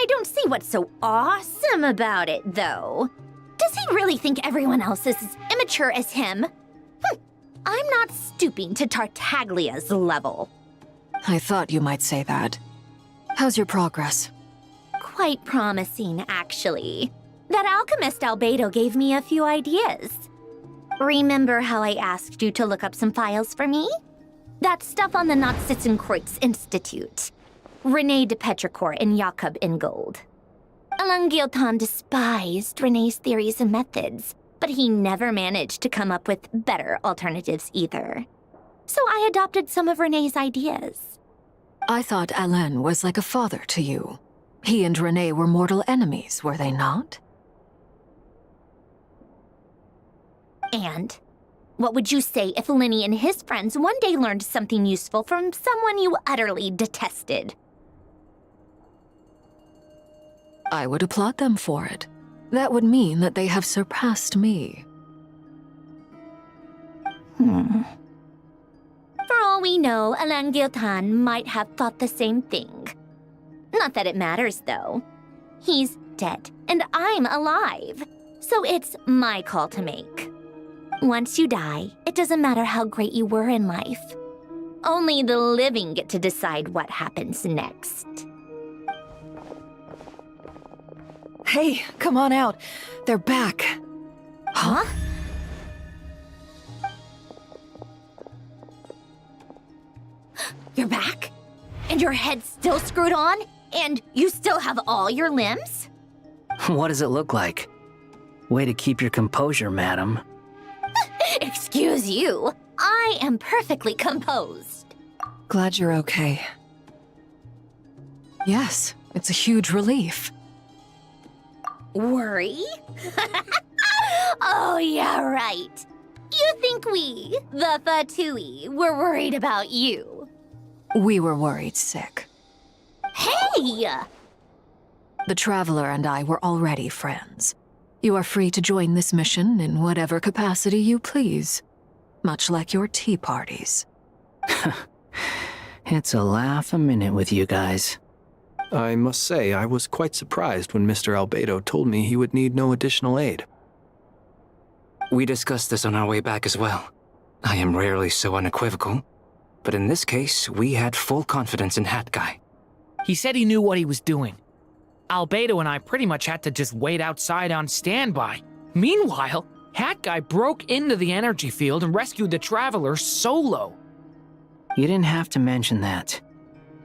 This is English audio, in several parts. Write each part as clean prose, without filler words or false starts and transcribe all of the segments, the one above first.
I don't see what's so awesome about it, though. Does he really think everyone else is as immature as him? I'm not stooping to Tartaglia's level. I thought you might say that. How's your progress? Quite promising, actually. That alchemist Albedo gave me a few ideas. Remember how I asked you to look up some files for me? That stuff on the Nachtschitzenkreuz Institute. René de Petrichor and Jakob Ingold. Alain Guillotin despised René's theories and methods, but he never managed to come up with better alternatives either. So I adopted some of René's ideas. I thought Alain was like a father to you. He and René were mortal enemies, were they not? And what would you say if Lenny and his friends one day learned something useful from someone you utterly detested? I would applaud them for it. That would mean that they have surpassed me. For all we know, Alain Guillotin might have thought the same thing. Not that it matters, though. He's dead, and I'm alive. So it's my call to make. Once you die, it doesn't matter how great you were in life. Only the living get to decide what happens next. Hey, come on out. They're back. Huh? You're back? And your head's still screwed on? And you still have all your limbs? What does it look like? Way to keep your composure, madam. Excuse you. I am perfectly composed. Glad you're okay. Yes, it's a huge relief. Worry? Oh, yeah, right. You think we, the Fatui, were worried about you? We were worried sick. Hey! The Traveler and I were already friends. You are free to join this mission in whatever capacity you please. Much like your tea parties. It's a laugh a minute with you guys. I must say, I was quite surprised when Mr. Albedo told me he would need no additional aid. We discussed this on our way back as well. I am rarely so unequivocal, but in this case, we had full confidence in Hat Guy. He said he knew what he was doing. Albedo and I pretty much had to just wait outside on standby. Meanwhile, Hat Guy broke into the energy field and rescued the Traveler solo. You didn't have to mention that.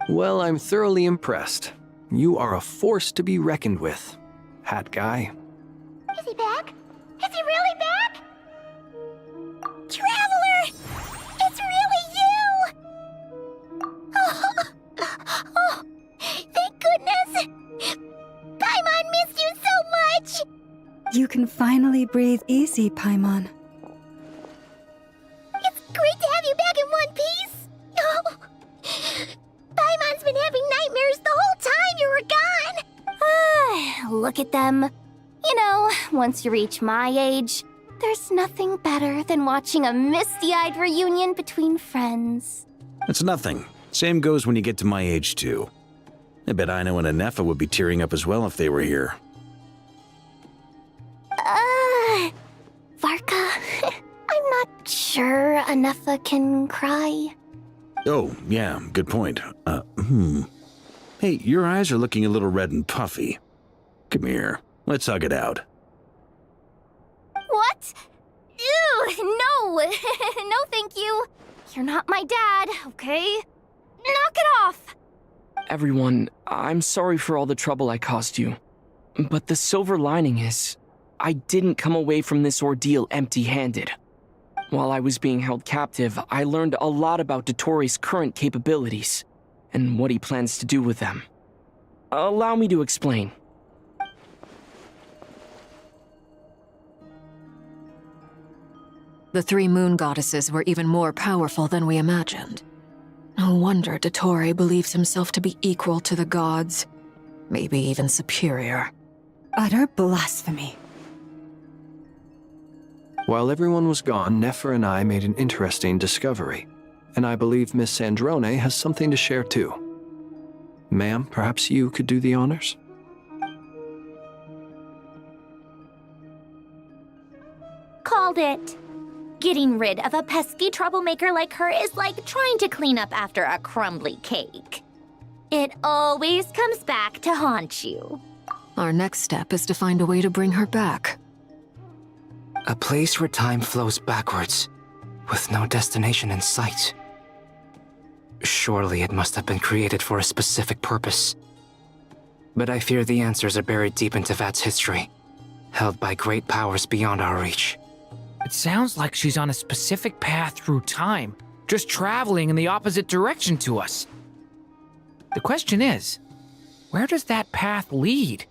Well, I'm thoroughly impressed. You are a force to be reckoned with, Hat Guy. Is he back? Is he really back? Traveler! It's really you! Oh, thank goodness! Paimon missed you so much! You can finally breathe easy, Paimon. It's great to have you back in one piece! Oh, Paimon's been having nightmares the whole time you were gone! Look at them. You know, once you reach my age, there's nothing better than watching a misty-eyed reunion between friends. It's nothing. Same goes when you get to my age, too. I bet Ino and Anefa would be tearing up as well if they were here. Varka, I'm not sure Anefa can cry. Oh, yeah, good point. Hey, your eyes are looking a little red and puffy. Come here, let's hug it out. What? Ew, no! No, thank you. You're not my dad, okay? Knock it off! Everyone, I'm sorry for all the trouble I caused you. But the silver lining is, I didn't come away from this ordeal empty-handed. While I was being held captive, I learned a lot about Dottoro's current capabilities, and what he plans to do with them. Allow me to explain. The three moon goddesses were even more powerful than we imagined. No wonder Dottore believes himself to be equal to the gods, maybe even superior. Utter blasphemy. While everyone was gone, Nefer and I made an interesting discovery, and I believe Miss Sandrone has something to share too. Ma'am, perhaps you could do the honors? nailed it. Getting rid of a pesky troublemaker like her is like trying to clean up after a crumbly cake. It always comes back to haunt you. Our next step is to find a way to bring her back. A place where time flows backwards, with no destination in sight. Surely it must have been created for a specific purpose. But I fear the answers are buried deep in Tevat's history, held by great powers beyond our reach. It sounds like she's on a specific path through time, just traveling in the opposite direction to us. The question is, where does that path lead?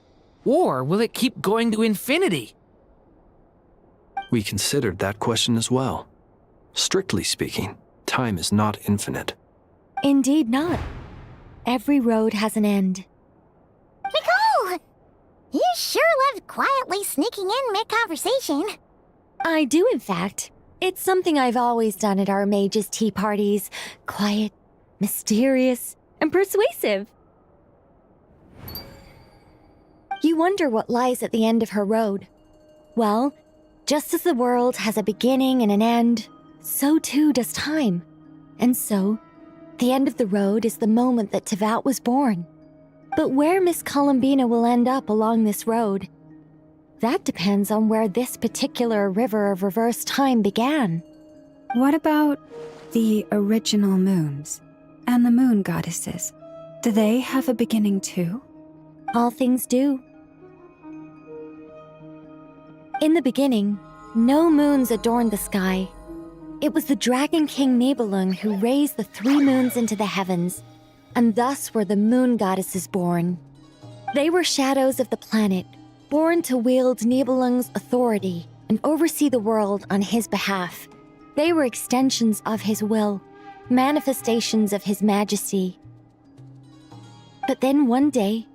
Or will it keep going to infinity? We considered that question as well. Strictly speaking, time is not infinite. Indeed not. Every road has an end. Nicole! You sure loved quietly sneaking in mid-conversation. I do, in fact. It's something I've always done at our mages' tea parties. Quiet, mysterious, and persuasive. You wonder what lies at the end of her road. Well, just as the world has a beginning and an end, so too does time. And so, the end of the road is the moment that Tevat was born. But where Miss Columbina will end up along this road, that depends on where this particular river of reverse time began. What about the original moons and the moon goddesses? Do they have a beginning too? All things do. In the beginning, no moons adorned the sky. It was the Dragon King Nibelung who raised the 3 moons into the heavens, and thus were the moon goddesses born. They were shadows of the planet, born to wield Nibelung's authority and oversee the world on his behalf. They were extensions of his will, manifestations of his majesty. But then one day,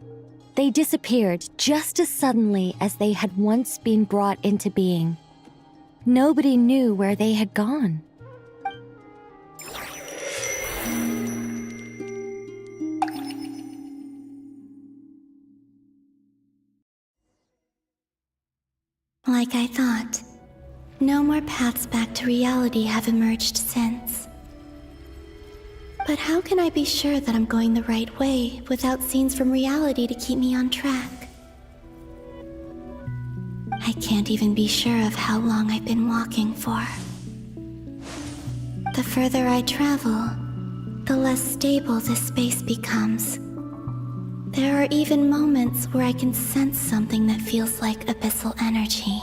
they disappeared just as suddenly as they had once been brought into being. Nobody knew where they had gone. Like I thought, no more paths back to reality have emerged since. But how can I be sure that I'm going the right way without scenes from reality to keep me on track? I can't even be sure of how long I've been walking for. The further I travel, the less stable this space becomes. There are even moments where I can sense something that feels like abyssal energy.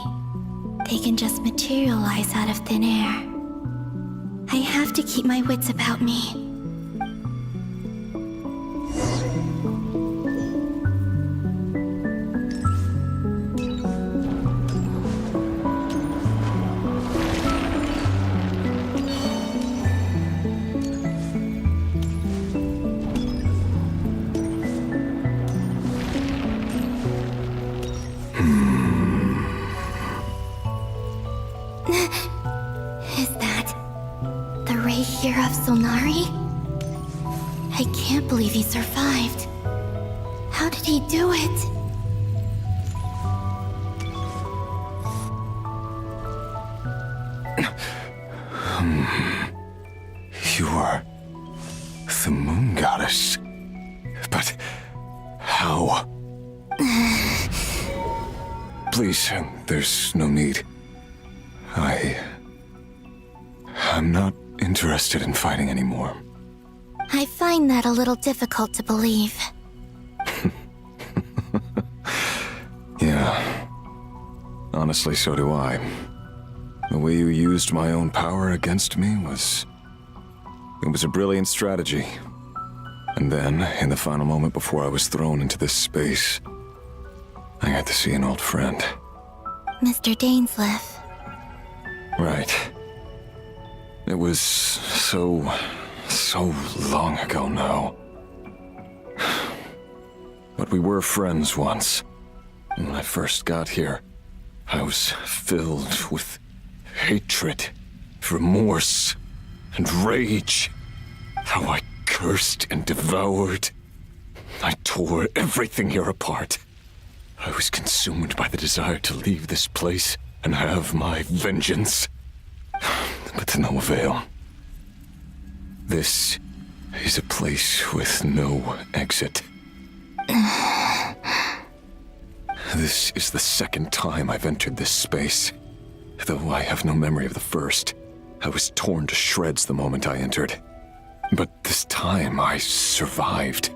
They can just materialize out of thin air. I have to keep my wits about me. Is that the Ray here of Solnari? I can't believe he survived. How did he do it? You are the moon goddess. But how? Please, there's no need. I'm not interested in fighting anymore. I find that a little difficult to believe. Yeah. Honestly, so do I. The way you used my own power against me was... It was a brilliant strategy. And then, in the final moment before I was thrown into this space, I got to see an old friend. Mr. Dainsleif. Right. It was so long ago now. But we were friends once. When I first got here, I was filled with hatred, remorse, and rage. How I cursed and devoured. I tore everything here apart. I was consumed by the desire to leave this place and have my vengeance. But to no avail. This is a place with no exit. This is the second time I've entered this space. Though I have no memory of the first. I was torn to shreds the moment I entered. But this time I survived.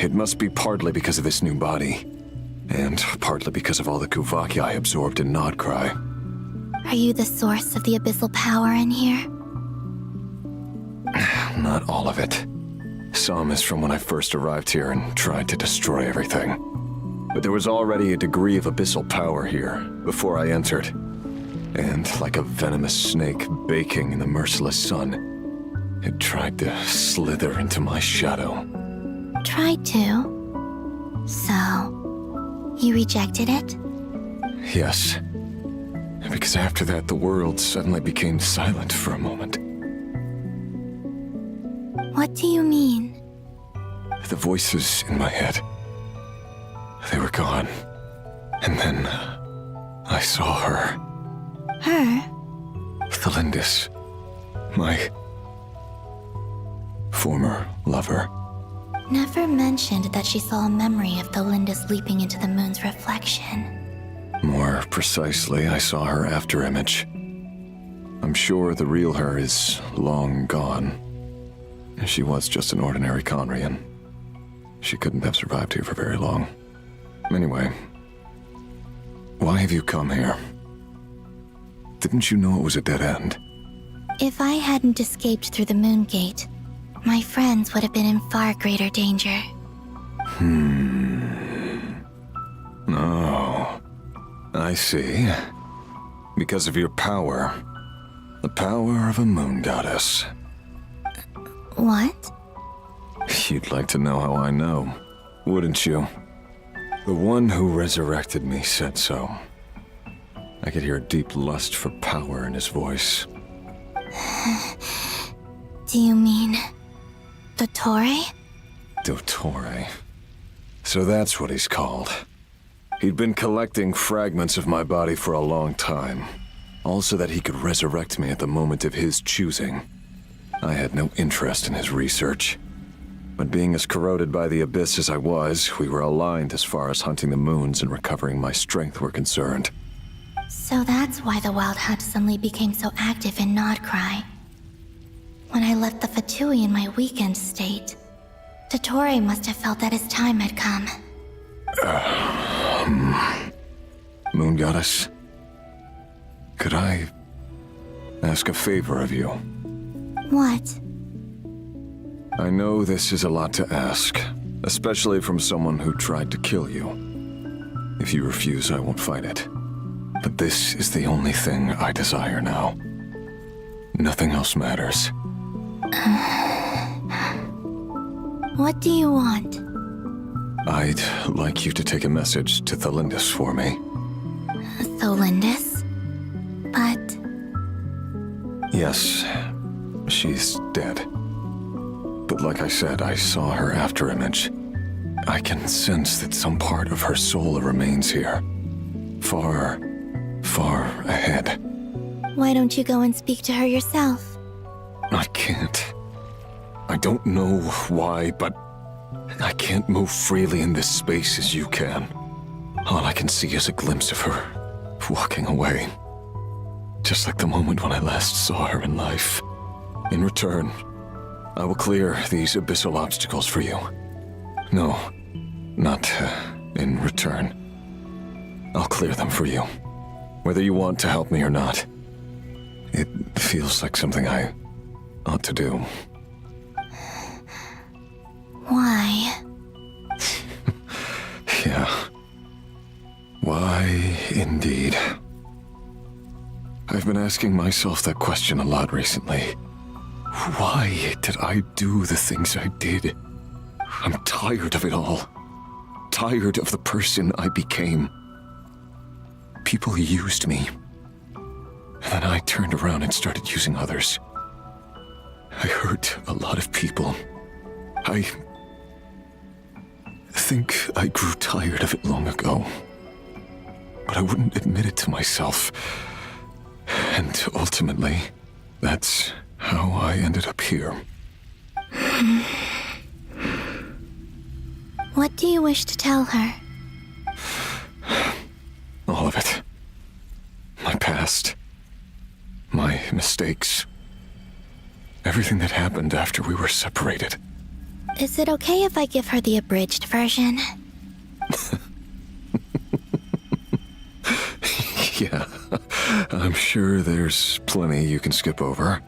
It must be partly because of this new body, and partly because of all the Kuvaki I absorbed in Nodcry. Are you the source of the abyssal power in here? Not all of it. Some is from when I first arrived here and tried to destroy everything. But there was already a degree of abyssal power here before I entered. And like a venomous snake baking in the merciless sun, it tried to slither into my shadow. Tried to? So, you rejected it? Yes. Because after that, the world suddenly became silent for a moment. What do you mean? The voices in my head, they were gone. And then I saw her. Her? Thelindis. My former lover. Never mentioned that she saw a memory of Thelindis leaping into the moon's reflection. More precisely, I saw her afterimage. I'm sure the real her is long gone. She was just an ordinary Conrian. She couldn't have survived here for very long. Anyway, why have you come here? Didn't you know it was a dead end? If I hadn't escaped through the moon gate, my friends would have been in far greater danger. Oh, I see. Because of your power. The power of a moon goddess. What? You'd like to know how I know, wouldn't you? The one who resurrected me said so. I could hear a deep lust for power in his voice. Do you mean... Dottore? Dottore. So that's what he's called. He'd been collecting fragments of my body for a long time. All so that he could resurrect me at the moment of his choosing. I had no interest in his research. But being as corroded by the abyss as I was, we were aligned as far as hunting the moons and recovering my strength were concerned. So that's why the Wild Hunt suddenly became so active in Nodcry. When I left the Fatui in my weakened state, Dottore must have felt that his time had come. Moon Goddess, could I ask a favor of you? What? I know this is a lot to ask, especially from someone who tried to kill you. If you refuse, I won't fight it. But this is the only thing I desire now. Nothing else matters. What do you want? I'd like you to take a message to Thelindis for me. Thelindis? But... Yes, she's dead. But like I said, I saw her afterimage. I can sense that some part of her soul remains here. Far, far ahead. Why don't you go and speak to her yourself? I can't. I don't know why, but I can't move freely in this space as you can. All I can see is a glimpse of her, walking away. Just like the moment when I last saw her in life. In return, I will clear these abyssal obstacles for you. No, not in return. I'll clear them for you. Whether you want to help me or not. It feels like something I ought to do. Why? Yeah. Why, indeed. I've been asking myself that question a lot recently. Why did I do the things I did? I'm tired of it all. Tired of the person I became. People used me. And then I turned around and started using others. I hurt a lot of people. I think I grew tired of it long ago. but I wouldn't admit it to myself. And ultimately, that's how I ended up here. What do you wish to tell her? All of it. My past. My mistakes. Everything that happened after we were separated. Is it okay if I give her the abridged version? Yeah, I'm sure there's plenty you can skip over.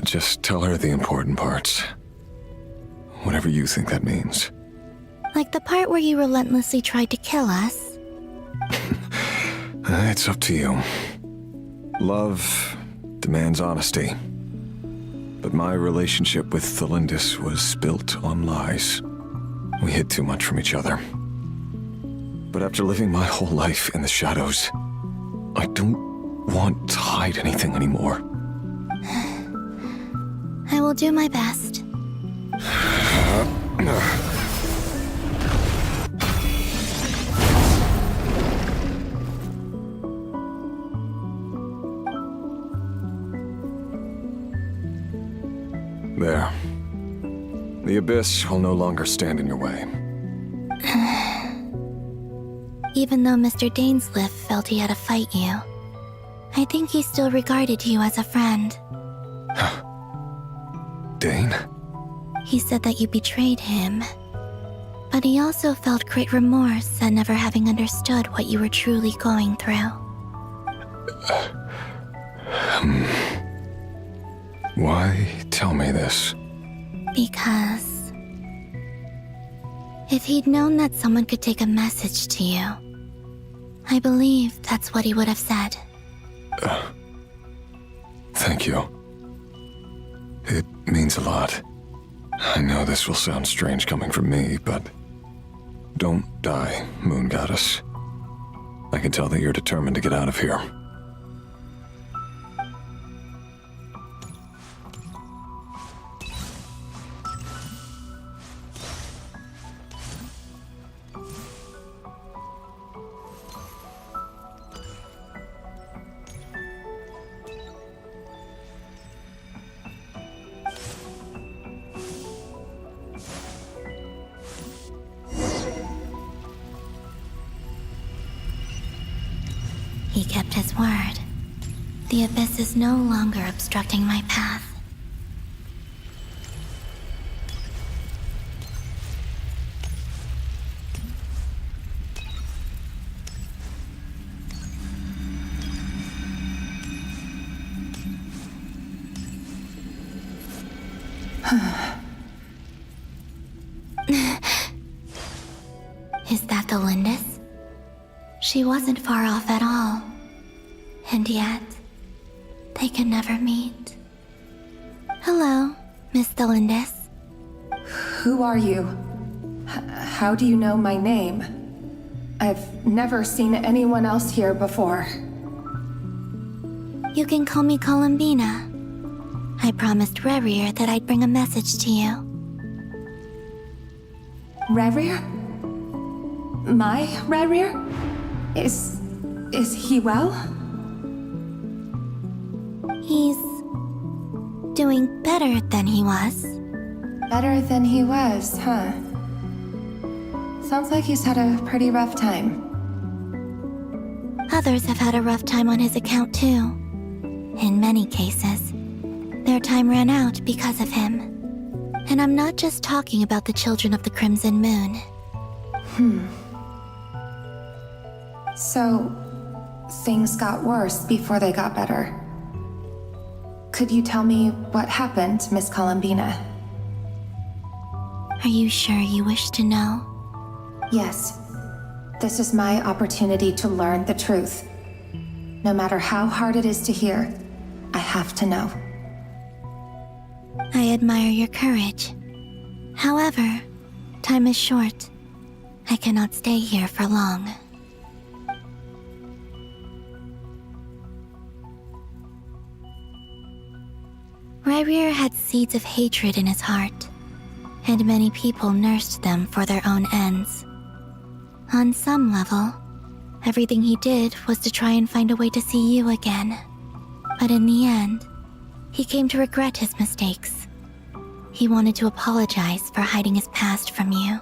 Just tell her the important parts. Whatever you think that means. Like the part where you relentlessly tried to kill us? It's up to you. Love demands honesty. But my relationship with Thelindis was built on lies. We hid too much from each other. But after living my whole life in the shadows, I don't want to hide anything anymore. I will do my best. There. The Abyss will no longer stand in your way. Even though Mr. Dainsleif felt he had to fight you, I think he still regarded you as a friend. Dane? He said that you betrayed him, but he also felt great remorse at never having understood what you were truly going through. Why tell me this? Because if he'd known that someone could take a message to you, I believe that's what he would have said. Thank you. It means a lot. I know this will sound strange coming from me, but don't die, Moon Goddess. I can tell that you're determined to get out of here. He kept his word. The Abyss is no longer obstructing my path. Is that the Lindis? She wasn't far off at all. And yet, they can never meet. Hello, Miss Thelindis. Who are you? How do you know my name? I've never seen anyone else here before. You can call me Columbina. I promised Rerir that I'd bring a message to you. Rerir? My Rerir? Is he well? He's doing better than he was. Better than he was, huh? Sounds like he's had a pretty rough time. Others have had a rough time on his account too. In many cases, their time ran out because of him. And I'm not just talking about the children of the Crimson Moon. So, things got worse before they got better. Could you tell me what happened, Miss Columbina? Are you sure you wish to know? Yes. This is my opportunity to learn the truth. No matter how hard it is to hear, I have to know. I admire your courage. However, time is short. I cannot stay here for long. Rerir had seeds of hatred in his heart, and many people nursed them for their own ends. On some level, Everything he did was to try and find a way to see you again. But in the end, he came to regret his mistakes. He wanted to apologize for hiding his past from you.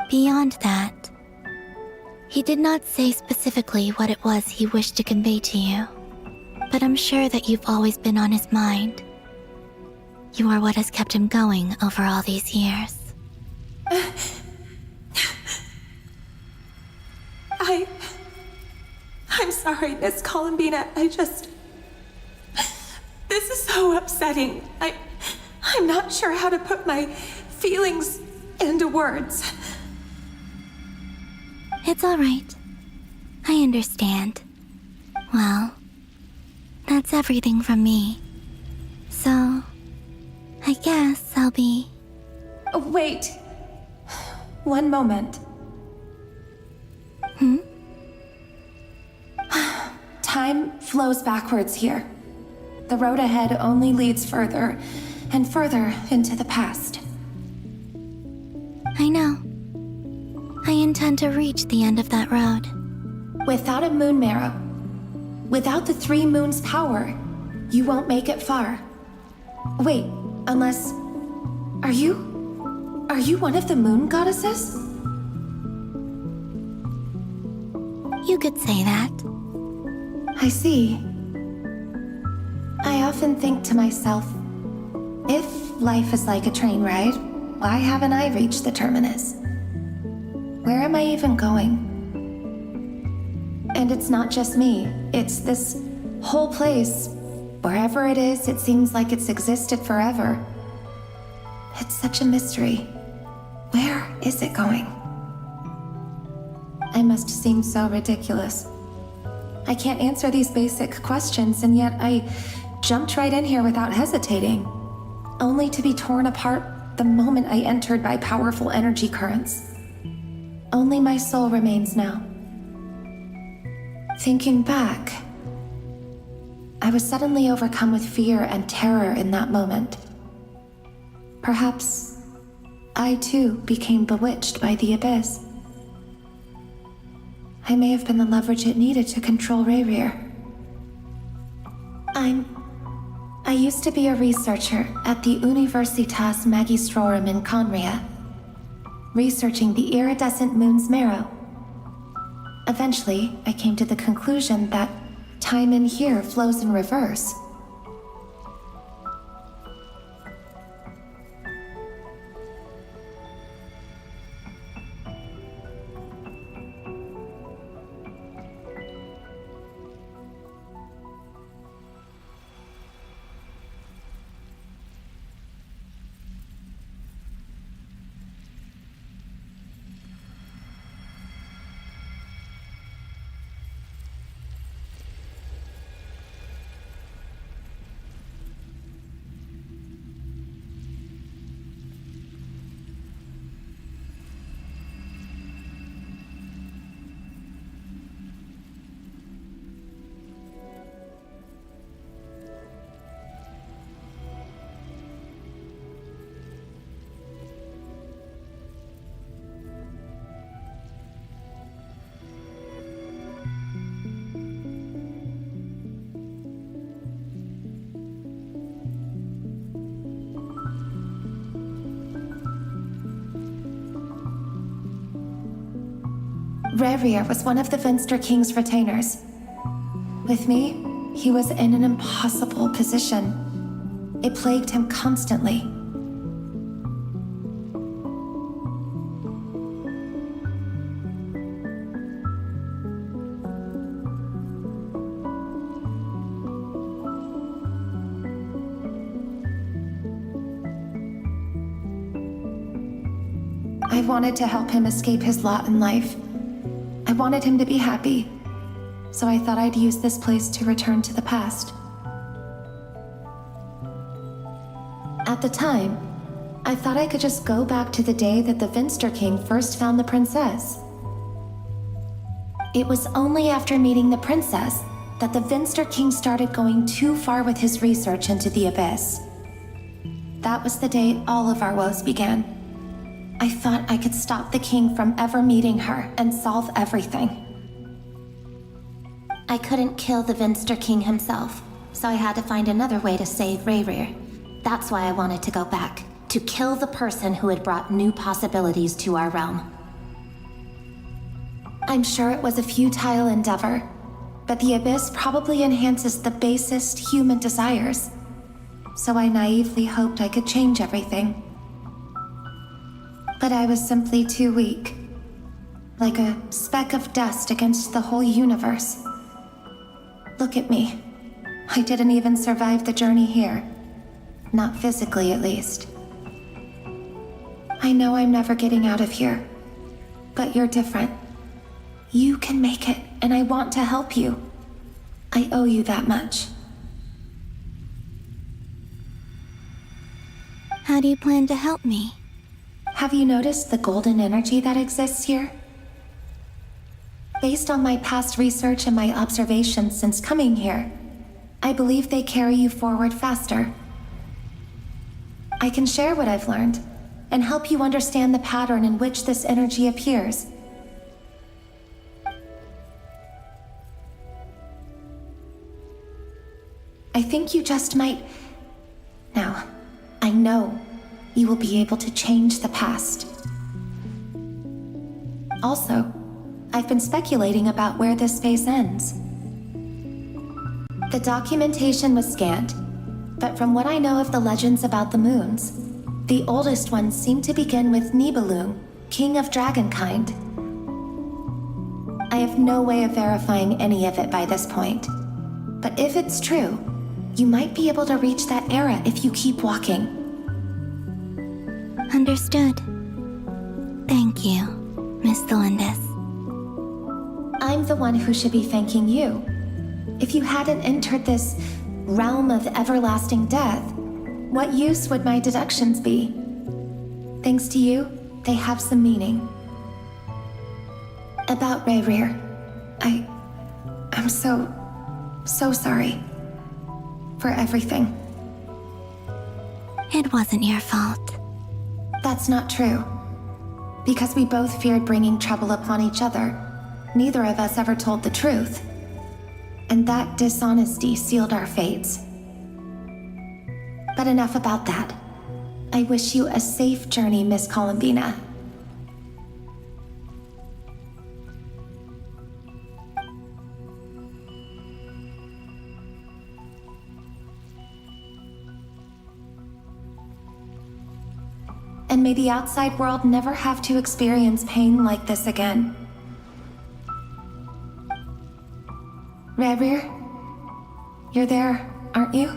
Beyond that, he did not say specifically what it was he wished to convey to you. But I'm sure that you've always been on his mind. You are what has kept him going over all these years. I'm sorry, Miss Columbina. This is so upsetting. I'm not sure how to put my feelings into words. It's all right. I understand. Well, that's everything from me. So, I guess I'll be... Wait. One moment. Time flows backwards here. The road ahead only leads further and further into the past. I know. I intend to reach the end of that road. Without a moon marrow, without the 3 moons' power, you won't make it far. Wait, unless... Are you one of the moon goddesses? You could say that. I see. I often think to myself, if life is like a train ride, why haven't I reached the terminus? Where am I even going? And it's not just me, it's this whole place. Wherever it is, it seems like it's existed forever. It's such a mystery. Where is it going? I must seem so ridiculous. I can't answer these basic questions, and yet I jumped right in here without hesitating, only to be torn apart the moment I entered by powerful energy currents. Only my soul remains now. Thinking back, I was suddenly overcome with fear and terror in that moment. Perhaps I too became bewitched by the abyss. I may have been the leverage it needed to control Rayrir. I used to be a researcher at the Universitas Magistrorum in Conria, researching the iridescent moon's marrow. Eventually, I came to the conclusion that time in here flows in reverse. Rayrir was one of the Finster King's retainers. With me, he was in an impossible position. It plagued him constantly. I wanted to help him escape his lot in life. I wanted him to be happy, so I thought I'd use this place to return to the past. At the time, I thought I could just go back to the day that the Finster King first found the princess. It was only after meeting the princess that the Finster King started going too far with his research into the abyss. That was the day all of our woes began. I thought I could stop the king from ever meeting her and solve everything. I couldn't kill the Vinster King himself, so I had to find another way to save Rayrir. That's why I wanted to go back, to kill the person who had brought new possibilities to our realm. I'm sure it was a futile endeavor, but the Abyss probably enhances the basest human desires. So I naively hoped I could change everything. But I was simply too weak. Like a speck of dust against the whole universe. Look at me. I didn't even survive the journey here. Not physically, at least. I know I'm never getting out of here. But you're different. You can make it, and I want to help you. I owe you that much. How do you plan to help me? Have you noticed the golden energy that exists here? Based on my past research and my observations since coming here, I believe they carry you forward faster. I can share what I've learned and help you understand the pattern in which this energy appears. I think you just might... Now, I know you will be able to change the past. Also, I've been speculating about where this space ends. The documentation was scanned, but from what I know of the legends about the moons, the oldest ones seem to begin with Nibelung, king of dragonkind. I have no way of verifying any of it by this point, but if it's true, you might be able to reach that era if you keep walking. Understood. Thank you, Miss Delindis. I'm the one who should be thanking you. If you hadn't entered this realm of everlasting death, what use would my deductions be? Thanks to you, they have some meaning. About Rayrir, I'm so sorry. For everything. It wasn't your fault. That's not true. Because we both feared bringing trouble upon each other, neither of us ever told the truth. And that dishonesty sealed our fates. But enough about that. I wish you a safe journey, Miss Columbina. And may the outside world never have to experience pain like this again. Rayrir, you're there, aren't you?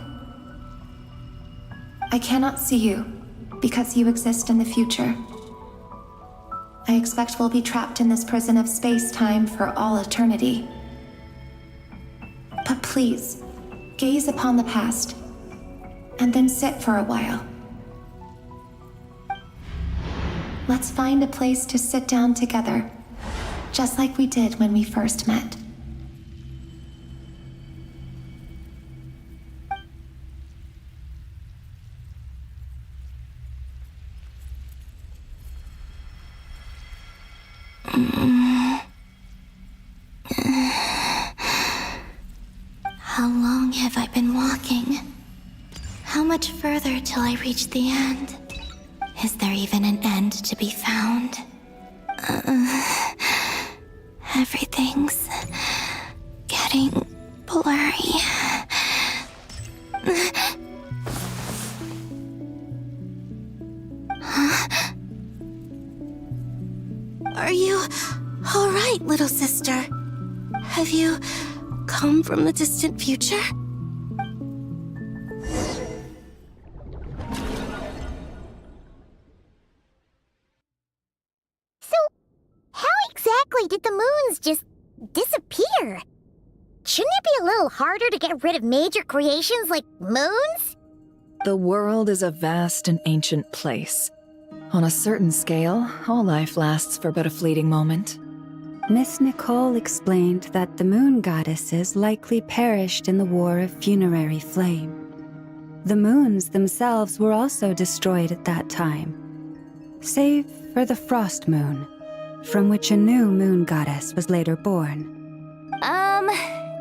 I cannot see you, because you exist in the future. I expect we'll be trapped in this prison of space-time for all eternity. But please, gaze upon the past, and then sit for a while. Let's find a place to sit down together, just like we did when we first met. How long have I been walking? How much further till I reach the end? Is there even an end to be found? Everything's getting blurry. Huh? Are you all right, little sister? Have you come from the distant future? Did the moons just disappear? Shouldn't it be a little harder to get rid of major creations like moons? The world is a vast and ancient place. On a certain scale, all life lasts for but a fleeting moment. Miss Nicole explained that the moon goddesses likely perished in the War of Funerary Flame. The moons themselves were also destroyed at that time, save for the Frost Moon, from which a new moon goddess was later born.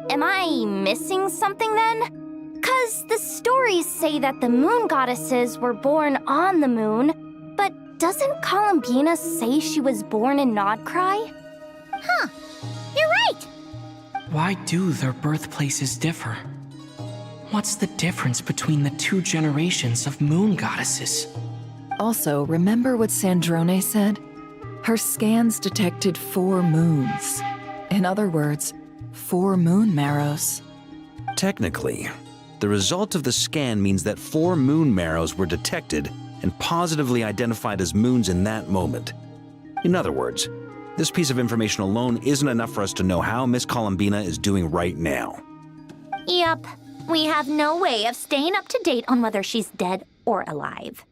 am I missing something then? 'Cause the stories say that the moon goddesses were born on the moon, but doesn't Columbina say she was born in Nodcry? Huh. You're right. Why do their birthplaces differ? What's the difference between the two generations of moon goddesses? Also, remember what Sandrone said? Her scans detected 4 moons. In other words, 4 moon marrows. Technically, the result of the scan means that 4 moon marrows were detected and positively identified as moons in that moment. In other words, this piece of information alone isn't enough for us to know how Miss Columbina is doing right now. Yep. We have no way of staying up to date on whether she's dead or alive.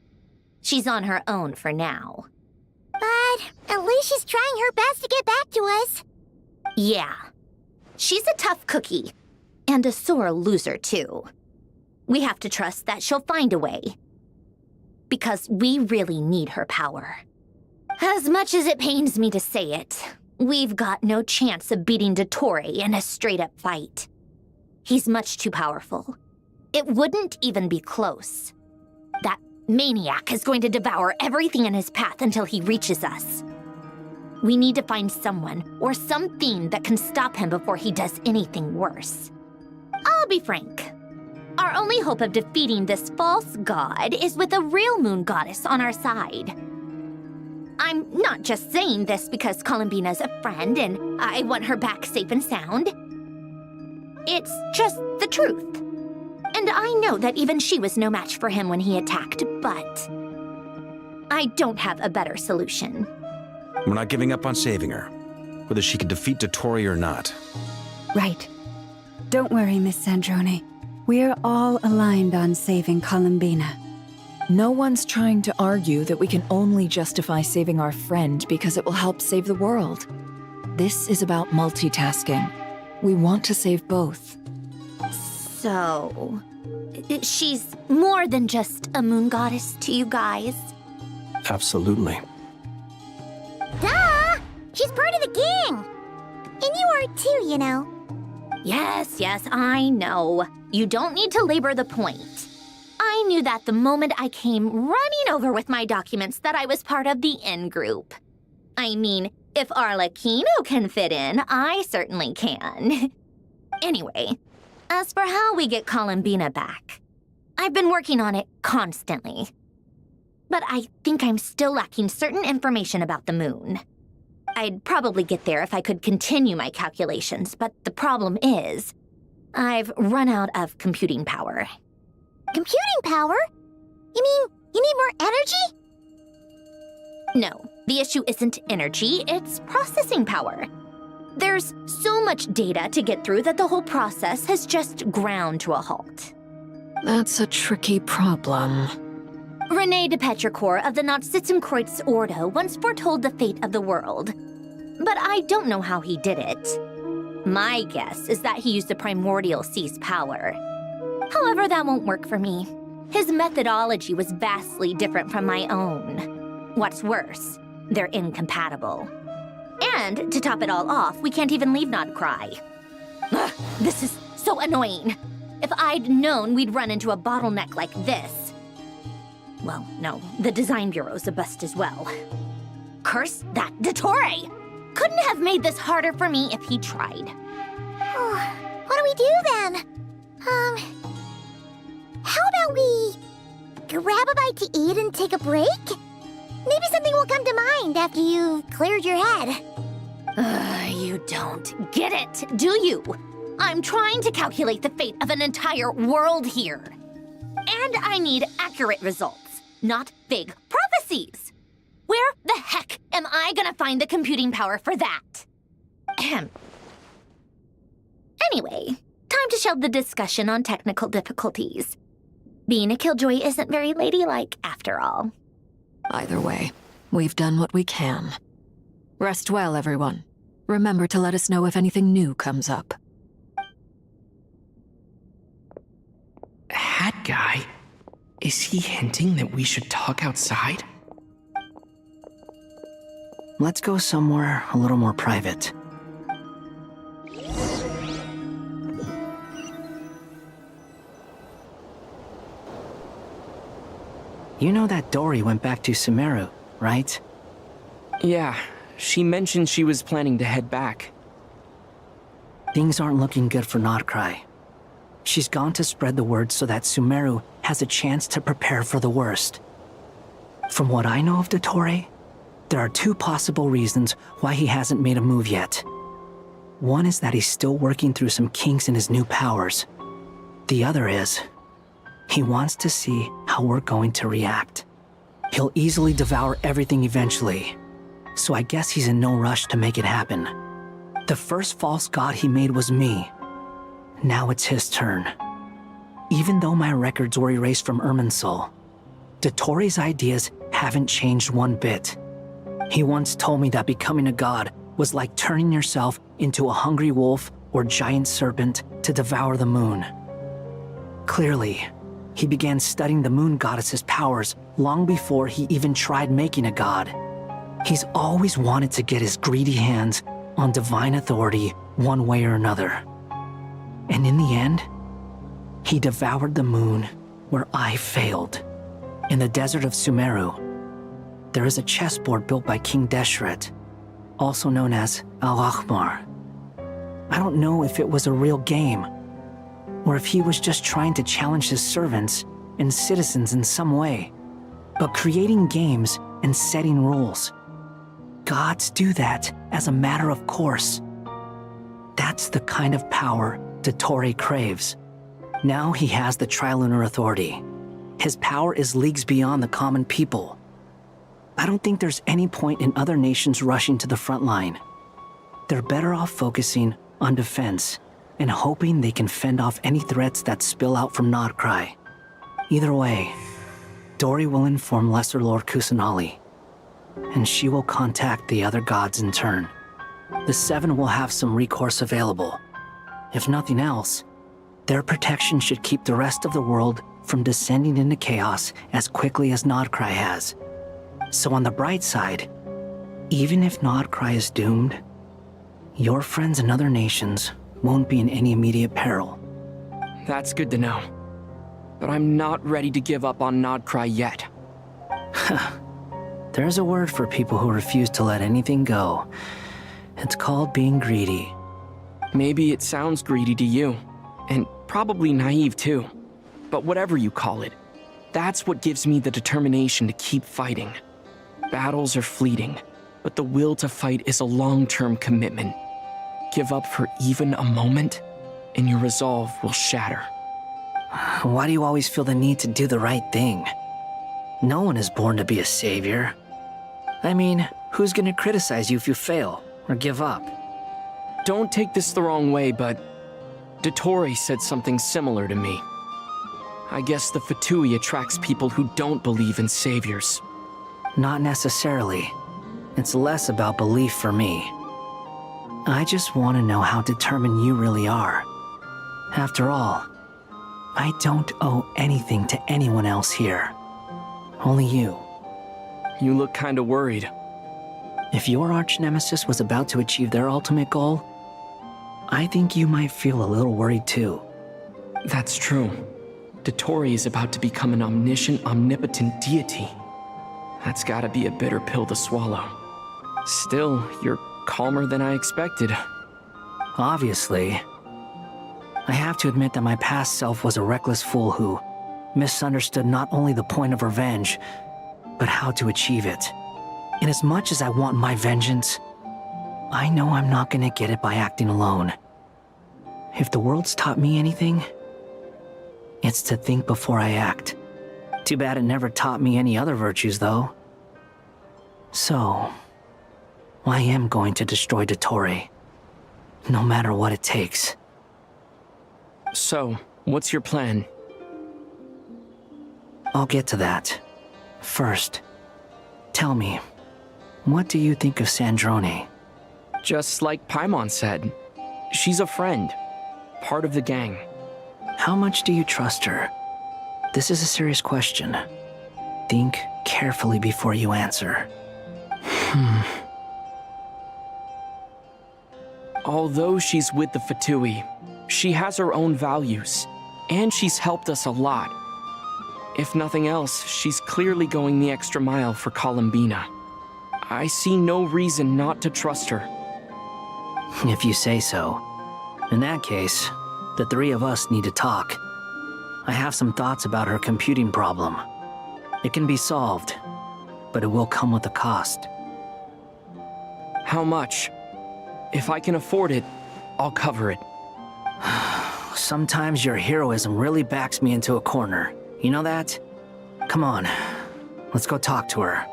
She's on her own for now. But at least she's trying her best to get back to us. Yeah. She's a tough cookie. And a sore loser, too. We have to trust that she'll find a way. Because we really need her power. As much as it pains me to say it, we've got no chance of beating Dottore in a straight-up fight. He's much too powerful. It wouldn't even be close. That maniac is going to devour everything in his path until he reaches us. We need to find someone or something that can stop him before he does anything worse. I'll be frank. Our only hope of defeating this false god is with a real moon goddess on our side. I'm not just saying this because Columbina's a friend and I want her back safe and sound. It's just the truth. And I know that even she was no match for him when he attacked, but I don't have a better solution. We're not giving up on saving her, whether she can defeat Dottore or not. Right. Don't worry, Miss Sandrone. We're all aligned on saving Columbina. No one's trying to argue that we can only justify saving our friend because it will help save the world. This is about multitasking. We want to save both. So, she's more than just a moon goddess to you guys? Absolutely. Duh! She's part of the gang! And you are too, you know. Yes, I know. You don't need to labor the point. I knew that the moment I came running over with my documents that I was part of the in-group. I mean, if Arlecchino can fit in, I certainly can. Anyway, as for how we get Columbina back, I've been working on it constantly. But I think I'm still lacking certain information about the moon. I'd probably get there if I could continue my calculations, but the problem is, I've run out of computing power. Computing power? You mean you need more energy? No, the issue isn't energy, it's processing power. There's so much data to get through that the whole process has just ground to a halt. That's a tricky problem. René de Petrichor of the Nazissenkreuz Ordo once foretold the fate of the world. But I don't know how he did it. My guess is that he used the primordial sea's power. However, that won't work for me. His methodology was vastly different from my own. What's worse, they're incompatible. And to top it all off, we can't even leave Nodcry. Ugh, this is so annoying. If I'd known we'd run into a bottleneck like this. Well, no, the design bureau's a bust as well. Curse that Dottore! Couldn't have made this harder for me if he tried. What do we do then? How about we grab a bite to eat and take a break? Maybe something will come to mind after you've cleared your head. You don't get it, do you? I'm trying to calculate the fate of an entire world here. And I need accurate results, not vague prophecies. Where the heck am I gonna find the computing power for that? Ahem. Anyway, time to shelve the discussion on technical difficulties. Being a killjoy isn't very ladylike, after all. Either way, we've done what we can. Rest well, everyone. Remember to let us know if anything new comes up. Hat guy? Is he hinting that we should talk outside? Let's go somewhere a little more private. You know that Dory went back to Sumeru, right? Yeah, she mentioned she was planning to head back. Things aren't looking good for Notcry. She's gone to spread the word so that Sumeru has a chance to prepare for the worst. From what I know of Dottore, there are two possible reasons why he hasn't made a move yet. One is that he's still working through some kinks in his new powers. The other is, he wants to see how we're going to react. He'll easily devour everything eventually, so I guess he's in no rush to make it happen. The first false god he made was me. Now it's his turn. Even though my records were erased from Irminsul, Dottore's ideas haven't changed one bit. He once told me that becoming a god was like turning yourself into a hungry wolf or giant serpent to devour the moon. Clearly, he began studying the moon goddess's powers long before he even tried making a god. He's always wanted to get his greedy hands on divine authority one way or another. And in the end, he devoured the moon where I failed. In the desert of Sumeru, there is a chessboard built by King Deshret, also known as Al-Ahmar. I don't know if it was a real game, or if he was just trying to challenge his servants and citizens in some way. But creating games and setting rules, gods do that as a matter of course. That's the kind of power Dottore craves. Now he has the Trilunar Authority. His power is leagues beyond the common people. I don't think there's any point in other nations rushing to the front line. They're better off focusing on defense and hoping they can fend off any threats that spill out from Notcry. Either way, Dory will inform Lesser Lord Kusanali, and she will contact the other gods in turn. The Seven will have some recourse available. If nothing else, their protection should keep the rest of the world from descending into chaos as quickly as Notcry has. So on the bright side, even if Notcry is doomed, your friends in other nations won't be in any immediate peril. That's good to know. But I'm not ready to give up on Notcry yet. There's a word for people who refuse to let anything go. It's called being greedy. Maybe it sounds greedy to you, and probably naive too. But whatever you call it, that's what gives me the determination to keep fighting. Battles are fleeting, but the will to fight is a long-term commitment. Give up for even a moment, and your resolve will shatter. Why do you always feel the need to do the right thing? No one is born to be a savior. I mean, who's gonna criticize you if you fail or give up? Don't take this the wrong way, but Dottore said something similar to me. I guess the Fatui attracts people who don't believe in saviors. Not necessarily. It's less about belief for me. I just want to know how determined you really are. After all, I don't owe anything to anyone else here. Only you. You look kinda worried. If your arch-nemesis was about to achieve their ultimate goal, I think you might feel a little worried too. That's true. Dottore is about to become an omniscient, omnipotent deity. That's gotta be a bitter pill to swallow. Still, you're calmer than I expected. Obviously. I have to admit that my past self was a reckless fool who misunderstood not only the point of revenge, but how to achieve it. And as much as I want my vengeance, I know I'm not gonna get it by acting alone. If the world's taught me anything, it's to think before I act. Too bad it never taught me any other virtues, though. So, I am going to destroy Dottore, no matter what it takes. So, what's your plan? I'll get to that. First, tell me, what do you think of Sandrone? Just like Paimon said, she's a friend, part of the gang. How much do you trust her? This is a serious question. Think carefully before you answer. Although she's with the Fatui, she has her own values, and she's helped us a lot. If nothing else, she's clearly going the extra mile for Columbina. I see no reason not to trust her. If you say so. In that case, the three of us need to talk. I have some thoughts about her computing problem. It can be solved, but it will come with a cost. How much? If I can afford it, I'll cover it. Sometimes your heroism really backs me into a corner. You know that? Come on, let's go talk to her.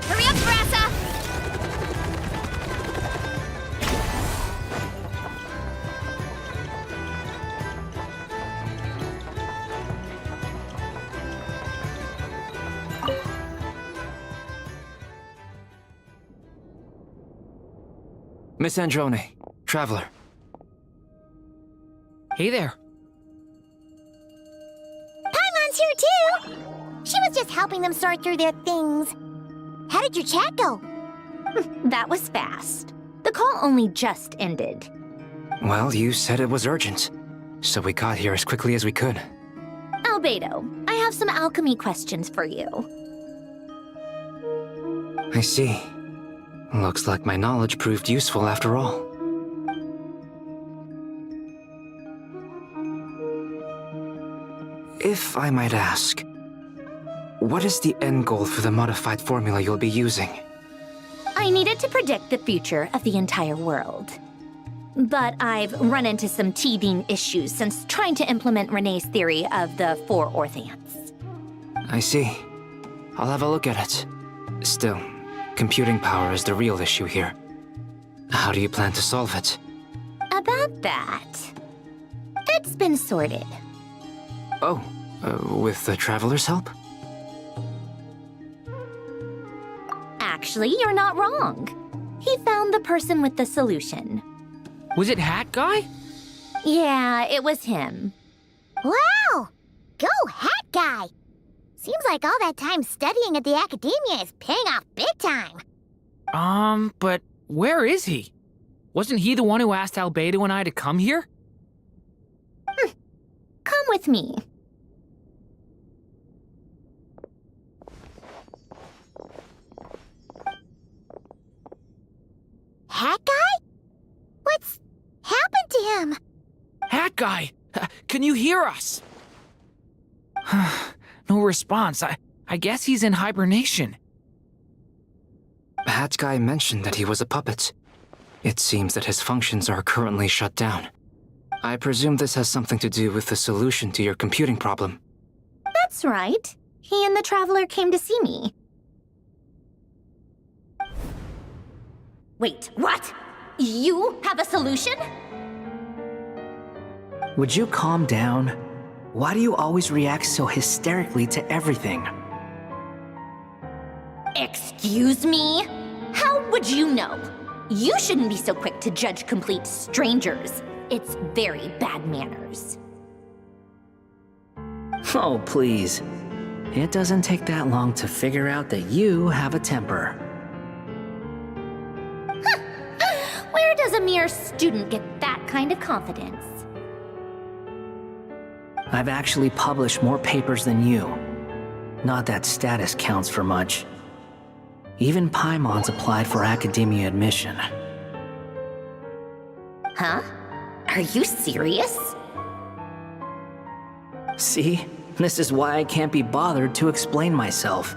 Hurry up, Brassa! Miss Androne, Traveler. Hey there. Paimon's here too! She was just helping them sort through their things. How did your chat go? That was fast. The call only just ended. Well, you said it was urgent, so we got here as quickly as we could. Albedo, I have some alchemy questions for you. I see. Looks like my knowledge proved useful after all. If I might ask, what is the end goal for the modified formula you'll be using? I needed to predict the future of the entire world. But I've run into some teething issues since trying to implement Renee's theory of the 4 Orthants. I see. I'll have a look at it. Still, computing power is the real issue here. How do you plan to solve it? About that, it's been sorted. Oh, with the Traveler's help? Actually, you're not wrong. He found the person with the solution. Was it Hat Guy? Yeah, it was him. Wow! Go Hat Guy! Seems like all that time studying at the academia is paying off big time. But where is he? Wasn't he the one who asked Albedo and I to come here? Come with me. Hat Guy? What's happened to him? Hat Guy! Can you hear us? No response. I guess he's in hibernation. Hat Guy mentioned that he was a puppet. It seems that his functions are currently shut down. I presume this has something to do with the solution to your computing problem. That's right. He and the Traveler came to see me. Wait, what? You have a solution? Would you calm down? Why do you always react so hysterically to everything? Excuse me? How would you know? You shouldn't be so quick to judge complete strangers. It's very bad manners. Oh, please. It doesn't take that long to figure out that you have a temper. Where does a mere student get that kind of confidence? I've actually published more papers than you. Not that status counts for much. Even Paimon's applied for academia admission. Huh? Are you serious? See? This is why I can't be bothered to explain myself.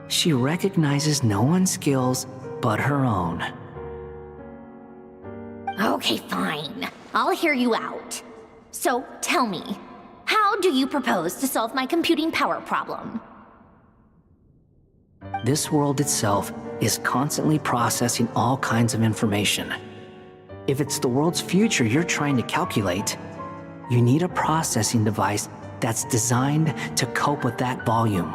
She recognizes no one's skills but her own. Okay, fine. I'll hear you out. So tell me, how do you propose to solve my computing power problem? This world itself is constantly processing all kinds of information. If it's the world's future you're trying to calculate, you need a processing device that's designed to cope with that volume.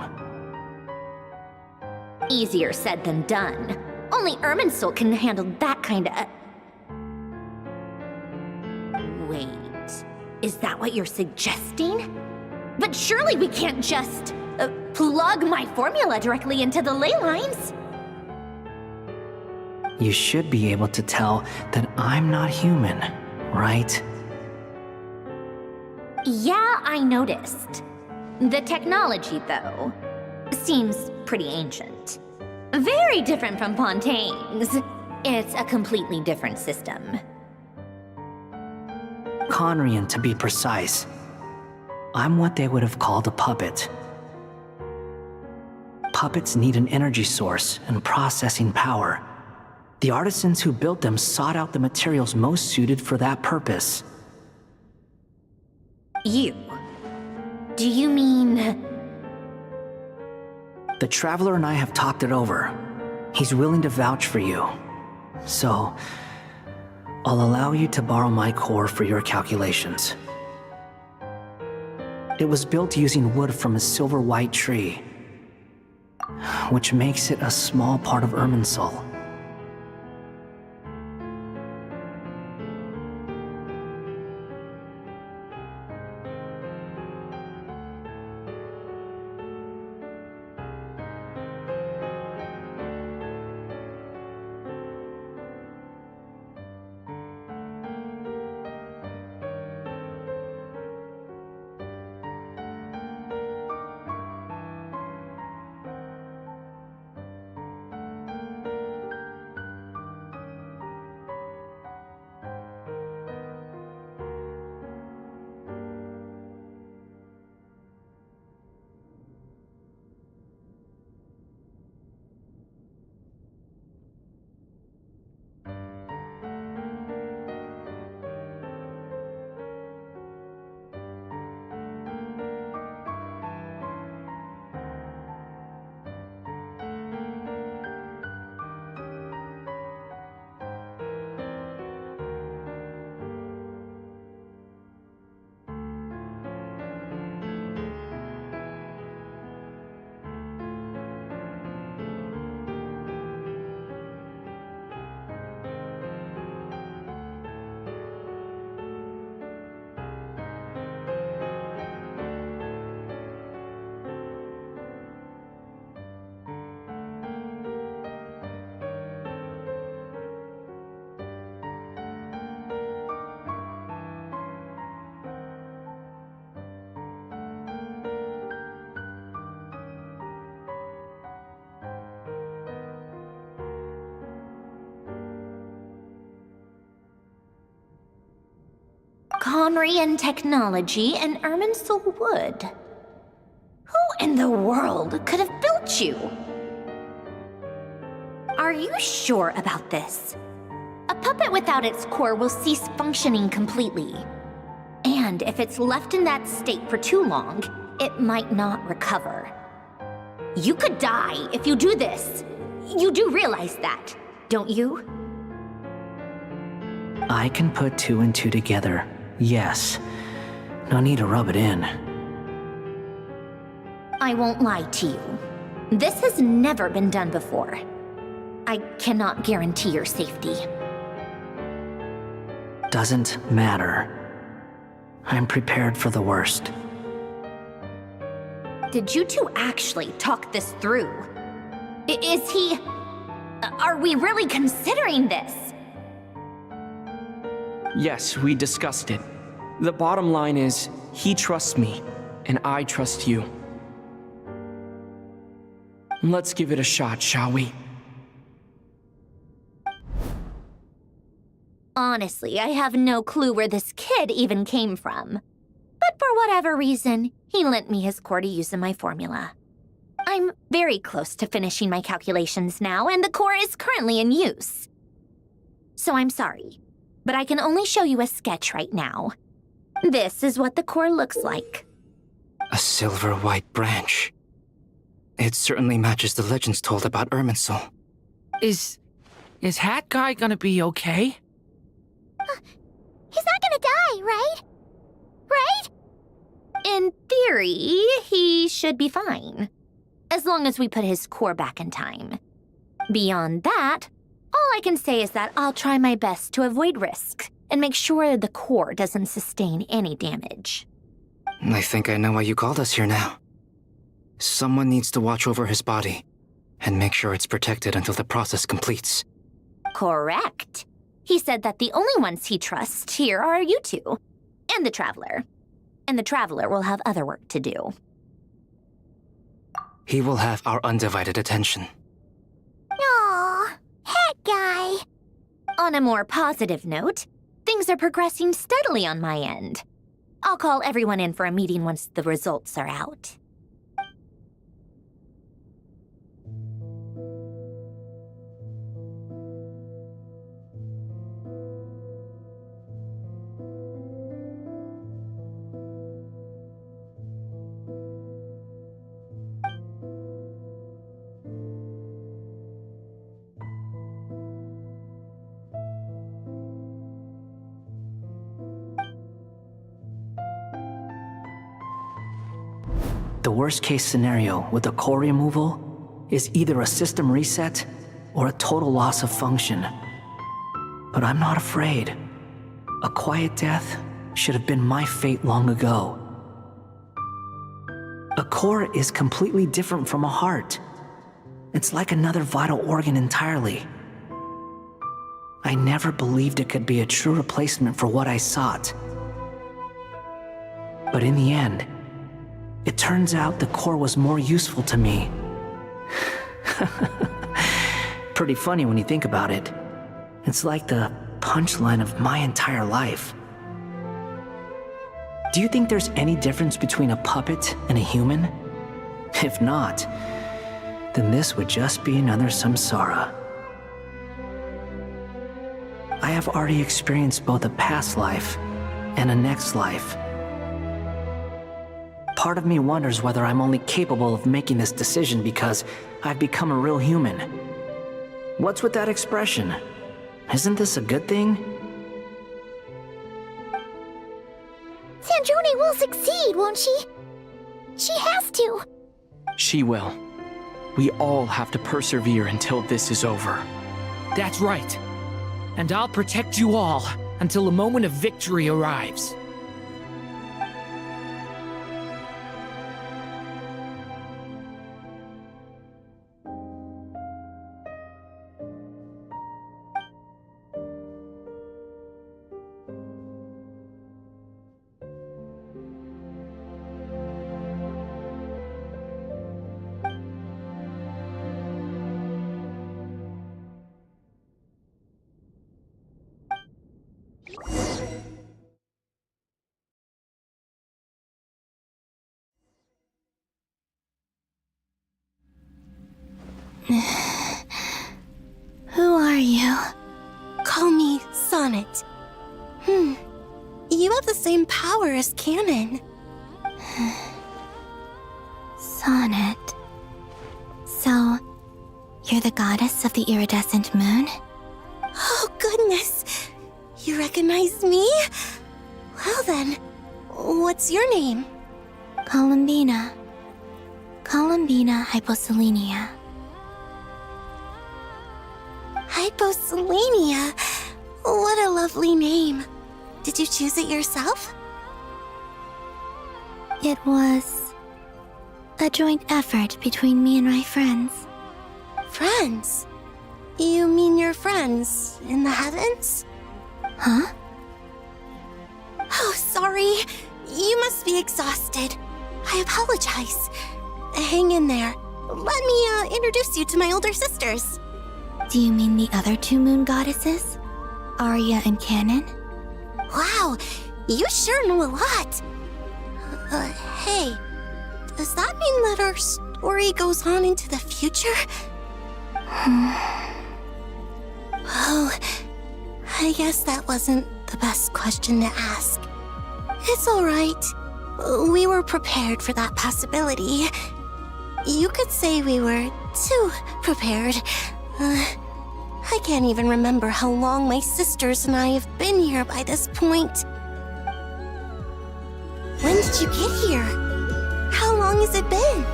Easier said than done. Only Irminsul can handle that kind of... Wait, is that what you're suggesting? But surely we can't just plug my formula directly into the ley lines. You should be able to tell that I'm not human, right? Yeah, I noticed. The technology, though, seems pretty ancient. Very different from Fontaine's. It's a completely different system. Conrian, to be precise. I'm what they would have called a puppet. Puppets need an energy source and processing power. The artisans who built them sought out the materials most suited for that purpose. You? Do you mean... The Traveler and I have talked it over. He's willing to vouch for you. So, I'll allow you to borrow my core for your calculations. It was built using wood from a silver-white tree, which makes it a small part of Irminsul. Conrian technology and Irminsul wood. Who in the world could have built you? Are you sure about this? A puppet without its core will cease functioning completely. And if it's left in that state for too long, it might not recover. You could die if you do this. You do realize that, don't you? I can put two and two together, yes. No need to rub it in. I won't lie to you. This has never been done before. I cannot guarantee your safety. Doesn't matter. I'm prepared for the worst. Did you two actually talk this through? Is he... Are we really considering this? Yes, we discussed it. The bottom line is, he trusts me, and I trust you. Let's give it a shot, shall we? Honestly, I have no clue where this kid even came from. But for whatever reason, he lent me his core to use in my formula. I'm very close to finishing my calculations now, and the core is currently in use. So I'm sorry, but I can only show you a sketch right now. This is what the core looks like. A silver white branch. It certainly matches the legends told about Irminsul. Is Hat Guy gonna be okay? He's not gonna die, right? Right? In theory, he should be fine. As long as we put his core back in time. Beyond that, all I can say is that I'll try my best to avoid risk and make sure the core doesn't sustain any damage. I think I know why you called us here now. Someone needs to watch over his body and make sure it's protected until the process completes. Correct. He said that the only ones he trusts here are you two, and the Traveler. And the Traveler will have other work to do. He will have our undivided attention. Aw, Hat Guy. On a more positive note, things are progressing steadily on my end. I'll call everyone in for a meeting once the results are out. The worst-case scenario with the core removal is either a system reset or a total loss of function. But I'm not afraid. A quiet death should have been my fate long ago. A core is completely different from a heart. It's like another vital organ entirely. I never believed it could be a true replacement for what I sought. But in the end, it turns out the core was more useful to me. Pretty funny when you think about it. It's like the punchline of my entire life. Do you think there's any difference between a puppet and a human? If not, then this would just be another samsara. I have already experienced both a past life and a next life. Part of me wonders whether I'm only capable of making this decision because I've become a real human. What's with that expression? Isn't this a good thing? Sandrone will succeed, won't she? She has to. She will. We all have to persevere until this is over. That's right. And I'll protect you all until a moment of victory arrives. Who are you? Call me Sonnet. You have the same power as Canon. Sonnet. So, you're the goddess of the iridescent moon? Oh, goodness. You recognize me? Well then, what's your name? Columbina. Columbina Hyposelenia. Hyposelenia? What a lovely name. Did you choose it yourself? It was a joint effort between me and my friends. Friends? You mean your friends in the heavens? Huh? Oh, sorry. You must be exhausted. I apologize. Hang in there. Let me introduce you to my older sisters. Do you mean the other two moon goddesses? Arya and Canon? Wow, you sure know a lot. Hey, does that mean that our story goes on into the future? Oh, I guess that wasn't the best question to ask. It's all right. We were prepared for that possibility. You could say we were too prepared. I can't even remember how long my sisters and I have been here by this point. When did you get here? How long has it been?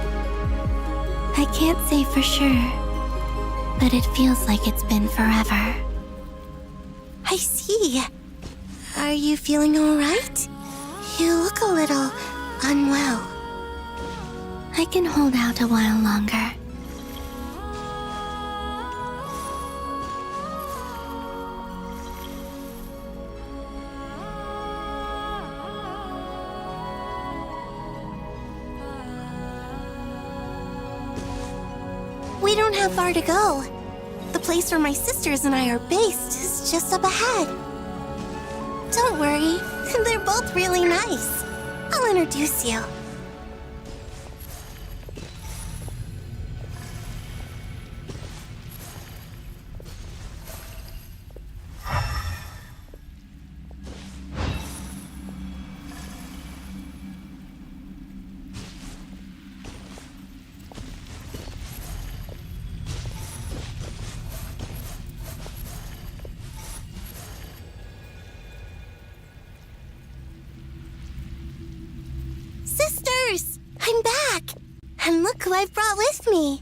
I can't say for sure, but it feels like it's been forever. I see. Are you feeling all right? You look a little unwell. I can hold out a while longer. We don't have far to go. The place where my sisters and I are based is just up ahead. Don't worry, they're both really nice. I'll introduce you. Sisters! I'm back! And look who I've brought with me!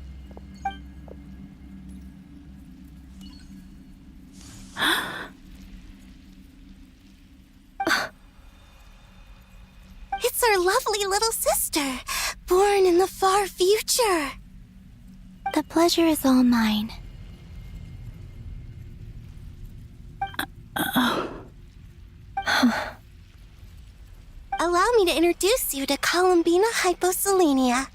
It's our lovely little sister, born in the far future. The pleasure is all mine. Allow me to introduce you to Columbina Hyposelenia.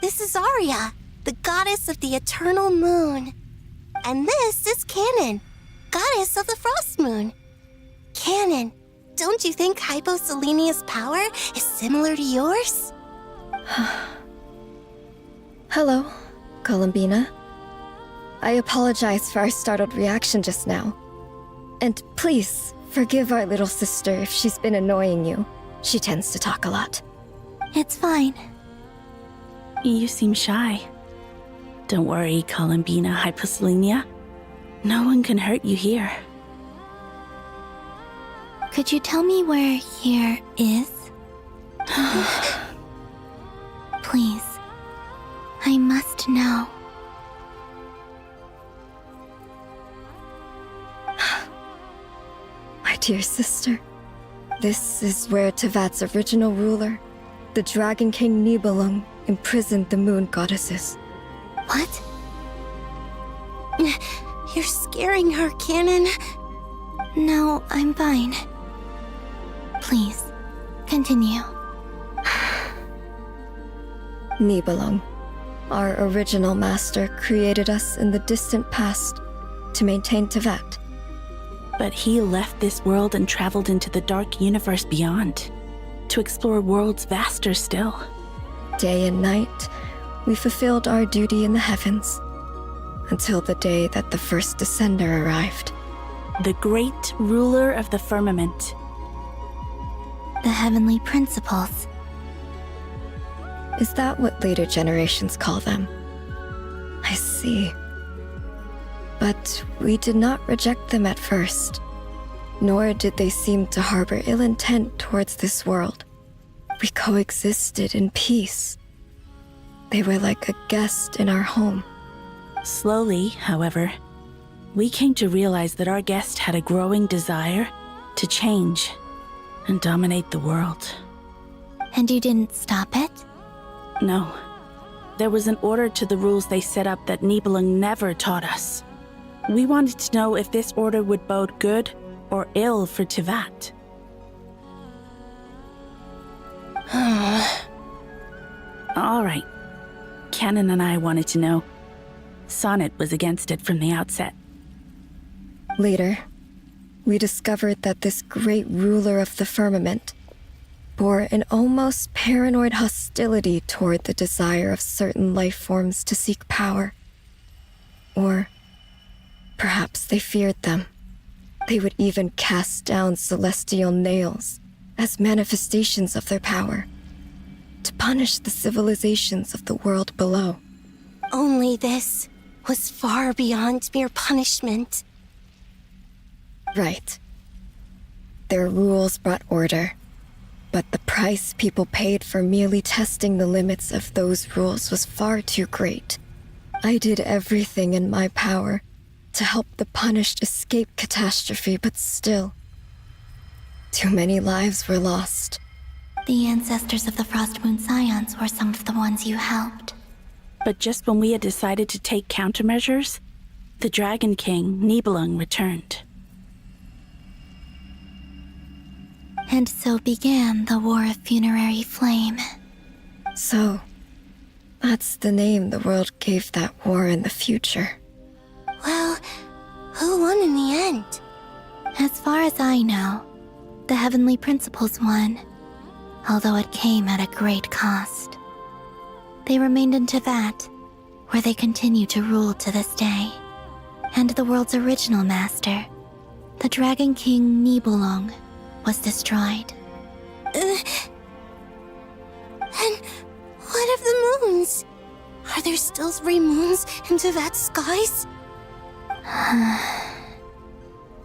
This is Arya, the goddess of the eternal moon. And this is Canon, goddess of the frost moon. Canon, don't you think Hyposelenia's power is similar to yours? Hello, Columbina. I apologize for our startled reaction just now. And please, forgive our little sister if she's been annoying you. She tends to talk a lot. It's fine. You seem shy. Don't worry, Columbina Hyposelenia. No one can hurt you here. Could you tell me where here is? Please. I must know. My dear sister, this is where Tevat's original ruler, the Dragon King Nibelung, imprisoned the moon goddesses. What? You're scaring her, Canon. No, I'm fine. Please, continue. Nibelung, our original master, created us in the distant past to maintain Tevat. But he left this world and traveled into the dark universe beyond, to explore worlds vaster still. Day and night, we fulfilled our duty in the heavens, until the day that the first Descender arrived. The great ruler of the firmament. The heavenly principles. Is that what later generations call them? I see. But we did not reject them at first, nor did they seem to harbor ill intent towards this world. We coexisted in peace. They were like a guest in our home. Slowly, however, we came to realize that our guest had a growing desire to change and dominate the world. And you didn't stop it? No. There was an order to the rules they set up that Nibelung never taught us. We wanted to know if this order would bode good or ill for Tevat. All right. Canon and I wanted to know. Sonnet was against it from the outset. Later, we discovered that this great ruler of the firmament bore an almost paranoid hostility toward the desire of certain life forms to seek power, or Perhaps they feared them. They would even cast down celestial nails as manifestations of their power, to punish the civilizations of the world below. Only this was far beyond mere punishment. Right. Their rules brought order, but the price people paid for merely testing the limits of those rules was far too great. I did everything in my power to help the punished escape catastrophe, but still, too many lives were lost. The ancestors of the Frost Moon Scions were some of the ones you helped. But just when we had decided to take countermeasures, the Dragon King, Nibelung, returned. And so began the War of Funerary Flame. So, that's the name the world gave that war in the future. Well, who won in the end? As far as I know, the Heavenly Principles won, although it came at a great cost. They remained in Teyvat, where they continue to rule to this day. And the world's original master, the Dragon King Nibelung, was destroyed. And what of the moons? Are there still 3 moons in Teyvat's skies?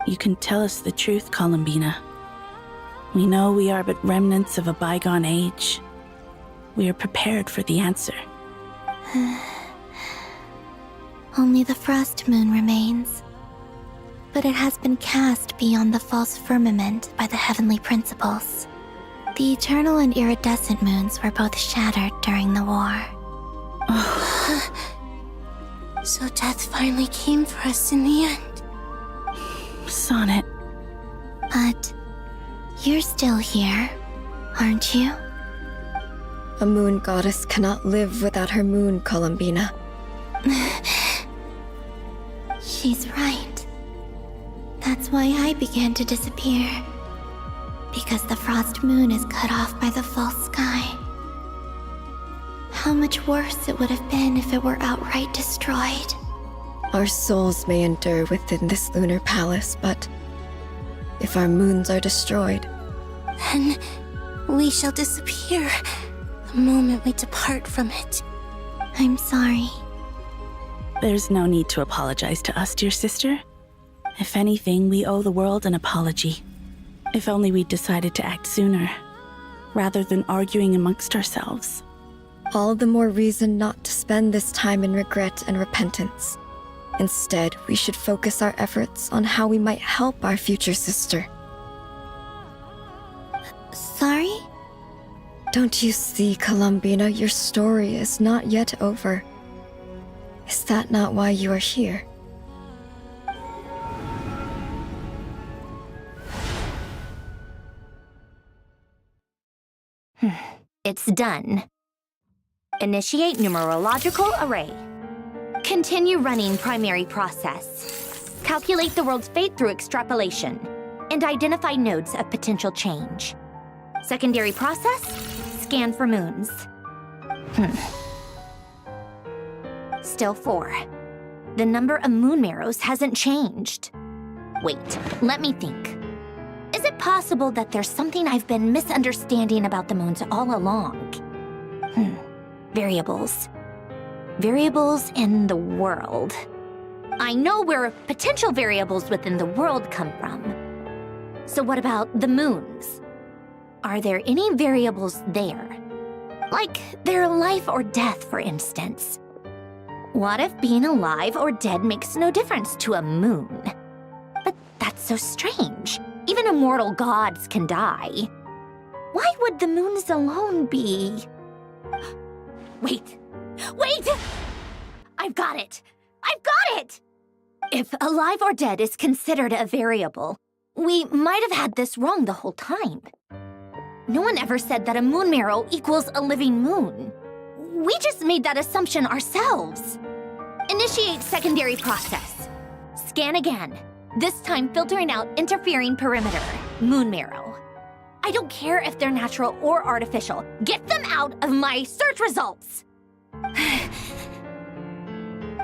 You can tell us the truth, Columbina. We know we are but remnants of a bygone age. We are prepared for the answer. Only the Frost Moon remains. But it has been cast beyond the false firmament by the Heavenly Principles. The eternal and iridescent moons were both shattered during the war. So death finally came for us in the end. Sonnet. But you're still here, aren't you? A moon goddess cannot live without her moon, Columbina. She's right. That's why I began to disappear. Because the Frost Moon is cut off by the false sky. How much worse it would have been if it were outright destroyed. Our souls may endure within this lunar palace, but if our moons are destroyed, then we shall disappear the moment we depart from it. I'm sorry. There's no need to apologize to us, dear sister. If anything, we owe the world an apology. If only we'd decided to act sooner, rather than arguing amongst ourselves. all the more reason not to spend this time in regret and repentance. Instead, we should focus our efforts on how we might help our future sister. Sorry? Don't you see, Columbina, your story is not yet over. Is that not why you are here? It's done. Initiate numerological array. Continue running primary process. Calculate the world's fate through extrapolation, and identify nodes of potential change. Secondary process, scan for moons. Still 4. The number of moon marrows hasn't changed. Wait, let me think. Is it possible that there's something I've been misunderstanding about the moons all along? Variables. Variables in the world. I know where potential variables within the world come from. So what about the moons? Are there any variables there? Like their life or death, for instance. What if being alive or dead makes no difference to a moon? But that's so strange. Even immortal gods can die. Why would the moons alone be... Wait! I've got it! If alive or dead is considered a variable, we might have had this wrong the whole time. No one ever said that a moon marrow equals a living moon. We just made that assumption ourselves. Initiate secondary process. Scan again. This time filtering out interfering perimeter, moon marrow. I don't care if they're natural or artificial. Get them out of my search results!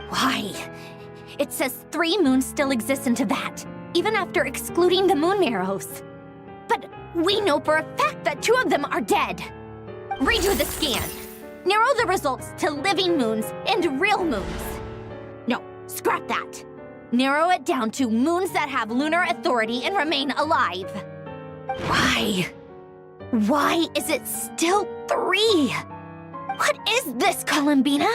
Why? it says 3 moons still exist in Teyvat, even after excluding the moon marrows. But we know for a fact that 2 of them are dead. Redo the scan. Narrow the results to living moons and real moons. No, scrap that. Narrow it down to moons that have lunar authority and remain alive. Why? Why is it still 3? What is this, Columbina?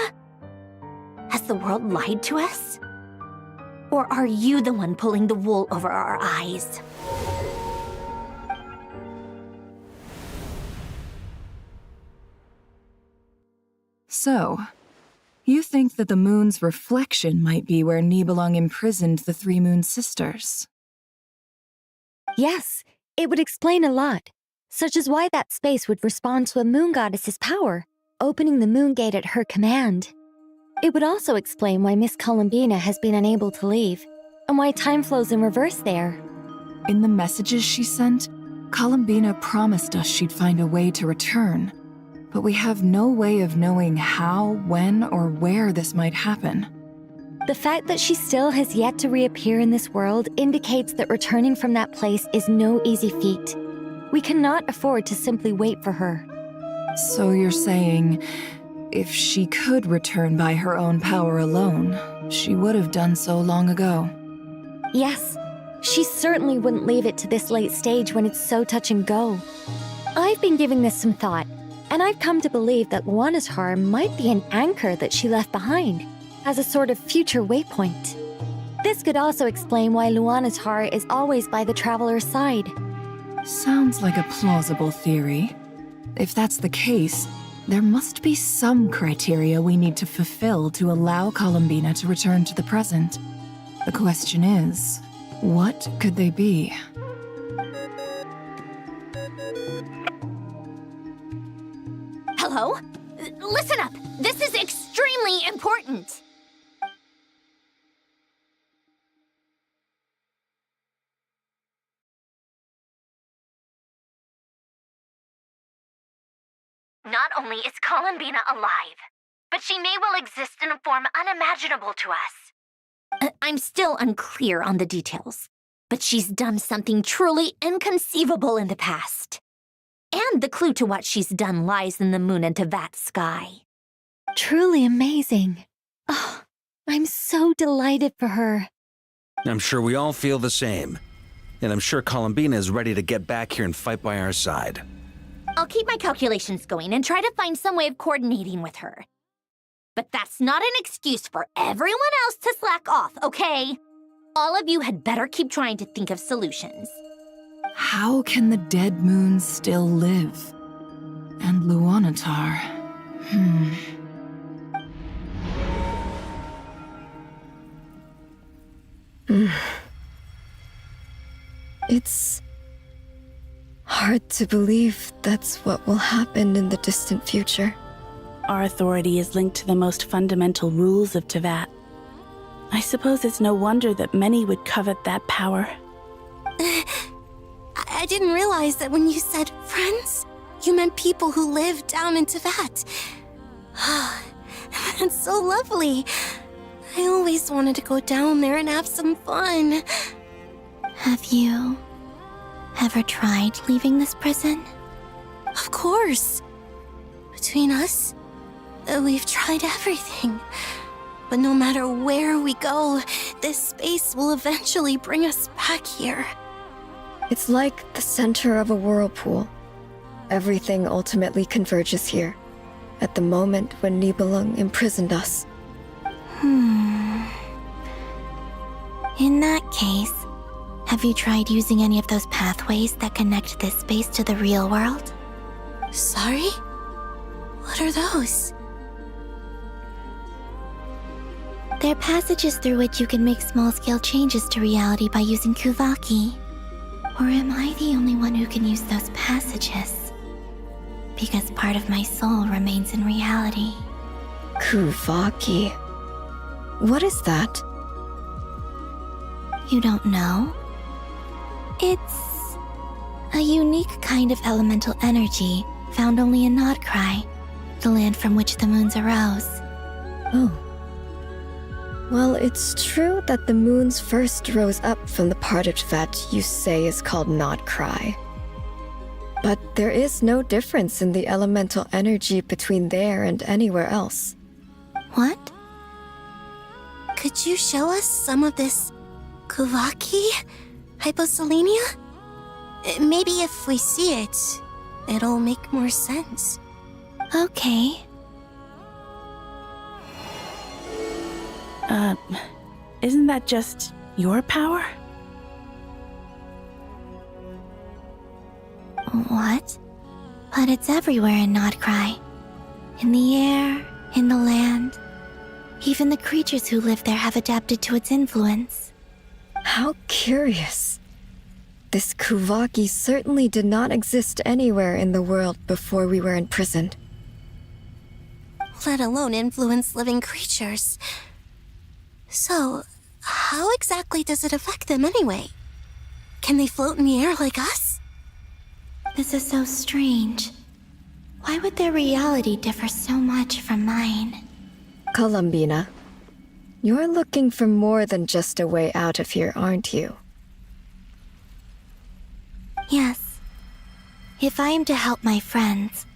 Has the world lied to us? Or are you the one pulling the wool over our eyes? So, you think that the moon's reflection might be where Nibelung imprisoned the 3 moon sisters? Yes, it would explain a lot, such as why that space would respond to a moon goddess's power, opening the moon gate at her command. It would also explain why Miss Columbina has been unable to leave, and why time flows in reverse there. In the messages she sent, Columbina promised us she'd find a way to return, but we have no way of knowing how, when, or where this might happen. The fact that she still has yet to reappear in this world indicates that returning from that place is no easy feat. We cannot afford to simply wait for her. So you're saying, if she could return by her own power alone, she would have done so long ago? Yes, she certainly wouldn't leave it to this late stage when it's so touch and go. I've been giving this some thought, and I've come to believe that Luanatar might be an anchor that she left behind, as a sort of future waypoint. This could also explain why Luanatar is always by the Traveler's side. Sounds like a plausible theory. If that's the case, there must be some criteria we need to fulfill to allow Columbina to return to the present. The question is, what could they be? Hello? Listen up! This is extremely important! Not only is Columbina alive, but she may well exist in a form unimaginable to us. I'm still unclear on the details, but she's done something truly inconceivable in the past. And the clue to what she's done lies in the moon and Teyvat sky. Truly amazing. Oh, I'm so delighted for her. I'm sure we all feel the same. And I'm sure Columbina is ready to get back here and fight by our side. I'll keep my calculations going and try to find some way of coordinating with her. But that's not an excuse for everyone else to slack off, okay? All of you had better keep trying to think of solutions. How can the dead moons still live? And Luanatar? It's hard to believe that's what will happen in the distant future. Our authority is linked to the most fundamental rules of Teyvat. I suppose it's no wonder that many would covet that power. I didn't realize that when you said friends, you meant people who live down in Teyvat. That's so lovely. I always wanted to go down there and have some fun. Have you ever tried leaving this prison? Of course. Between us, we've tried everything. But no matter where we go, this space will eventually bring us back here. It's like the center of a whirlpool. Everything ultimately converges here, at the moment when Nibelung imprisoned us. In that case, have you tried using any of those pathways that connect this space to the real world? Sorry? What are those? They're passages through which you can make small-scale changes to reality by using Kuvaki. Or am I the only one who can use those passages? Because part of my soul remains in reality. Kuvaki. What is that? You don't know? It's a unique kind of elemental energy found only in Nodkrai, the land from which the moons arose. Oh. Well, it's true that the moons first rose up from the parted that you say is called Not Cry. But there is no difference in the elemental energy between there and anywhere else. What? Could you show us some of this Kuvaki hyposelenia? Maybe if we see it, it'll make more sense. Okay. Isn't that just your power? What? But it's everywhere in Nodcry. In the air, in the land. Even the creatures who live there have adapted to its influence. How curious. This Kuvaki certainly did not exist anywhere in the world before we were imprisoned. Let alone influence living creatures. So, how exactly does it affect them anyway? Can they float in the air like us? This is so strange. Why would their reality differ so much from mine? Columbina, you're looking for more than just a way out of here, aren't you? Yes. If I am to help my friends,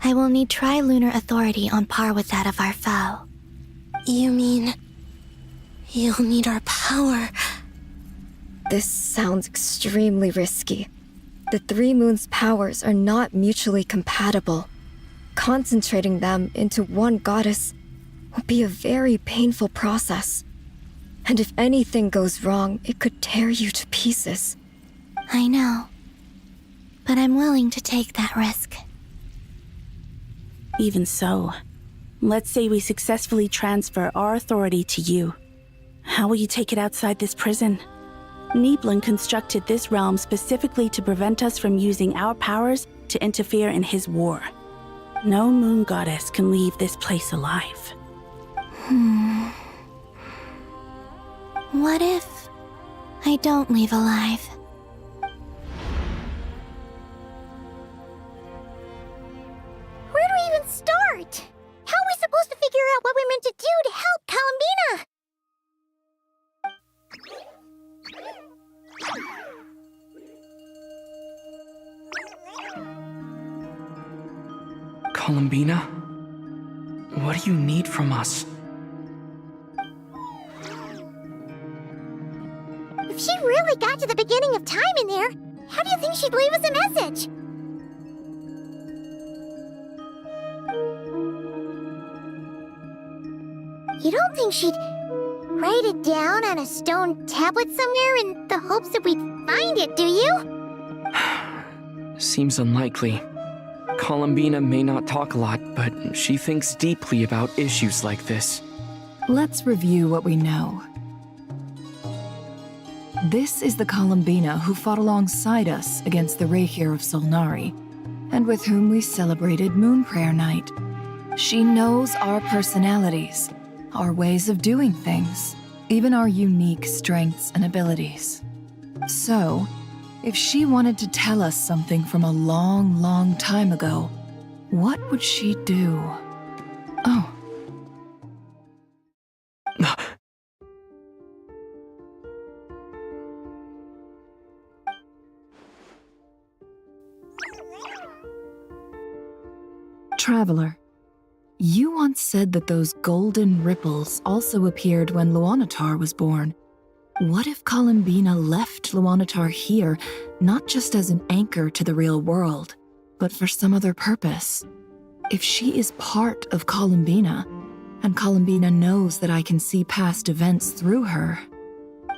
I will need trilunar authority on par with that of our foe. You mean... you'll need our power? This sounds extremely risky. The Three Moons' powers are not mutually compatible. Concentrating them into one goddess will be a very painful process. And if anything goes wrong, it could tear you to pieces. I know. But I'm willing to take that risk. Even so, let's say we successfully transfer our authority to you. How will you take it outside this prison? Nibelung constructed this realm specifically to prevent us from using our powers to interfere in his war. No moon goddess can leave this place alive. What if I don't leave alive? Where do we even start? How are we supposed to figure out what we're meant to do to help Columbina? Columbina? What do you need from us? If she really got to the beginning of time in there, how do you think she'd leave us a message? You don't think she'd write it down on a stone tablet somewhere in the hopes that we'd find it, do you? Seems unlikely. Columbina may not talk a lot, but she thinks deeply about issues like this. Let's review what we know. This is the Columbina who fought alongside us against the Rahir of Solnari, and with whom we celebrated Moon Prayer Night. She knows our personalities, our ways of doing things, even our unique strengths and abilities. So, if she wanted to tell us something from a long, long time ago, what would she do? Oh. Traveler, you once said that those golden ripples also appeared when Luanatar was born. What if Columbina left Luanatar here, not just as an anchor to the real world, but for some other purpose? If she is part of Columbina, and Columbina knows that I can see past events through her...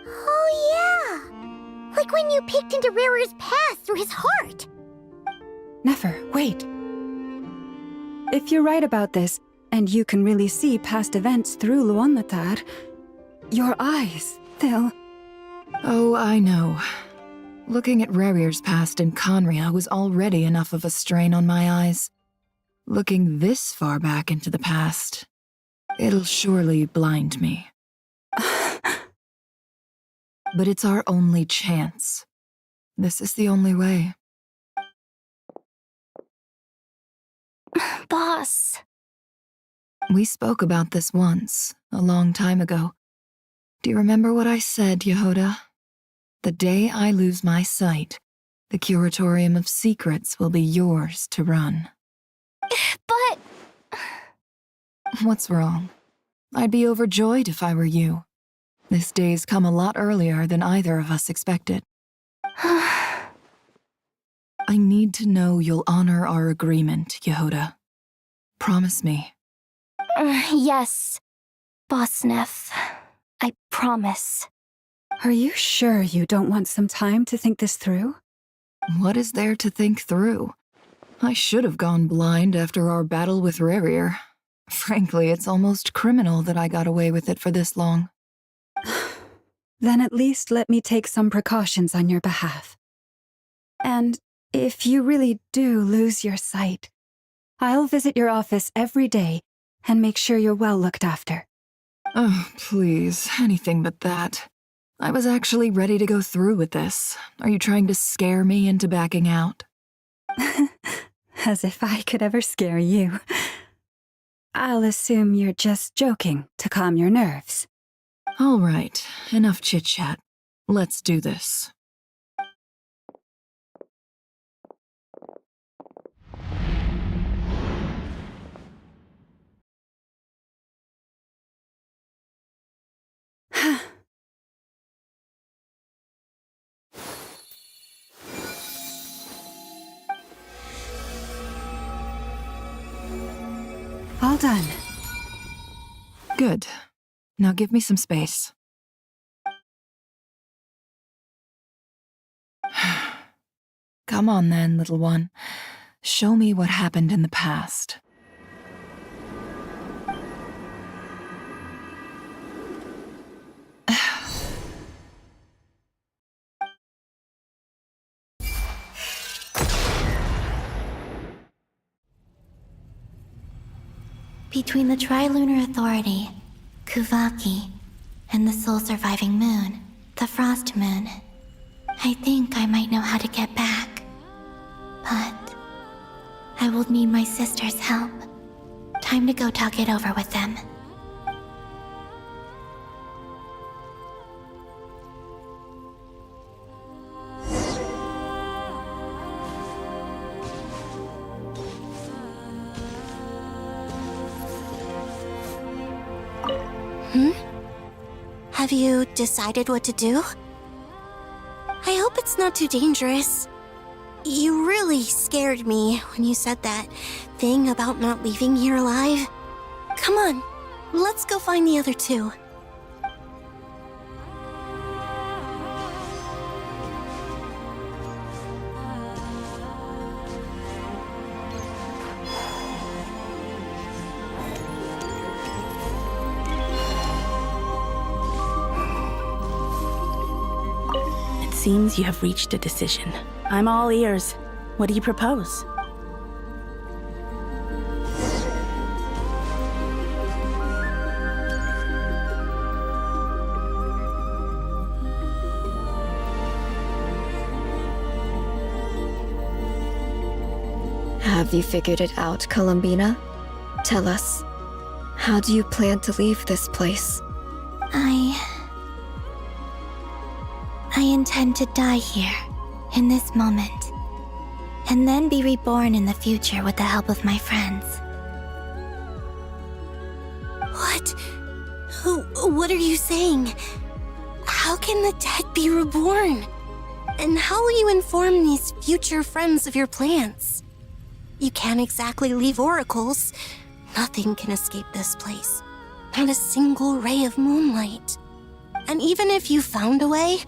Oh yeah! Like when you peeked into Rarer's past through his heart! Nefer, wait. If you're right about this, and you can really see past events through Luanatar, your eyes... they'll... Oh, I know. Looking at Rerir's past in Conria was already enough of a strain on my eyes. Looking this far back into the past, it'll surely blind me. But it's our only chance. This is the only way. Boss. We spoke about this once, a long time ago. Do you remember what I said, Yehoda? The day I lose my sight, the Curatorium of Secrets will be yours to run. But... What's wrong? I'd be overjoyed if I were you. This day's come a lot earlier than either of us expected. I need to know you'll honor our agreement, Yehoda. Promise me. Yes, Bossnef. I promise. Are you sure you don't want some time to think this through? What is there to think through? I should have gone blind after our battle with Rerir. Frankly, it's almost criminal that I got away with it for this long. Then at least let me take some precautions on your behalf. And if you really do lose your sight, I'll visit your office every day and make sure you're well looked after. Oh, please, anything but that. I was actually ready to go through with this. Are you trying to scare me into backing out? As if I could ever scare you. I'll assume you're just joking to calm your nerves. All right, enough chit-chat. Let's do this. All done. Good. Now give me some space. Come on then, little one. Show me what happened in the past. Between the Trilunar Authority, Kuvaki, and the sole-surviving moon, the Frost Moon, I think I might know how to get back. But I will need my sister's help. Time to go talk it over with them. Have you decided what to do? I hope it's not too dangerous. You really scared me when you said that thing about not leaving here alive. Come on, let's go find the other two. Seems you have reached a decision. I'm all ears. What do you propose? Have you figured it out, Columbina? Tell us, how do you plan to leave this place? I intend to die here, in this moment, and then be reborn in the future with the help of my friends. What? What are you saying? How can the dead be reborn? And how will you inform these future friends of your plans? You can't exactly leave oracles. Nothing can escape this place. Not a single ray of moonlight. And even if you found a way,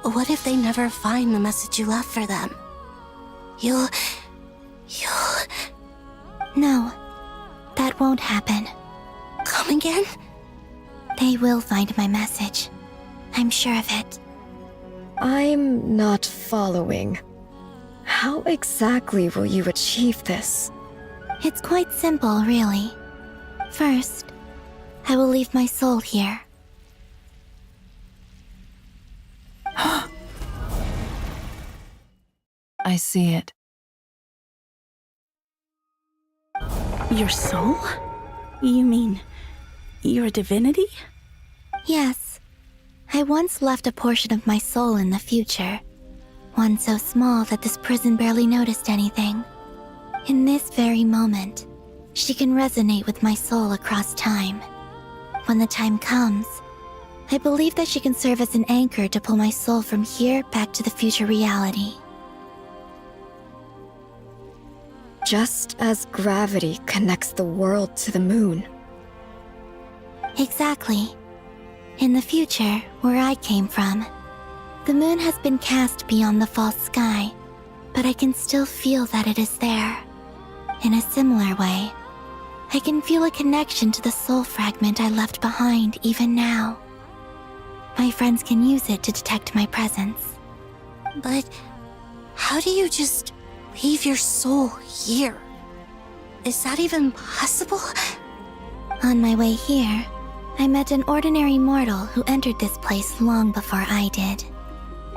what if they never find the message you left for them? You'll... No, that won't happen. Come again? They will find my message. I'm sure of it. I'm not following. How exactly will you achieve this? It's quite simple, really. First, I will leave my soul here. I see it. Your soul? You mean, you're a divinity? Yes, I once left a portion of my soul in the future, one so small that this prison barely noticed anything. In this very moment, she can resonate with my soul across time. When the time comes, I believe that she can serve as an anchor to pull my soul from here back to the future reality. Just as gravity connects the world to the moon. Exactly. In the future, where I came from, the moon has been cast beyond the false sky, but I can still feel that it is there. In a similar way, I can feel a connection to the soul fragment I left behind even now. My friends can use it to detect my presence. But how do you just leave your soul here? Is that even possible? On my way here, I met an ordinary mortal who entered this place long before I did.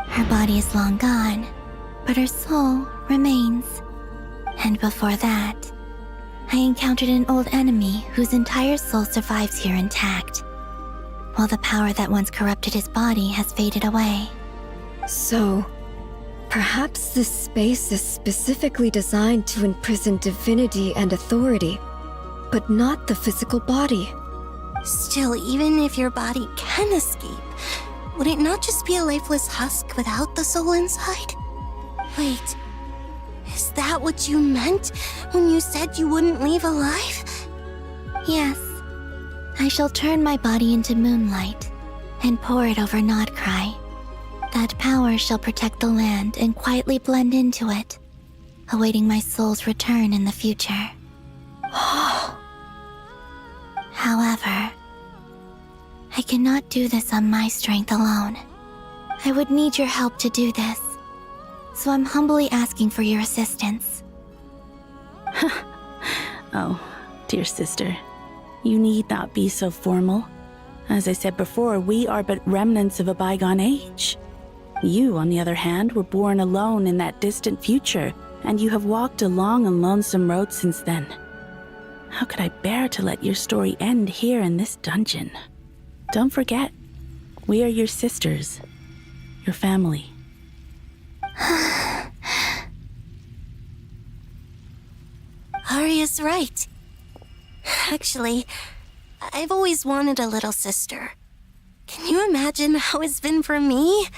Her body is long gone, but her soul remains. And before that, I encountered an old enemy whose entire soul survives here intact, while the power that once corrupted his body has faded away. So, perhaps this space is specifically designed to imprison divinity and authority, but not the physical body. Still, even if your body can escape, would it not just be a lifeless husk without the soul inside? Wait, is that what you meant when you said you wouldn't leave alive? Yes. I shall turn my body into moonlight and pour it over Nodcry. That power shall protect the land and quietly blend into it, awaiting my soul's return in the future. However, I cannot do this on my strength alone. I would need your help to do this, so I'm humbly asking for your assistance. Oh, dear sister, you need not be so formal. As I said before, we are but remnants of a bygone age. You, on the other hand, were born alone in that distant future, and you have walked a long and lonesome road since then. How could I bear to let your story end here in this dungeon? Don't forget, we are your sisters, your family. Arya's right. Actually, I've always wanted a little sister. Can you imagine how it's been for me?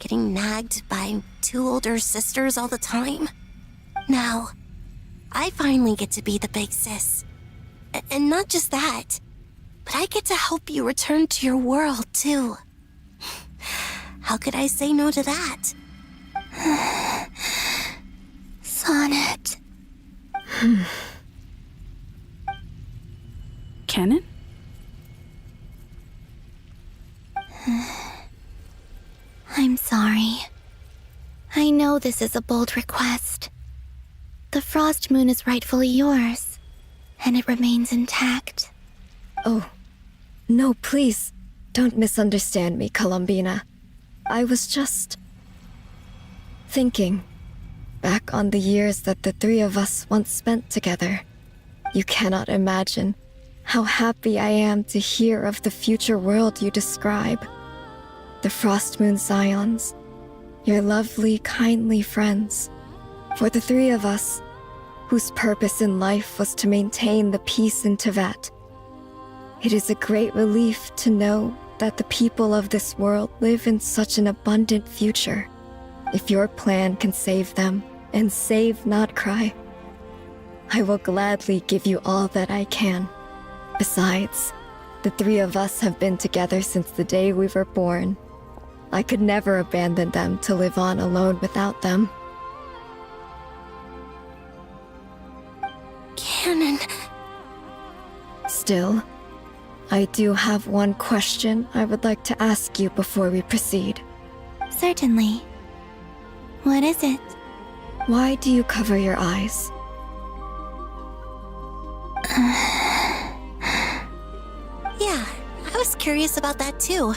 Getting nagged by two older sisters all the time. Now, I finally get to be the big sis. And not just that, but I get to help you return to your world, too. How could I say no to that? Sonnet. Canon? I'm sorry. I know this is a bold request. The Frost Moon is rightfully yours, and it remains intact. Oh, no, please, don't misunderstand me, Columbina. I was just thinking back on the years that the three of us once spent together. You cannot imagine how happy I am to hear of the future world you describe. The Frost Moon Scions, your lovely, kindly friends. For the three of us, whose purpose in life was to maintain the peace in Teyvat. It is a great relief to know that the people of this world live in such an abundant future. If your plan can save them and save Nodcry, I will gladly give you all that I can. Besides, the three of us have been together since the day we were born. I could never abandon them to live on alone without them. Canon. Still, I do have one question I would like to ask you before we proceed. Certainly. What is it? Why do you cover your eyes? Yeah, I was curious about that too.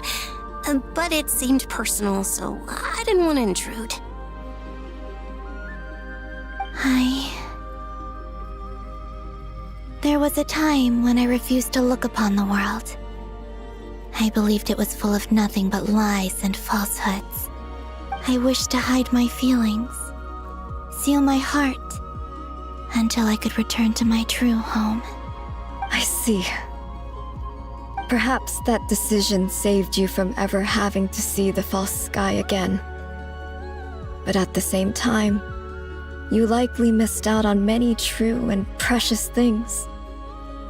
But it seemed personal, so I didn't want to intrude. There was a time when I refused to look upon the world. I believed it was full of nothing but lies and falsehoods. I wished to hide my feelings, seal my heart, until I could return to my true home. I see. Perhaps that decision saved you from ever having to see the false sky again. But at the same time, you likely missed out on many true and precious things,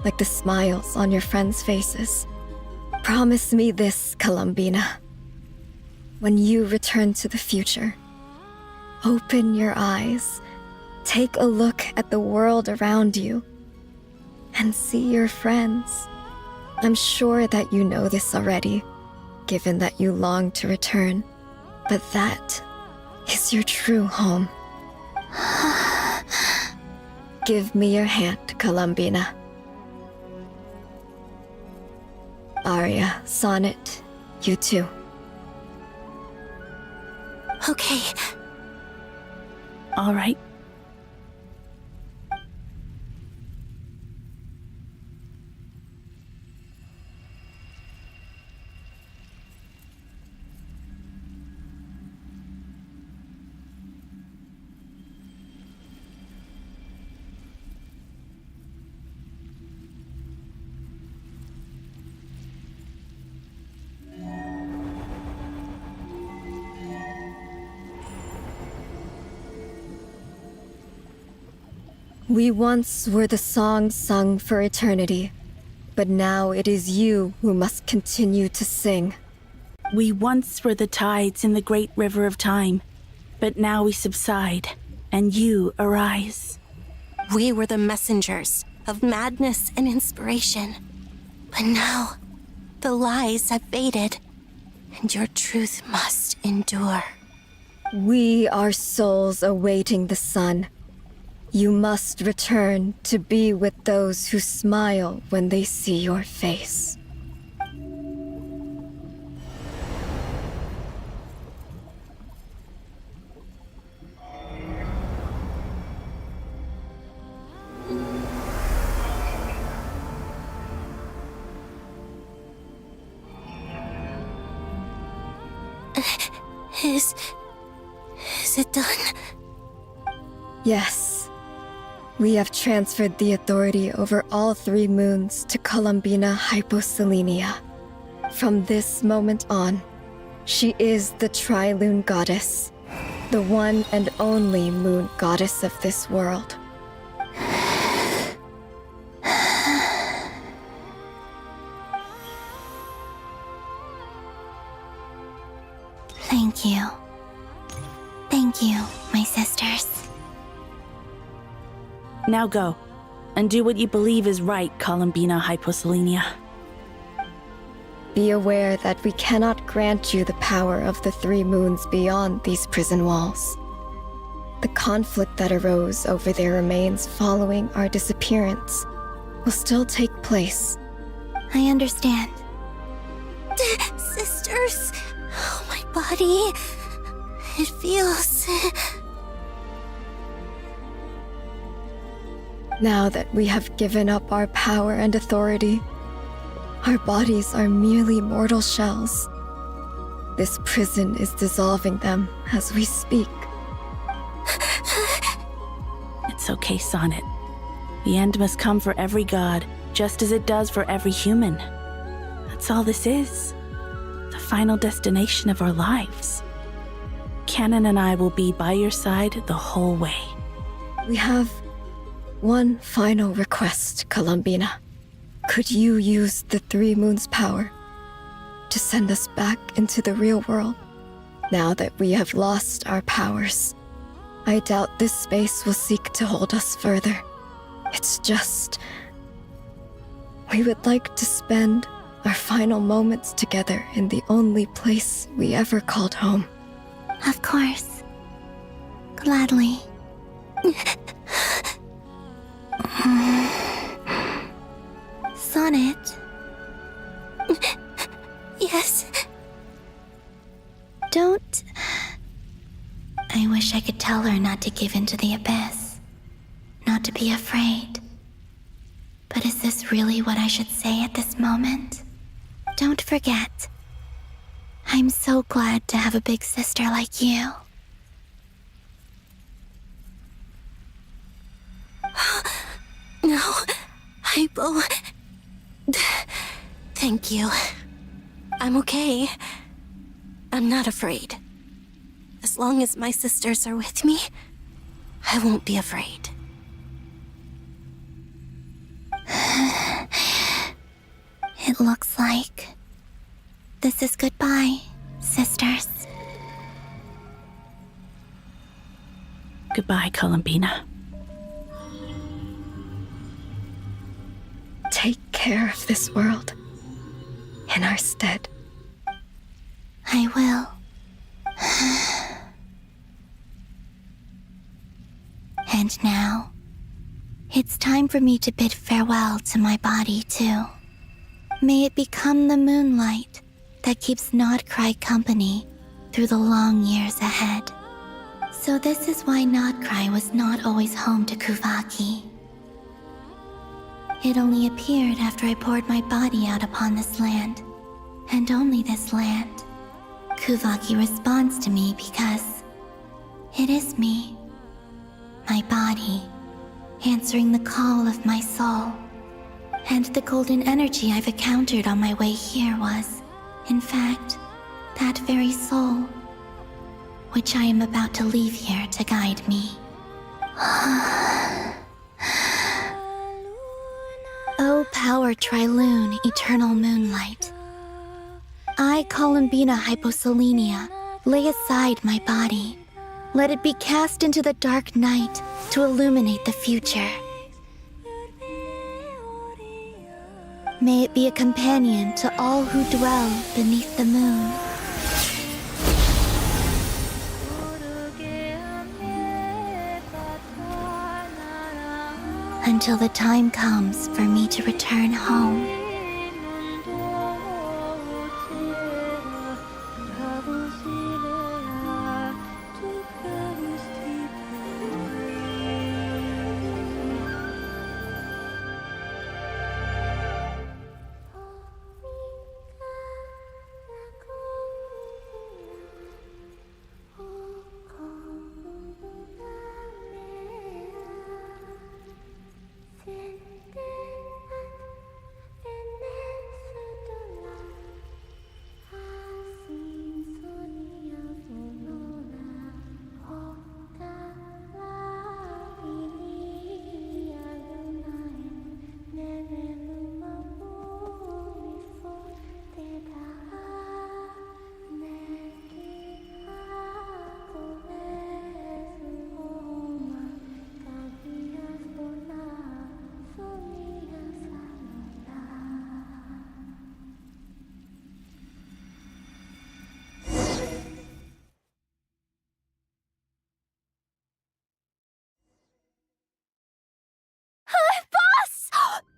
like the smiles on your friends' faces. Promise me this, Columbina. When you return to the future, open your eyes, take a look at the world around you, and see your friends. I'm sure that you know this already, given that you long to return, but that is your true home. Give me your hand, Columbina. Arya, Sonnet, you too. Okay. All right. We once were the songs sung for eternity, but now it is you who must continue to sing. We once were the tides in the great river of time, but now we subside, and you arise. We were the messengers of madness and inspiration. But now, the lies have faded, and your truth must endure. We are souls awaiting the sun. You must return to be with those who smile when they see your face. Is it done? Yes. We have transferred the authority over all 3 moons to Columbina Hyposelenia. From this moment on, she is the Tri-Lune Goddess, the one and only moon goddess of this world. Thank you. Thank you, my sisters. Now go, and do what you believe is right, Columbina Hyposelenia. Be aware that we cannot grant you the power of the 3 moons beyond these prison walls. The conflict that arose over their remains following our disappearance will still take place. I understand. Sisters, oh, my body. It feels... Now that we have given up our power and authority, our bodies are merely mortal shells. This prison is dissolving them as we speak. It's okay, Sonnet. The end must come for every god, just as it does for every human. That's all this is. The final destination of our lives. Canon and I will be by your side the whole way. We have one final request, Columbina. Could you use the 3 moons' power to send us back into the real world? Now that we have lost our powers, I doubt this space will seek to hold us further. It's just... we would like to spend our final moments together in the only place we ever called home. Of course. Gladly. Sonnet? Yes? Don't... I wish I could tell her not to give in to the abyss. Not to be afraid. But is this really what I should say at this moment? Don't forget. I'm so glad to have a big sister like you. No, I will... Thank you. I'm okay. I'm not afraid. As long as my sisters are with me, I won't be afraid. It looks like this is goodbye, sisters. Goodbye, Columbina. Take care of this world in our stead. I will. And now, it's time for me to bid farewell to my body, too. May it become the moonlight that keeps Nodcry company through the long years ahead. So this is why Nodcry was not always home to Kuvaki. It only appeared after I poured my body out upon this land, and only this land. Kuvaki responds to me because it is me, my body, answering the call of my soul. And the golden energy I've encountered on my way here was, in fact, that very soul, which I am about to leave here to guide me. O power Trilune, eternal moonlight. I, Columbina Hyposelenia, lay aside my body. Let it be cast into the dark night to illuminate the future. May it be a companion to all who dwell beneath the moon. Until the time comes for me to return home.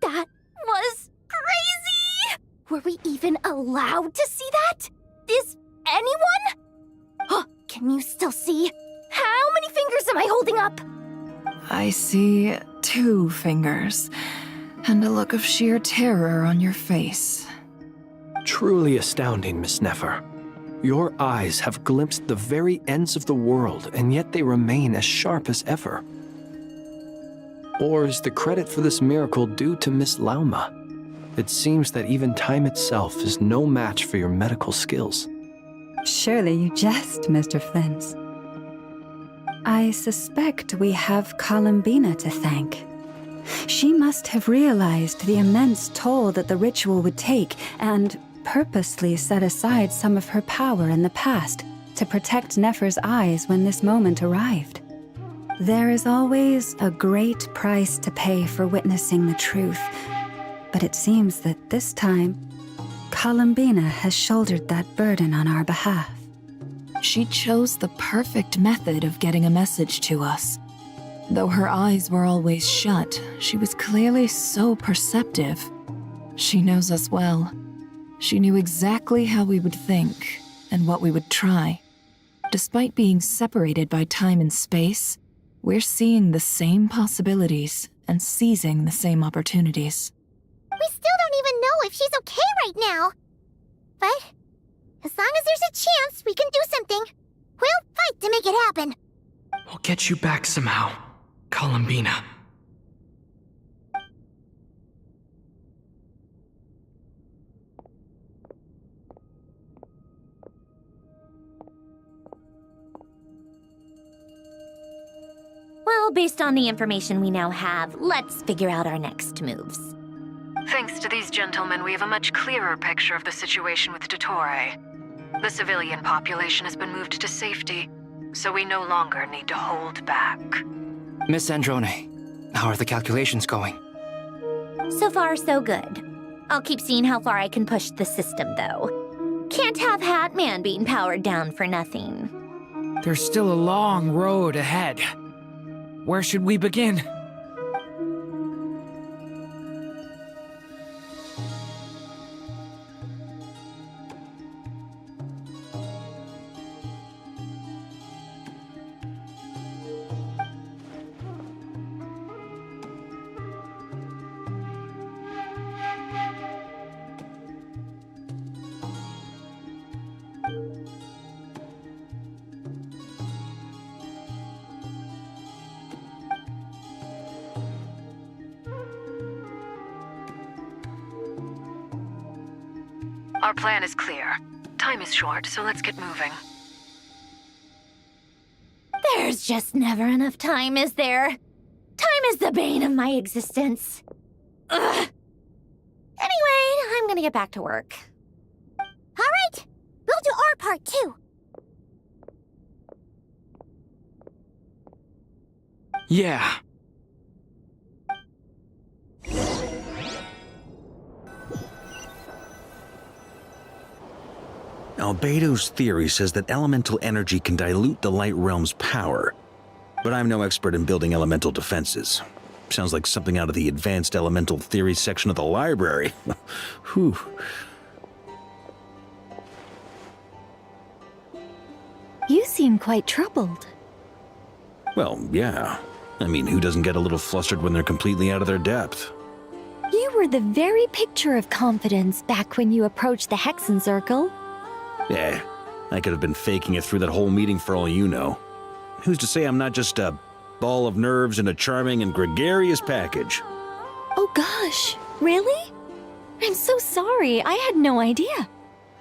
That was crazy! Were we even allowed to see that? Is anyone? Oh, can you still see? How many fingers am I holding up? I see 2 fingers, and a look of sheer terror on your face. Truly astounding, Miss Nefer. Your eyes have glimpsed the very ends of the world, and yet they remain as sharp as ever. Or is the credit for this miracle due to Miss Lauma? It seems that even time itself is no match for your medical skills. Surely you jest, Mr. Flint. I suspect we have Columbina to thank. She must have realized the immense toll that the ritual would take and purposely set aside some of her power in the past to protect Nefer's eyes when this moment arrived. There is always a great price to pay for witnessing the truth, but it seems that this time, Columbina has shouldered that burden on our behalf. She chose the perfect method of getting a message to us. Though her eyes were always shut, she was clearly so perceptive. She knows us well. She knew exactly how we would think and what we would try. Despite being separated by time and space, we're seeing the same possibilities and seizing the same opportunities. We still don't even know if she's okay right now. But as long as there's a chance we can do something, we'll fight to make it happen. We'll get you back somehow, Columbina. Well, based on the information we now have, let's figure out our next moves. Thanks to these gentlemen, we have a much clearer picture of the situation with Dottore. The civilian population has been moved to safety, so we no longer need to hold back. Miss Androne, how are the calculations going? So far, so good. I'll keep seeing how far I can push the system, though. Can't have Hatman being powered down for nothing. There's still a long road ahead. Where should we begin? Our plan is clear. Time is short, so let's get moving. There's just never enough time, is there? Time is the bane of my existence. Ugh. Anyway, I'm gonna get back to work. All right, we'll do our part too. Yeah. Albedo's theory says that elemental energy can dilute the light realm's power, but I'm no expert in building elemental defenses. Sounds like something out of the advanced elemental theory section of the library. Whew. You seem quite troubled. Well, yeah. I mean, who doesn't get a little flustered when they're completely out of their depth? You were the very picture of confidence back when you approached the Hexen Circle. Eh, I could have been faking it through that whole meeting for all you know. Who's to say I'm not just a ball of nerves in a charming and gregarious package? Oh gosh, really? I'm so sorry, I had no idea.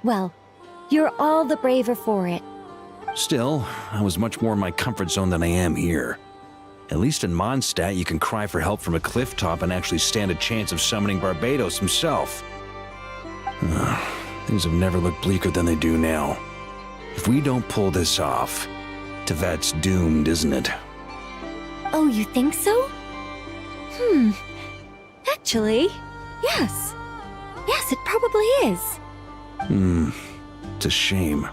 Well, you're all the braver for it. Still, I was much more in my comfort zone than I am here. At least in Mondstadt, you can cry for help from a cliff top and actually stand a chance of summoning Barbados himself. Things have never looked bleaker than they do now. If we don't pull this off, Tevat's doomed, isn't it? Oh, you think so? Actually, yes. Yes, it probably is. It's a shame.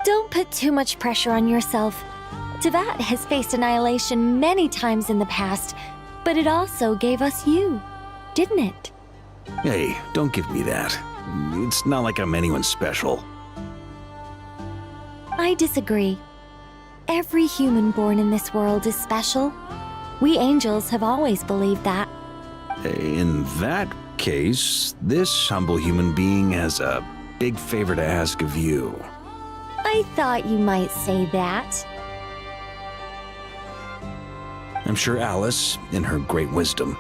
Don't put too much pressure on yourself. Tevat has faced annihilation many times in the past, but it also gave us you, didn't it? Hey, don't give me that. It's not like I'm anyone special. I disagree. Every human born in this world is special. We angels have always believed that. In that case, this humble human being has a big favor to ask of you. I thought you might say that. I'm sure Alice, in her great wisdom,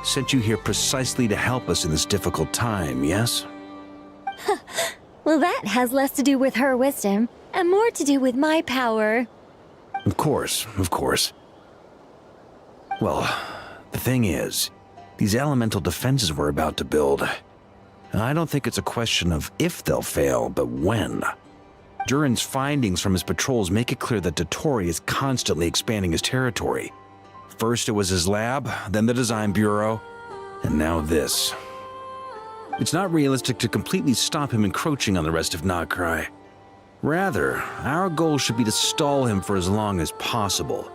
sent you here precisely to help us in this difficult time, yes? Well, that has less to do with her wisdom and more to do with my power. Of course, of course. Well, the thing is, these elemental defenses we're about to build, I don't think it's a question of if they'll fail, but when. Durin's findings from his patrols make it clear that Dottore is constantly expanding his territory. First it was his lab, then the design bureau, and now this. It's not realistic to completely stop him encroaching on the rest of Notcry. Rather, our goal should be to stall him for as long as possible.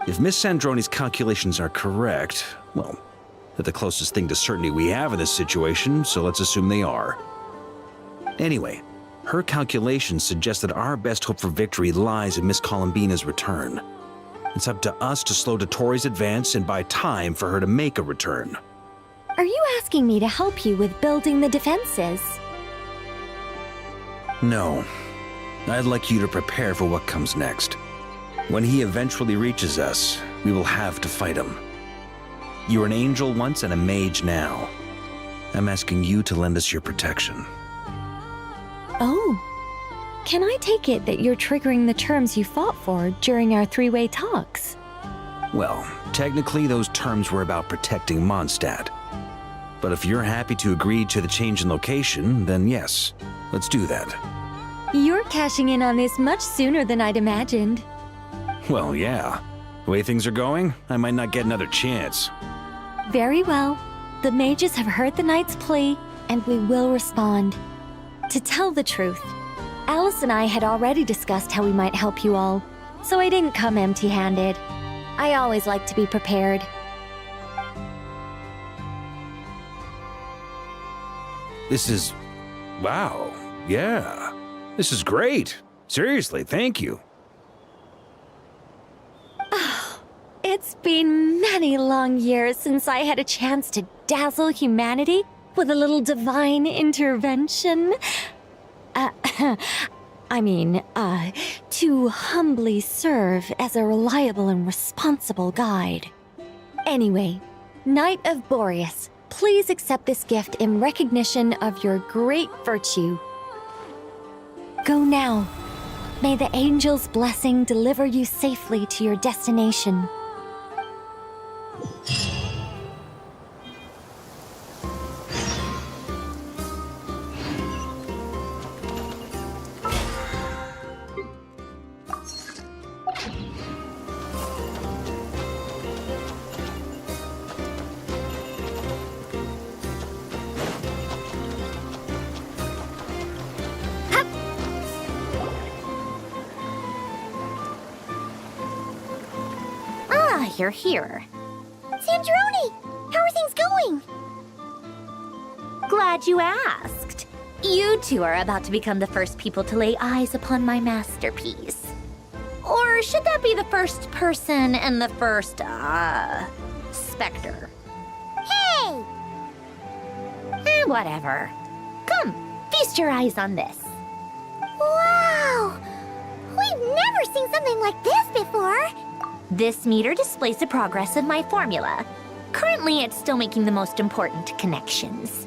If Miss Sandroni's calculations are correct, well, they're the closest thing to certainty we have in this situation, so let's assume they are. Anyway, her calculations suggest that our best hope for victory lies in Miss Columbina's return. It's up to us to slow Dottore's advance and buy time for her to make a return. Are you asking me to help you with building the defenses? No. I'd like you to prepare for what comes next. When he eventually reaches us, we will have to fight him. You were an angel once and a mage now. I'm asking you to lend us your protection. Oh. Can I take it that you're triggering the terms you fought for during our three-way talks? Well, technically those terms were about protecting Mondstadt. But if you're happy to agree to the change in location, then yes, let's do that. You're cashing in on this much sooner than I'd imagined. Well, yeah. The way things are going, I might not get another chance. Very well. The mages have heard the knight's plea, and we will respond. To tell the truth, Alice and I had already discussed how we might help you all, so I didn't come empty-handed. I always like to be prepared. This is... wow. Yeah. This is great. Seriously, thank you. It's been many long years since I had a chance to dazzle humanity with a little divine intervention. To humbly serve as a reliable and responsible guide. Anyway, Knight of Boreas, please accept this gift in recognition of your great virtue. Go now. May the angel's blessing deliver you safely to your destination. You're here. Sandrone! How are things going? Glad you asked. You two are about to become the first people to lay eyes upon my masterpiece. Or should that be the first person and the first, specter? Hey! Whatever. Come, feast your eyes on this. Wow! We've never seen something like this before! This meter displays the progress of my formula. Currently, it's still making the most important connections.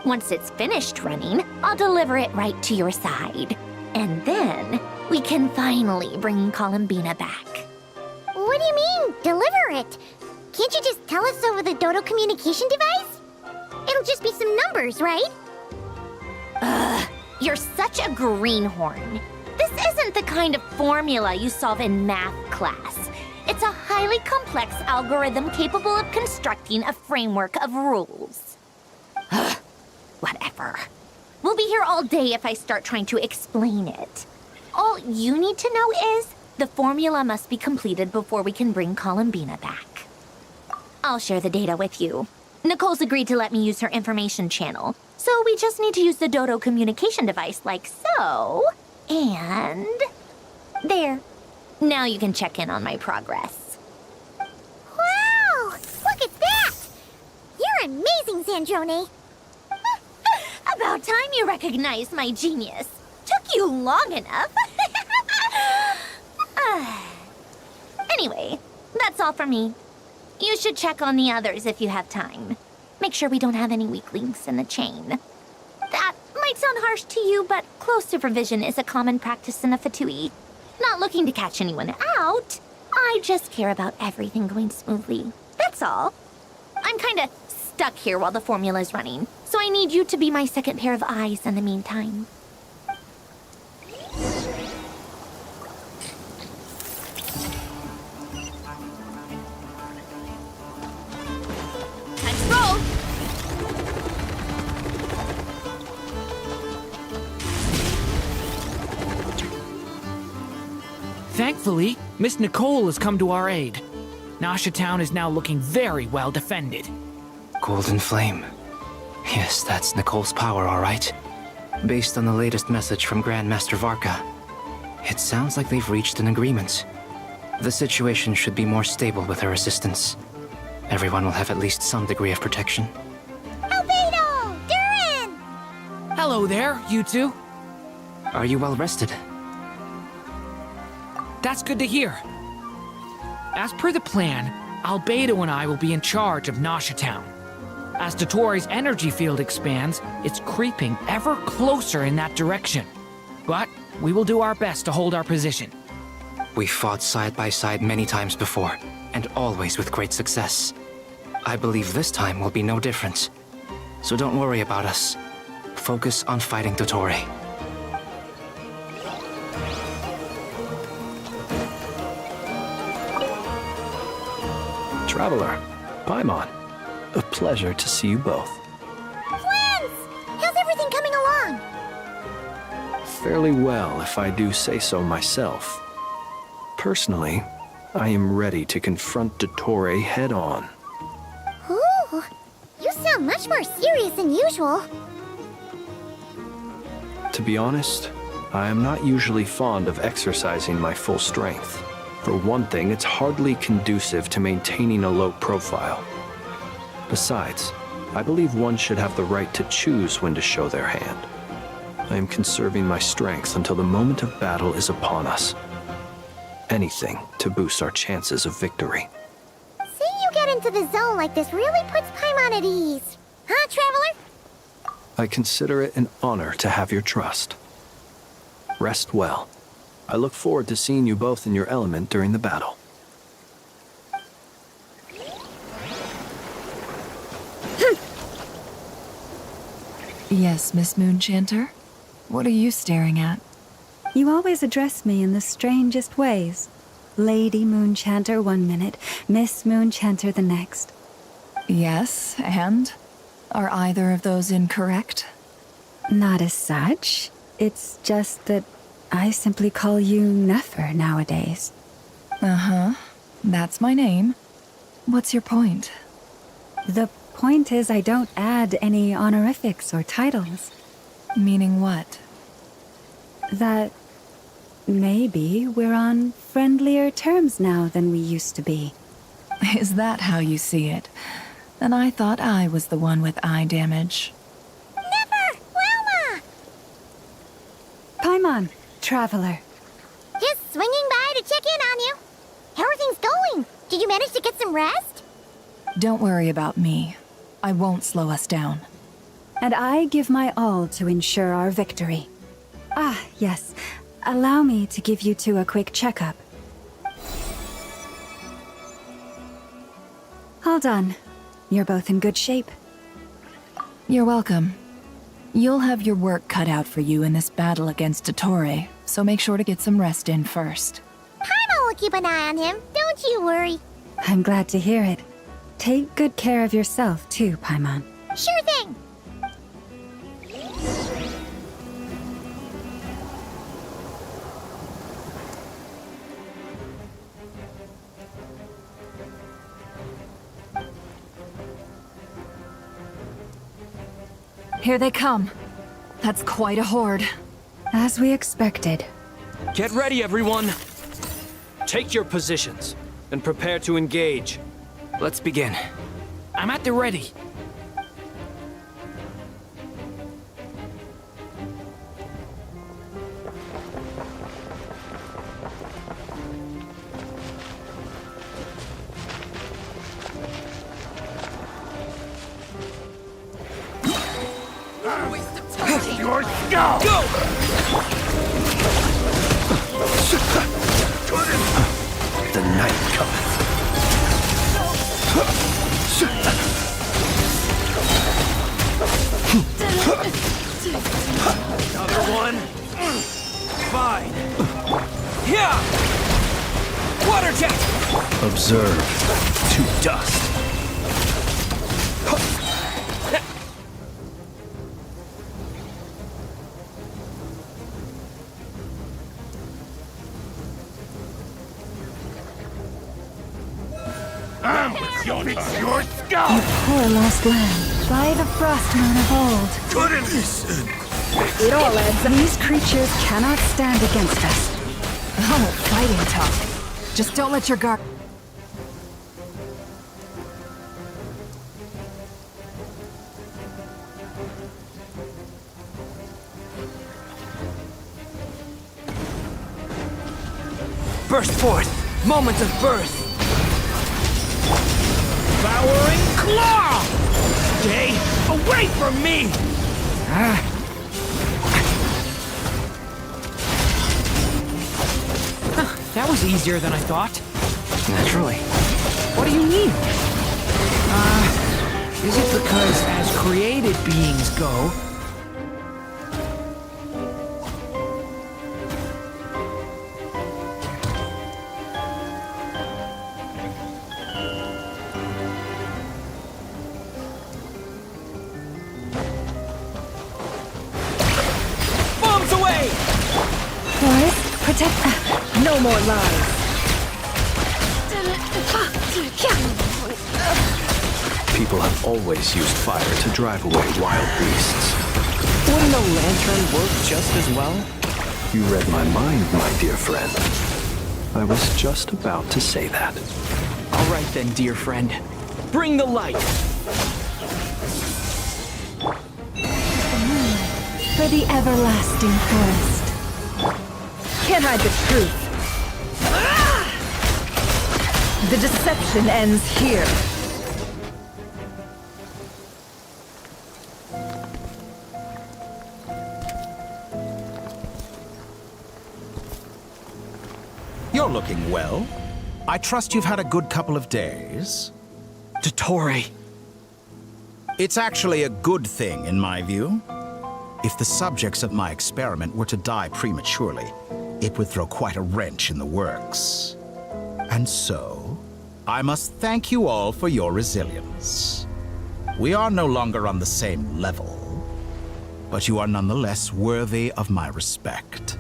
Once it's finished running, I'll deliver it right to your side. And then, we can finally bring Columbina back. What do you mean, deliver it? Can't you just tell us over the Dodo communication device? It'll just be some numbers, right? Ugh, you're such a greenhorn. This isn't the kind of formula you solve in math class. It's a highly complex algorithm capable of constructing a framework of rules. Whatever. We'll be here all day if I start trying to explain it. All you need to know is the formula must be completed before we can bring Columbina back. I'll share the data with you. Nicole's agreed to let me use her information channel, so we just need to use the Dodo communication device like so. And... there. Now you can check in on my progress. Wow! Look at that! You're amazing, Sandrone! About time you recognized my genius. Took you long enough. Anyway, that's all for me. You should check on the others if you have time. Make sure we don't have any weak links in the chain. That might sound harsh to you, but close supervision is a common practice in the Fatui. Not looking to catch anyone out. I just care about everything going smoothly. That's all. I'm kinda stuck here while the formula's running, so I need you to be my second pair of eyes in the meantime. Let's roll! Thankfully, Miss Nicole has come to our aid. Nasha Town is now looking very well defended. Golden Flame. Yes, that's Nicole's power, all right. Based on the latest message from Grandmaster Varka, it sounds like they've reached an agreement. The situation should be more stable with her assistance. Everyone will have at least some degree of protection. Albedo! Durin! Hello there, you two. Are you well rested? That's good to hear. As per the plan, Albedo and I will be in charge of Nasha Town. As Dottoro's energy field expands, it's creeping ever closer in that direction. But we will do our best to hold our position. We fought side by side many times before, and always with great success. I believe this time will be no different. So don't worry about us. Focus on fighting Dottore. Traveler, Paimon, a pleasure to see you both. Friends! How's everything coming along? Fairly well, if I do say so myself. Personally, I am ready to confront Dottore head-on. Ooh, you sound much more serious than usual. To be honest, I am not usually fond of exercising my full strength. For one thing, it's hardly conducive to maintaining a low profile. Besides, I believe one should have the right to choose when to show their hand. I am conserving my strength until the moment of battle is upon us. Anything to boost our chances of victory. Seeing you get into the zone like this really puts Paimon at ease. Huh, Traveler? I consider it an honor to have your trust. Rest well. I look forward to seeing you both in your element during the battle. Yes, Miss Moonchanter? What are you staring at? You always address me in the strangest ways. Lady Moonchanter one minute, Miss Moonchanter the next. Yes, and? Are either of those incorrect? Not as such. It's just that I simply call you Nefer nowadays. Uh-huh. That's my name. What's your point? The point is I don't add any honorifics or titles. Meaning what? That maybe we're on friendlier terms now than we used to be. Is that how you see it? Then I thought I was the one with eye damage. Never! Wilma! Paimon, Traveler. Just swinging by to check in on you. How are things going? Did you manage to get some rest? Don't worry about me. I won't slow us down. And I give my all to ensure our victory. Ah, yes. Allow me to give you two a quick checkup. All done. You're both in good shape. You're welcome. You'll have your work cut out for you in this battle against Dottore, so make sure to get some rest in first. Paimon will keep an eye on him. Don't you worry. I'm glad to hear it. Take good care of yourself, too, Paimon. Sure thing. Here they come. That's quite a horde. As we expected. Get ready, everyone! Take your positions and prepare to engage. Let's begin. I'm at the ready. Your skull! Go! The night cometh. Another one? Fine. Yeah! Water jet! Observe to dust. Your skull! You poor lost lamb, by the frost moon of old. Couldn't listen. It all adds up. These creatures cannot stand against us. Oh, fighting tough. Just don't let your guard... Burst forth! Moment of birth! Devouring claw! Stay away from me! That was easier than I thought. Naturally. What do you mean? Is it because as created beings go, Bombs away! Forest, protect. No more lies. People have always used fire to drive away wild beasts. Wouldn't a lantern work just as well? You read my mind, my dear friend. I was just about to say that. All right then, dear friend. Bring the light! For the everlasting forest. Can't hide the truth. The deception ends here. You're looking well. I trust you've had a good couple of days. Dottore. It's actually a good thing, in my view. If the subjects of my experiment were to die prematurely, it would throw quite a wrench in the works. And so, I must thank you all for your resilience. We are no longer on the same level, but you are nonetheless worthy of my respect.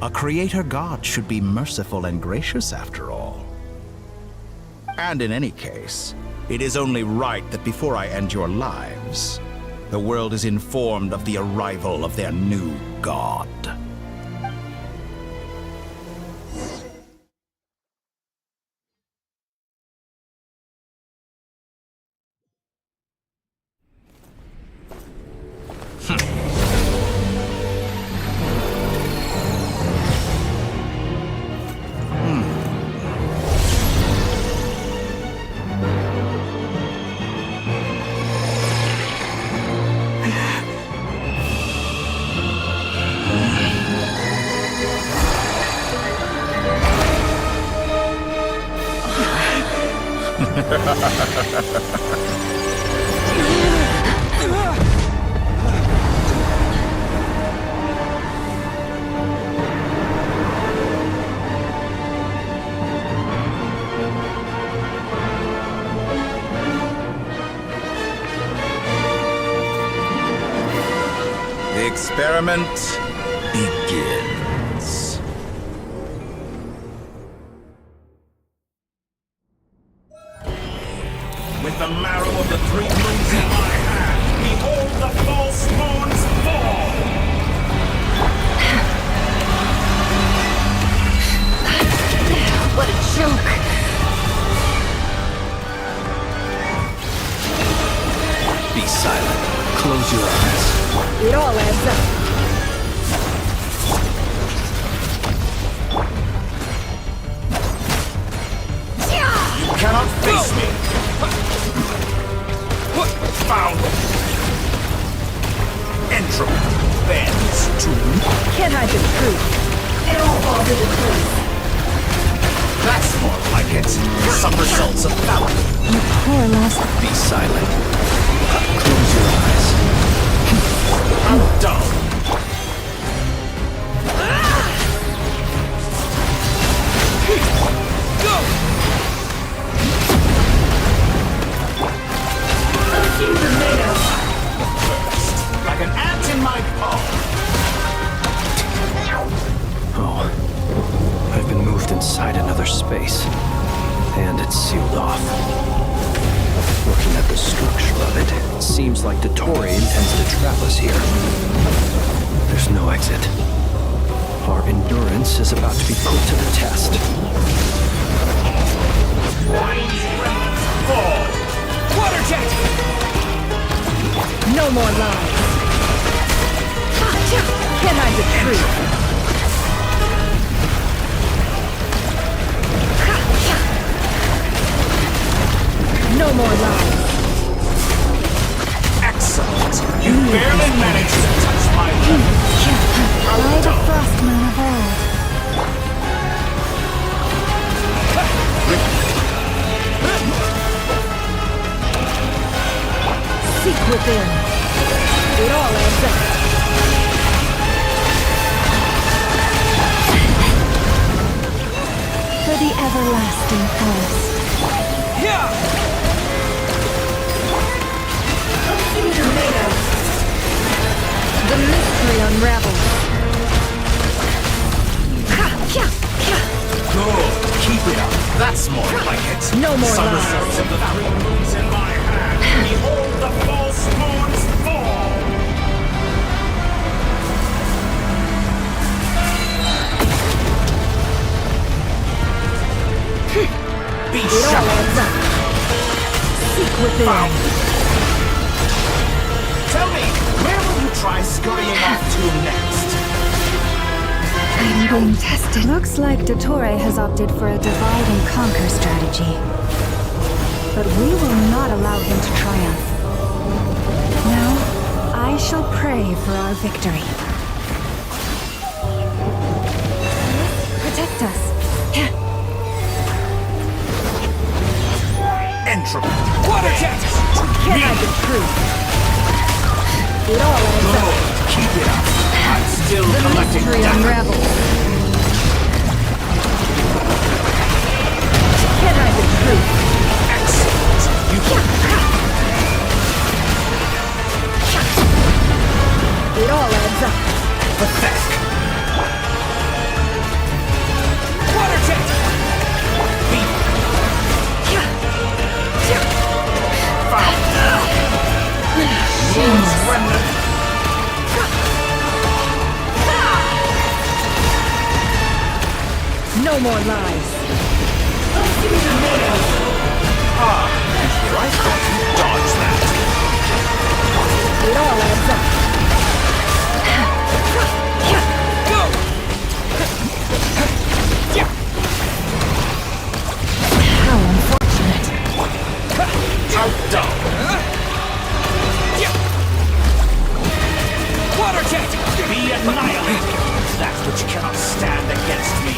A creator god should be merciful and gracious after all. And in any case, it is only right that before I end your lives, the world is informed of the arrival of their new god. The experiment begins. With the marrow of the three moons in my hand, behold the false moons fall! What a joke! Be silent. Close your eyes. It all adds up. You cannot face me! Found! Entropy bends to... Can't hide the truth. It all falls into place. That's more like it. Somersaults of power. You poor lost. Be silent. Close your eyes. How dull! Go! Like an ant in my paw. Oh. I've been moved inside another space. And it's sealed off. Looking at the structure of it, it seems like Dottore intends to trap us here. There's no exit. Our endurance is about to be put to the test. Water jet! No more lies. Can't hide the truth. No more lies. Excellent! You barely managed to touch my level. By the frost moon of old. Seek within. It all adds up. For the everlasting forest. The mystery unravels. Good. Keep it up. That's more like it. No more lies. Results of the three moons in my hand. Behold the false moons fall. Be shut. Seek within. Tell me, where will you try scurrying off to next? I'm being tested. Looks like Dottore has opted for a divide and conquer strategy. But we will not allow him to triumph. Now, I shall pray for our victory. Protect us. Entropy. Water jet! Can I be truth? It all adds up. Keep it up. I'm still The collecting mystery data. unravels. Can I be truth? Excellent. It all adds up. Pathetic. Water jet! Moon's remnant. No more lies. Ah, and here I thought you dodged that. It all adds up. Go! How unfortunate. Outdone. Water jet! Be annihilated! That which cannot stand against me.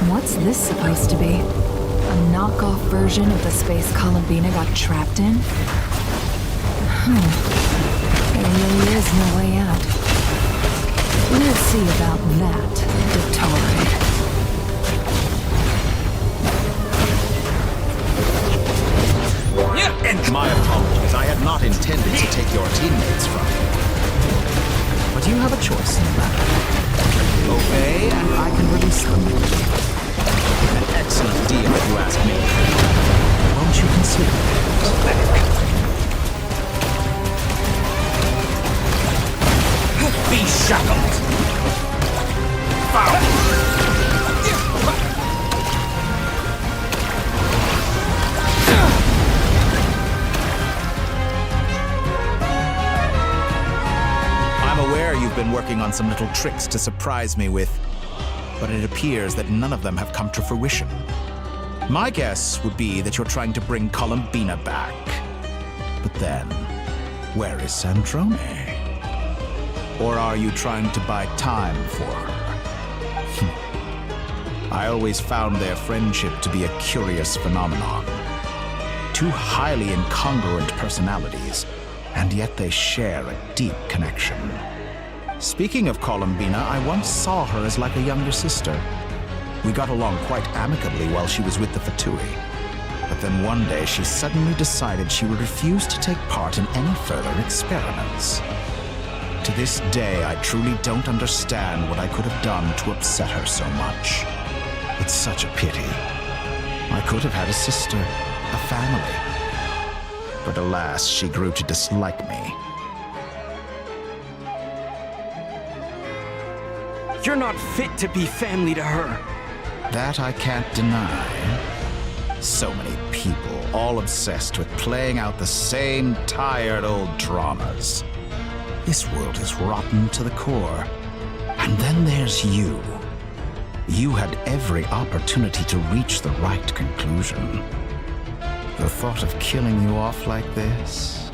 What's this supposed to be? A knockoff version of the space Columbina got trapped in? There really is no way out. We'll see about that, Dottore. And my apologies, I had not intended to take your teammates from you. But you have a choice in the matter. Obey, and I can release them. An excellent deal, if you ask me. Won't you consider it? Be shackled! Foul! You've been working on some little tricks to surprise me with, but it appears that none of them have come to fruition. My guess would be that you're trying to bring Columbina back. But then, where is Sandrone? Or are you trying to buy time for her? I always found their friendship to be a curious phenomenon. Two highly incongruent personalities, and yet they share a deep connection. Speaking of Columbina, I once saw her as like a younger sister. We got along quite amicably while she was with the Fatui. But then one day she suddenly decided she would refuse to take part in any further experiments. To this day, I truly don't understand what I could have done to upset her so much. It's such a pity. I could have had a sister, a family. But alas, she grew to dislike me. You're not fit to be family to her. That I can't deny. So many people, all obsessed with playing out the same tired old dramas. This world is rotten to the core. And then there's you. You had every opportunity to reach the right conclusion. The thought of killing you off like this?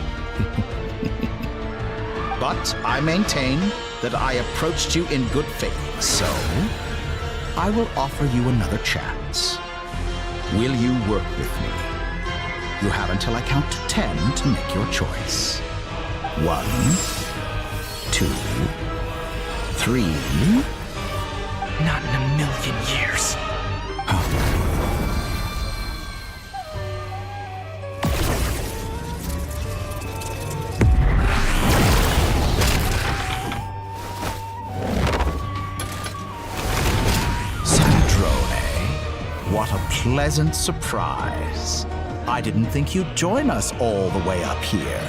But I maintain that I approached you in good faith, so I will offer you another chance. Will you work with me? You have until I count to 10 to make your choice. 1, 2, 3. Not in a million years. What a pleasant surprise. I didn't think you'd join us all the way up here.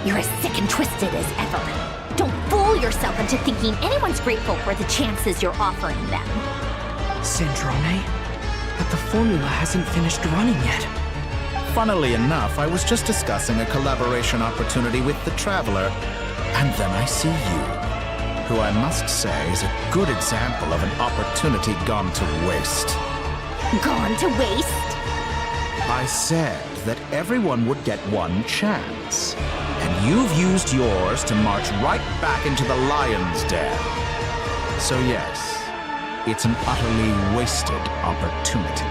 You're as sick and twisted as ever. Don't fool yourself into thinking anyone's grateful for the chances you're offering them. Sandrone? But the formula hasn't finished running yet. Funnily enough, I was just discussing a collaboration opportunity with the Traveler, and then I see you, who I must say is a good example of an opportunity gone to waste. Gone to waste? I said that everyone would get one chance, and you've used yours to march right back into the lion's den. So yes, it's an utterly wasted opportunity.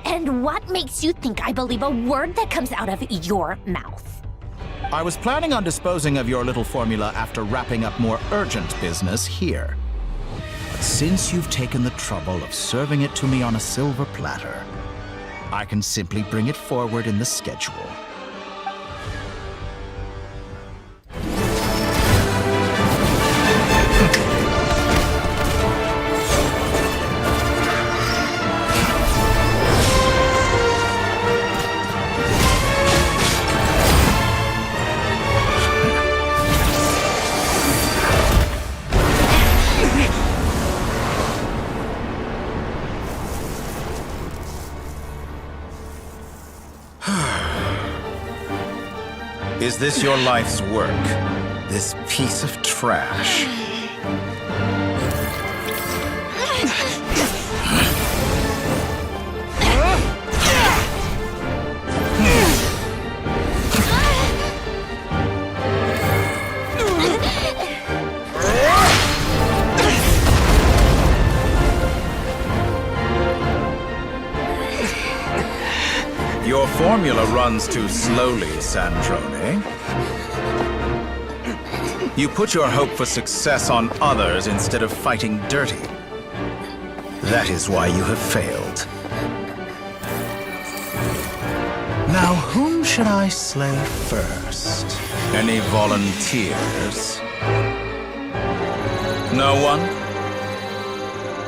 And what makes you think I believe a word that comes out of your mouth? I was planning on disposing of your little formula after wrapping up more urgent business here. But since you've taken the trouble of serving it to me on a silver platter, I can simply bring it forward in the schedule. Is this your life's work? This piece of trash? Your formula runs too slowly, Sandrone. You put your hope for success on others instead of fighting dirty. That is why you have failed. Now, whom should I slay first? Any volunteers? No one?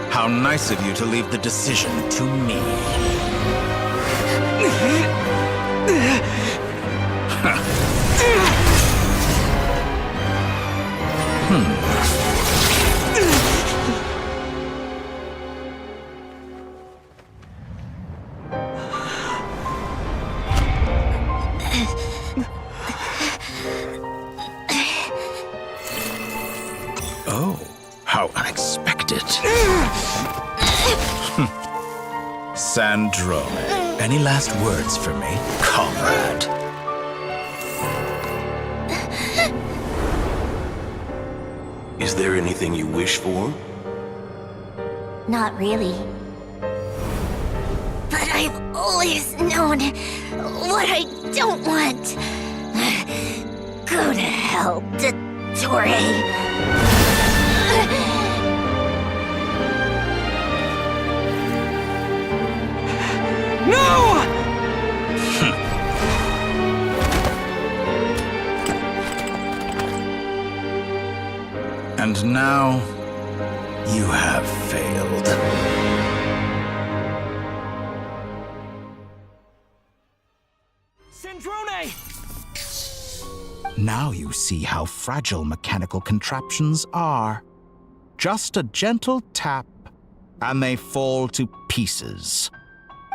How nice of you to leave the decision to me. Oh, how unexpected. Sandrone, any last words for me, comrade? Is there anything you wish for? Not really. But I've always known what I don't want. Go to hell, Dottore. No! And now, you have failed. Sandrone! Now you see how fragile mechanical contraptions are. Just a gentle tap, and they fall to pieces.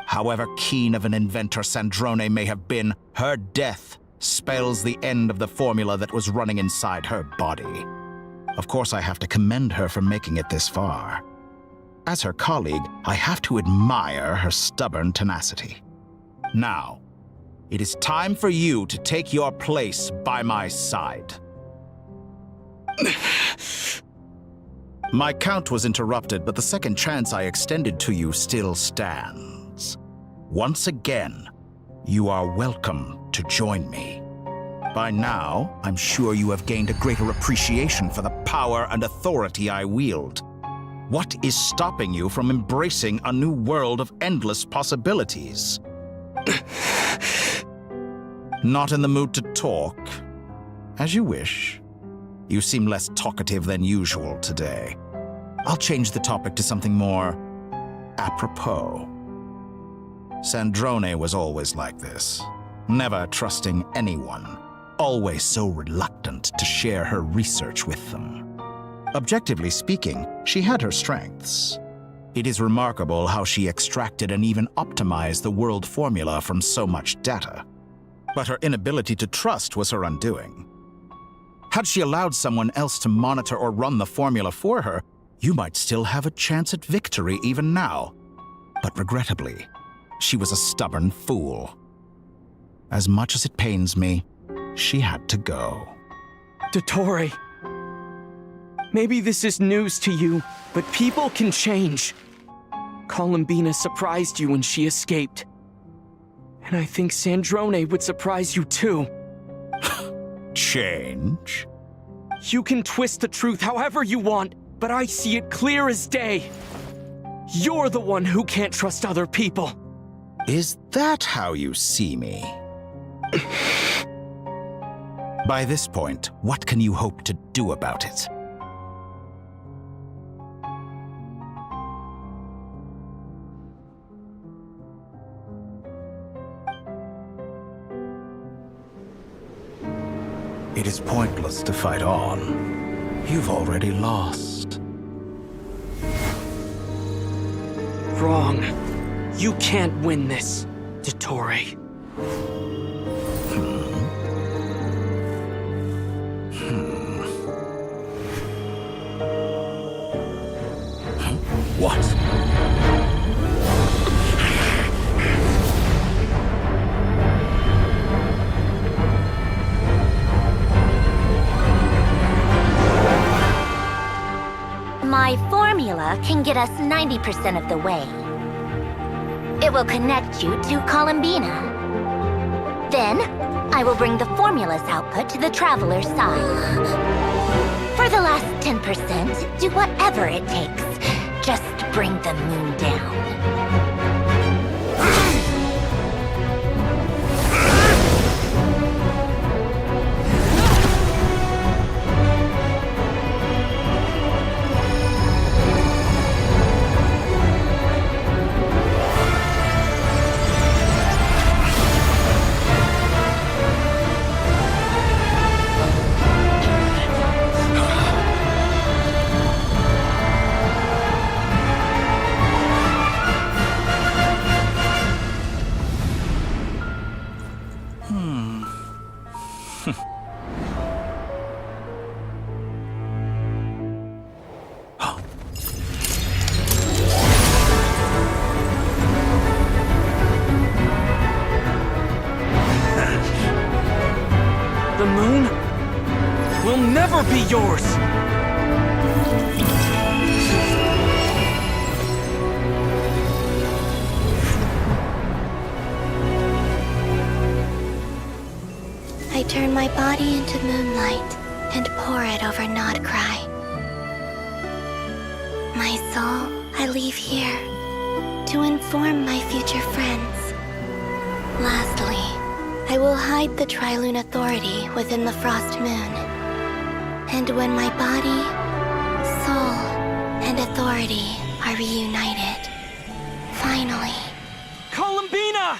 However keen of an inventor Sandrone may have been, her death spells the end of the formula that was running inside her body. Of course, I have to commend her for making it this far. As her colleague, I have to admire her stubborn tenacity. Now, it is time for you to take your place by my side. My count was interrupted, but the second chance I extended to you still stands. Once again, you are welcome to join me. By now, I'm sure you have gained a greater appreciation for the power and authority I wield. What is stopping you from embracing a new world of endless possibilities? Not in the mood to talk? As you wish. You seem less talkative than usual today. I'll change the topic to something more apropos. Sandrone was always like this, never trusting anyone, always so reluctant to share her research with them. Objectively speaking, she had her strengths. It is remarkable how she extracted and even optimized the world formula from so much data. But her inability to trust was her undoing. Had she allowed someone else to monitor or run the formula for her, you might still have a chance at victory even now. But regrettably, she was a stubborn fool. As much as it pains me, she had to go. Dottore, maybe this is news to you, but people can change. Columbina surprised you when she escaped. And I think Sandrone would surprise you too. Change? You can twist the truth however you want, but I see it clear as day. You're the one who can't trust other people. Is that how you see me? By this point, what can you hope to do about it? It is pointless to fight on. You've already lost. Wrong. You can't win this, Dottore. What? My formula can get us 90% of the way. It will connect you to Columbina. Then, I will bring the formula's output to the Traveler's side. For the last 10%, do whatever it takes. Just bring the moon down. The moon will never be yours! I turn my body into moonlight and pour it over Nodcry. My soul, I leave here to inform my future friends. Lastly, I will hide the Trilune Authority within the Frost Moon. And when my body, soul, and authority are reunited, finally... Columbina!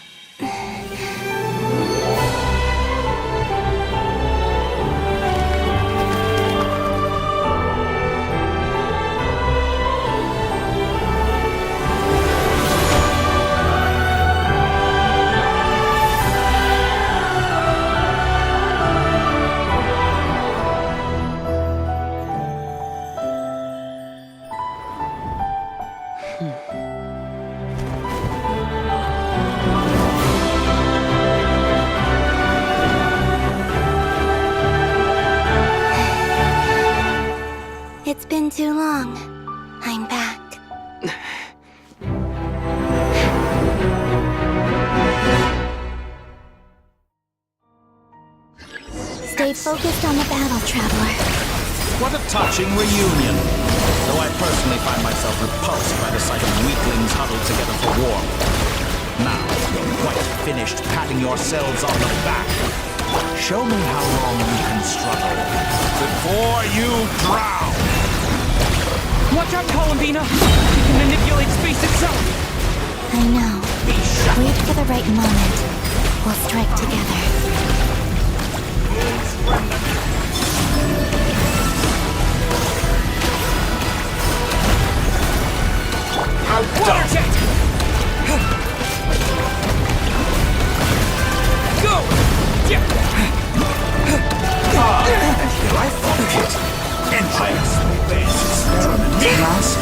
been too long. I'm back. Stay focused on the battle, Traveler. What a touching reunion. Though I personally find myself repulsed by the sight of weaklings huddled together for warmth. Now, you're quite finished patting yourselves on the back. Show me how long you can struggle before you drown. Watch out, Columbina! She can manipulate space itself! I know. Wait for the right moment. We'll strike together. Water jet! Go! Yeah! I thought it. Empire bases task.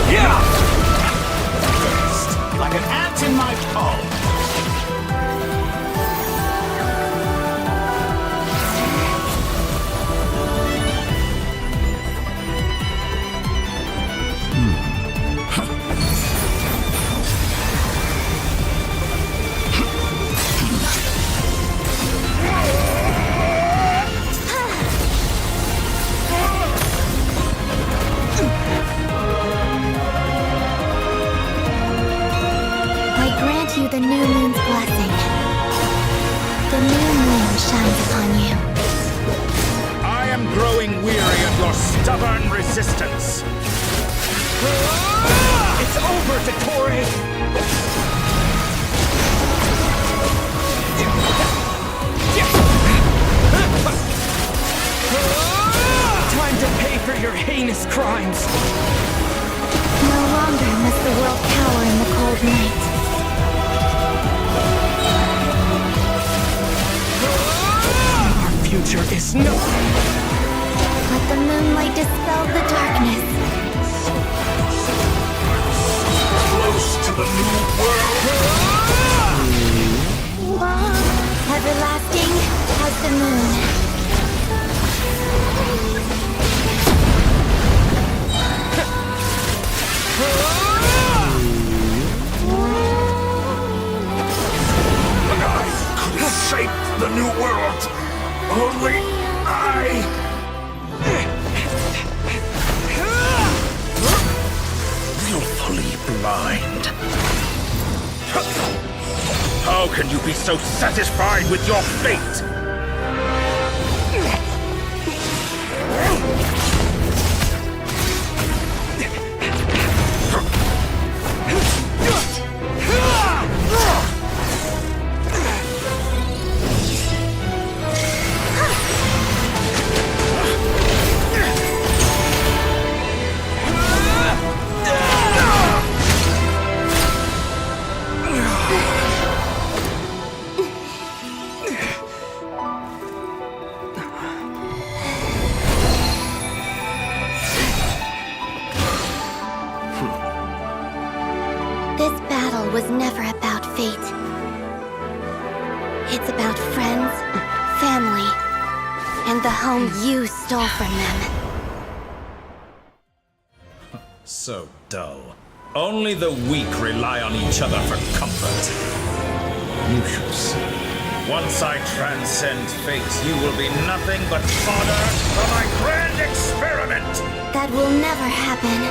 Yeah! Like an ant in my palm. You the new moon's blessing. The new moon shines upon you. I am growing weary of your stubborn resistance. It's over, Dottore! Time to pay for your heinous crimes! No longer must the world cower in the cold night. Future is no. Let the moonlight dispel the darkness. Close to the new world. Long, everlasting as the moon. I could shape the new world. Only I... Willfully blind. How can you be so satisfied with your fate? This battle was never about fate. It's about friends, family, and the home you stole from them. So dull. Only the weak rely on each other for comfort. You shall see. Once I transcend fate, you will be nothing but fodder for my grand experiment! That will never happen.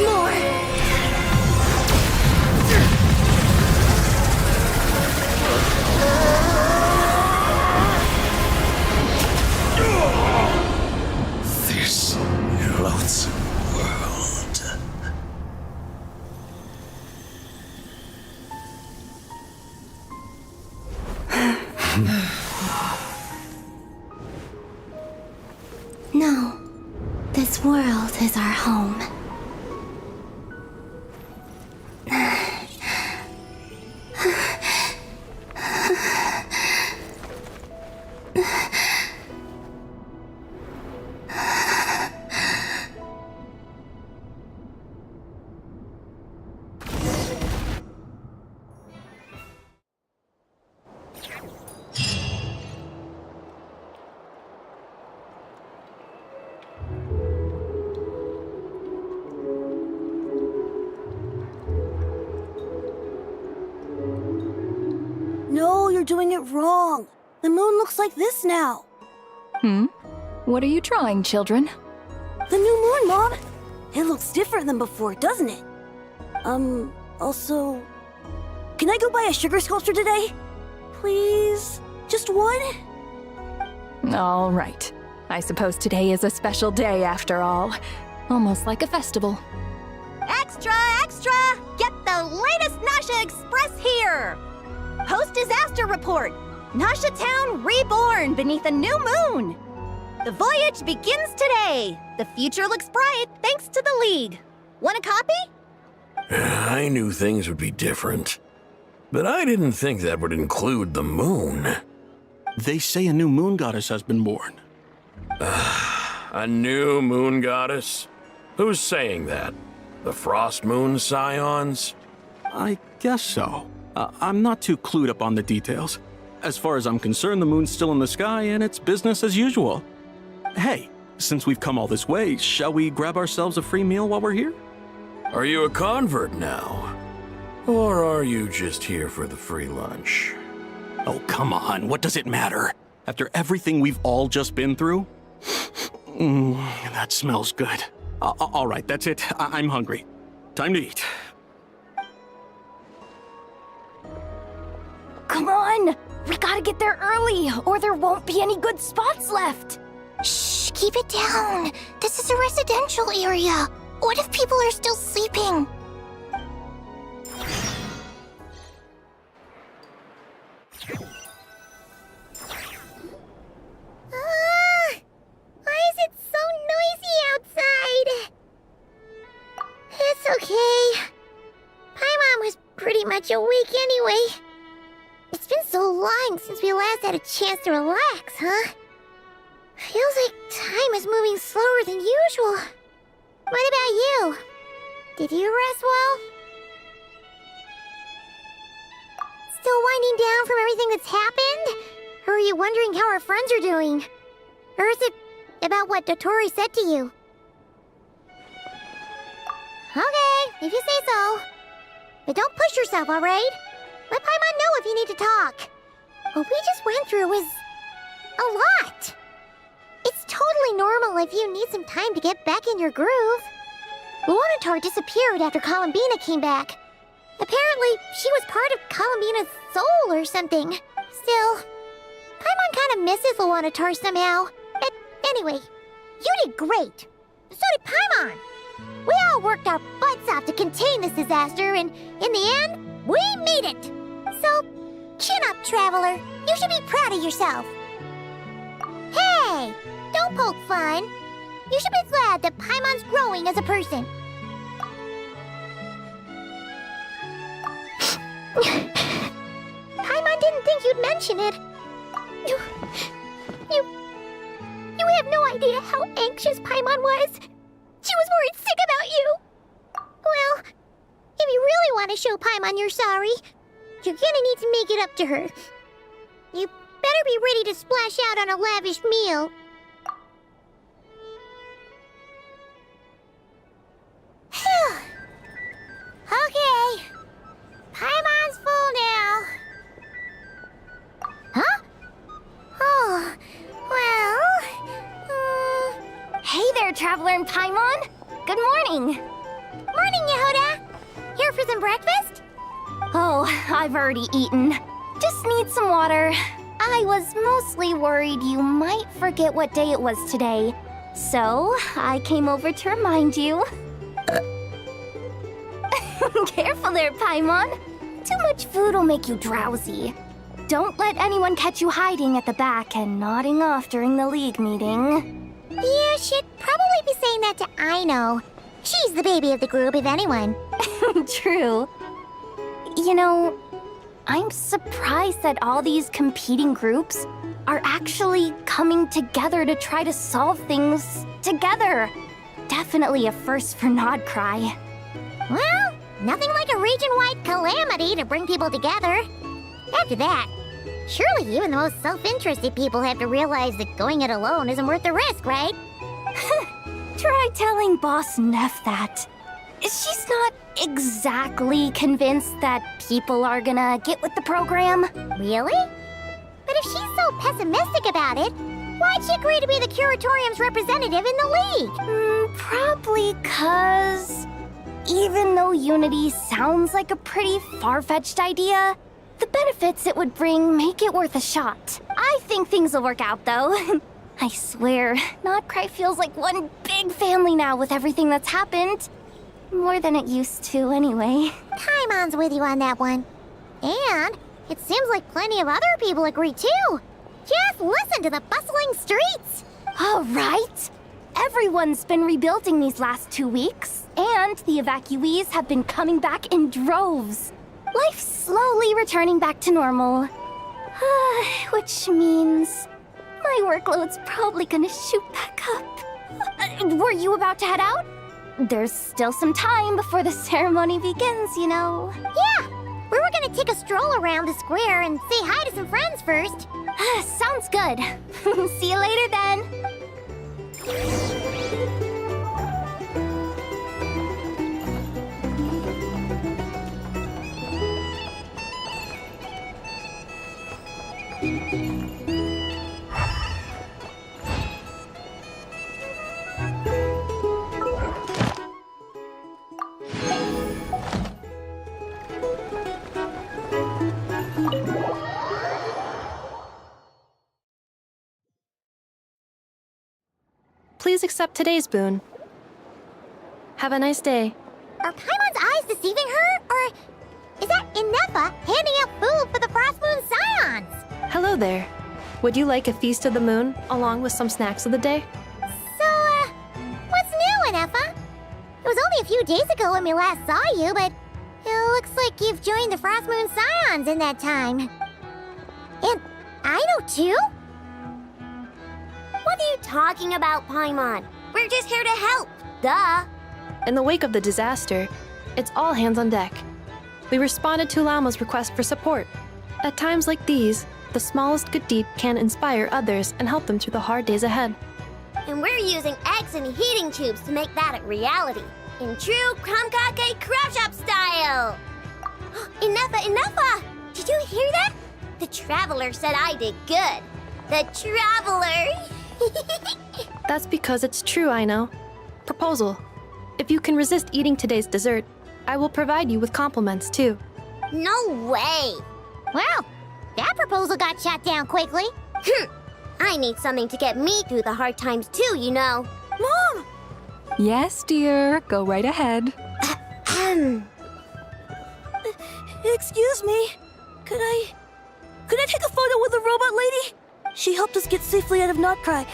more! This loathsome world. No, this world is our home. No, you're doing it wrong. The moon looks like this now. What are you drawing, children? The new moon, Mom. It looks different than before, doesn't it? Also, can I go buy a sugar sculpture today? Please? Just one? All right. I suppose today is a special day after all. Almost like a festival. Extra, extra! Get the latest Nasha Express here! Post-disaster report! Nasha Town reborn beneath a new moon! The voyage begins today! The future looks bright thanks to the League. Want a copy? I knew things would be different, but I didn't think that would include the moon. They say a new moon goddess has been born. A new moon goddess? Who's saying that? The Frost Moon Scions? I guess so. I'm not too clued up on the details. As far as I'm concerned, the moon's still in the sky and it's business as usual. Hey, since we've come all this way, shall we grab ourselves a free meal while we're here? Are you a convert now? Or are you just here for the free lunch? Oh, come on. What does it matter? After everything we've all just been through? That smells good. All right, that's it. I'm hungry. Time to eat. Come on! We gotta get there early, or there won't be any good spots left! Shh, keep it down. This is a residential area. What if people are still sleeping? Why is it so noisy outside? It's okay. Paimon was pretty much awake anyway. It's been so long since we last had a chance to relax, huh? Feels like time is moving slower than usual. What about you? Did you rest well? Still winding down from everything that's happened? Or are you wondering how our friends are doing? Or is it about what Dotori said to you? Okay, if you say so. But don't push yourself, alright? Let Paimon know if you need to talk. What we just went through was a lot. It's totally normal if you need some time to get back in your groove. Luanatar disappeared after Columbina came back. Apparently, she was part of Columbina's soul or something. Still, Paimon kind of misses Luanatar somehow. Anyway, you did great. So did Paimon. We all worked our butts off to contain this disaster, and in the end, we made it. So, chin up, Traveler. You should be proud of yourself. Hey, don't poke fun. You should be glad that Paimon's growing as a person. Paimon didn't think you'd mention it. You have no idea how anxious Paimon was. She was worried sick about you. Well, if you really want to show Paimon you're sorry, you're gonna need to make it up to her. You better be ready to splash out on a lavish meal. Phew. Okay. Paimon's full now. Huh? Oh, well... Hey there, Traveler and Paimon! Good morning! Morning, Yehuda! Here for some breakfast? Oh, I've already eaten. Just need some water. I was mostly worried you might forget what day it was today. So, I came over to remind you. Careful there, Paimon. Too much food will make you drowsy. Don't let anyone catch you hiding at the back and nodding off during the league meeting. You should probably be saying that to Aino. She's the baby of the group, if anyone. True. You know, I'm surprised that all these competing groups are actually coming together to try to solve things together. Definitely a first for Nodcry. Well, nothing like a region-wide calamity to bring people together. After that, surely even the most self-interested people have to realize that going it alone isn't worth the risk, right? Try telling Boss Neff that. She's not exactly convinced that people are gonna get with the program. Really? But if she's so pessimistic about it, why'd she agree to be the Curatorium's representative in the league? Probably 'cause even though unity sounds like a pretty far-fetched idea, the benefits it would bring make it worth a shot. I think things will work out, though. I swear, Nodcry feels like one big family now with everything that's happened. More than it used to, anyway. Paimon's with you on that one. And it seems like plenty of other people agree, too. Just listen to the bustling streets. All right. Everyone's been rebuilding these last 2 weeks, and the evacuees have been coming back in droves. Life's slowly returning back to normal. Which means my workload's probably gonna shoot back up. Were you about to head out? There's still some time before the ceremony begins, you know. Yeah, we were gonna take a stroll around the square and say hi to some friends first. Sounds good. See you later then. Please accept today's boon. Have a nice day. Are Paimon's eyes deceiving her? Or is that Inefa handing out food for the Frost Moon Scions? Hello there. Would you like a feast of the moon, along with some snacks of the day? So, what's new, Inefa? It was only a few days ago when we last saw you, but it looks like you've joined the Frost Moon Scions in that time. And Aino, too? What are you talking about, Paimon? We're just here to help. Duh. In the wake of the disaster, it's all hands on deck. We responded to Lama's request for support. At times like these, the smallest good deed can inspire others and help them through the hard days ahead. And we're using eggs and heating tubes to make that a reality. In true Krumkake Crab Shop style. Inefa! Did you hear that? The Traveler said I did good. The Traveler! That's because it's true, I know. Proposal. If you can resist eating today's dessert, I will provide you with compliments, too. No way! Well, that proposal got shot down quickly. I need something to get me through the hard times, too, you know. Mom! Yes, dear. Go right ahead. Excuse me. Could I take a photo with the robot lady? She helped us get safely out of Nodcry,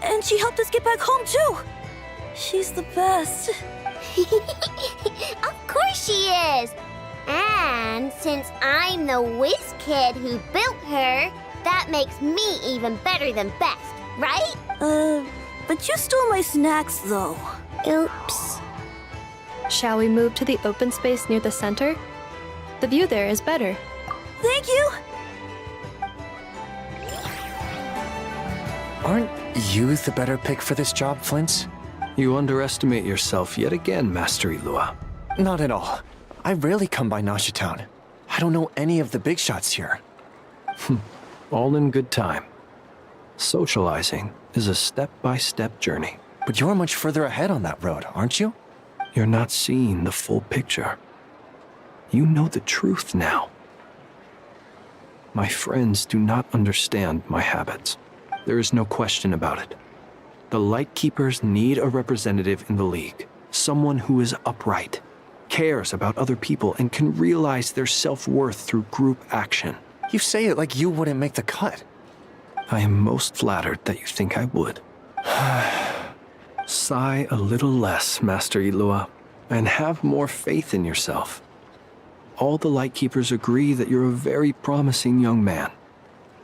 and she helped us get back home, too. She's the best. Of course she is. And since I'm the whiz kid who built her, that makes me even better than best, right? But you stole my snacks, though. Oops. Shall we move to the open space near the center? The view there is better. Thank you. Aren't you the better pick for this job, Flint? You underestimate yourself yet again, Master Ilua. Not at all. I rarely come by Nashi Town. I don't know any of the big shots here. All in good time. Socializing is a step-by-step journey. But you're much further ahead on that road, aren't you? You're not seeing the full picture. You know the truth now. My friends do not understand my habits. There is no question about it. The Lightkeepers need a representative in the League. Someone who is upright, cares about other people, and can realize their self-worth through group action. You say it like you wouldn't make the cut. I am most flattered that you think I would. Sigh a little less, Master Ilua, and have more faith in yourself. All the Lightkeepers agree that you're a very promising young man.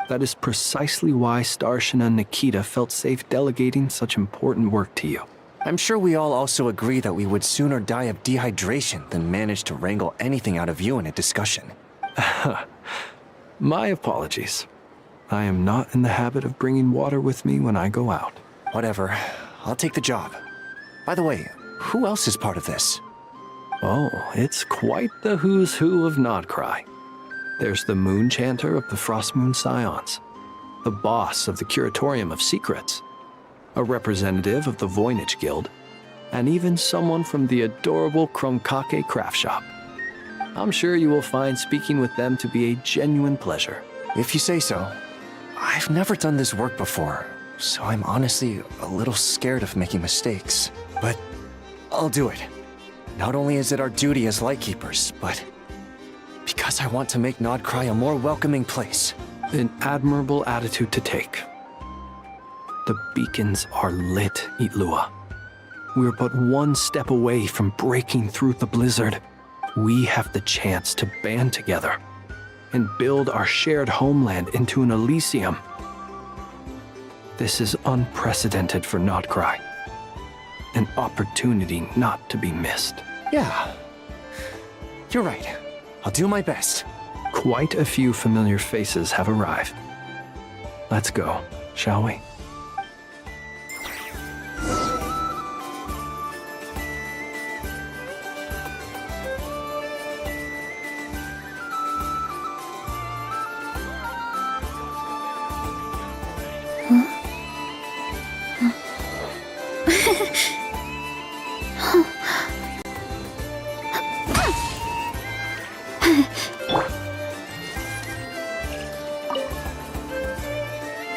That is precisely why Starshina and Nikita felt safe delegating such important work to you. I'm sure we all also agree that we would sooner die of dehydration than manage to wrangle anything out of you in a discussion. My apologies. I am not in the habit of bringing water with me when I go out. Whatever. I'll take the job. By the way, who else is part of this? Oh, it's quite the who's who of Nodcry. There's the Moon Chanter of the Frostmoon Scions, the boss of the Curatorium of Secrets, a representative of the Voynich Guild, and even someone from the adorable Krumkake craft shop. I'm sure you will find speaking with them to be a genuine pleasure. If you say so. I've never done this work before, so I'm honestly a little scared of making mistakes. But I'll do it. Not only is it our duty as Lightkeepers, but because I want to make Nodcry a more welcoming place. An admirable attitude to take. The beacons are lit, Itlua. We're but one step away from breaking through the blizzard. We have the chance to band together and build our shared homeland into an Elysium. This is unprecedented for Nodcry. An opportunity not to be missed. Yeah. You're right. I'll do my best. Quite a few familiar faces have arrived. Let's go, shall we?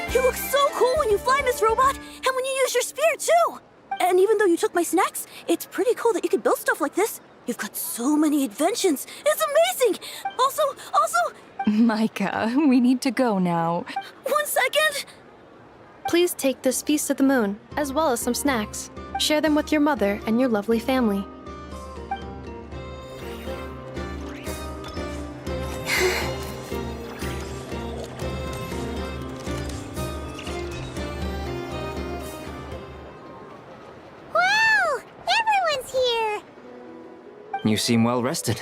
You look so cool when you fly, Miss Robot, and when you use your spear, too! And even though you took my snacks, it's pretty cool that you can build stuff like this. You've got so many inventions. It's amazing! Also... Micah, we need to go now. 1 second! Please take this feast of the moon, as well as some snacks. Share them with your mother and your lovely family. Wow! Everyone's here! You seem well rested.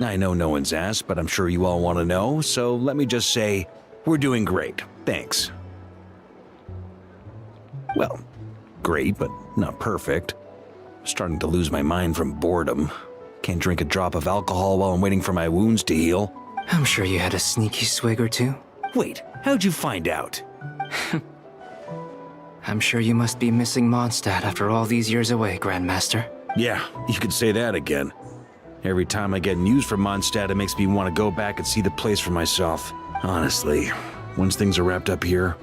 I know no one's asked, but I'm sure you all want to know, so let me just say, we're doing great. Thanks. Well, great, but not perfect. Starting to lose my mind from boredom. Can't drink a drop of alcohol while I'm waiting for my wounds to heal. I'm sure you had a sneaky swig or two. Wait, how'd you find out? I'm sure you must be missing Mondstadt after all these years away, Grandmaster. Yeah, you could say that again. Every time I get news from Mondstadt, it makes me want to go back and see the place for myself. Honestly, once things are wrapped up here,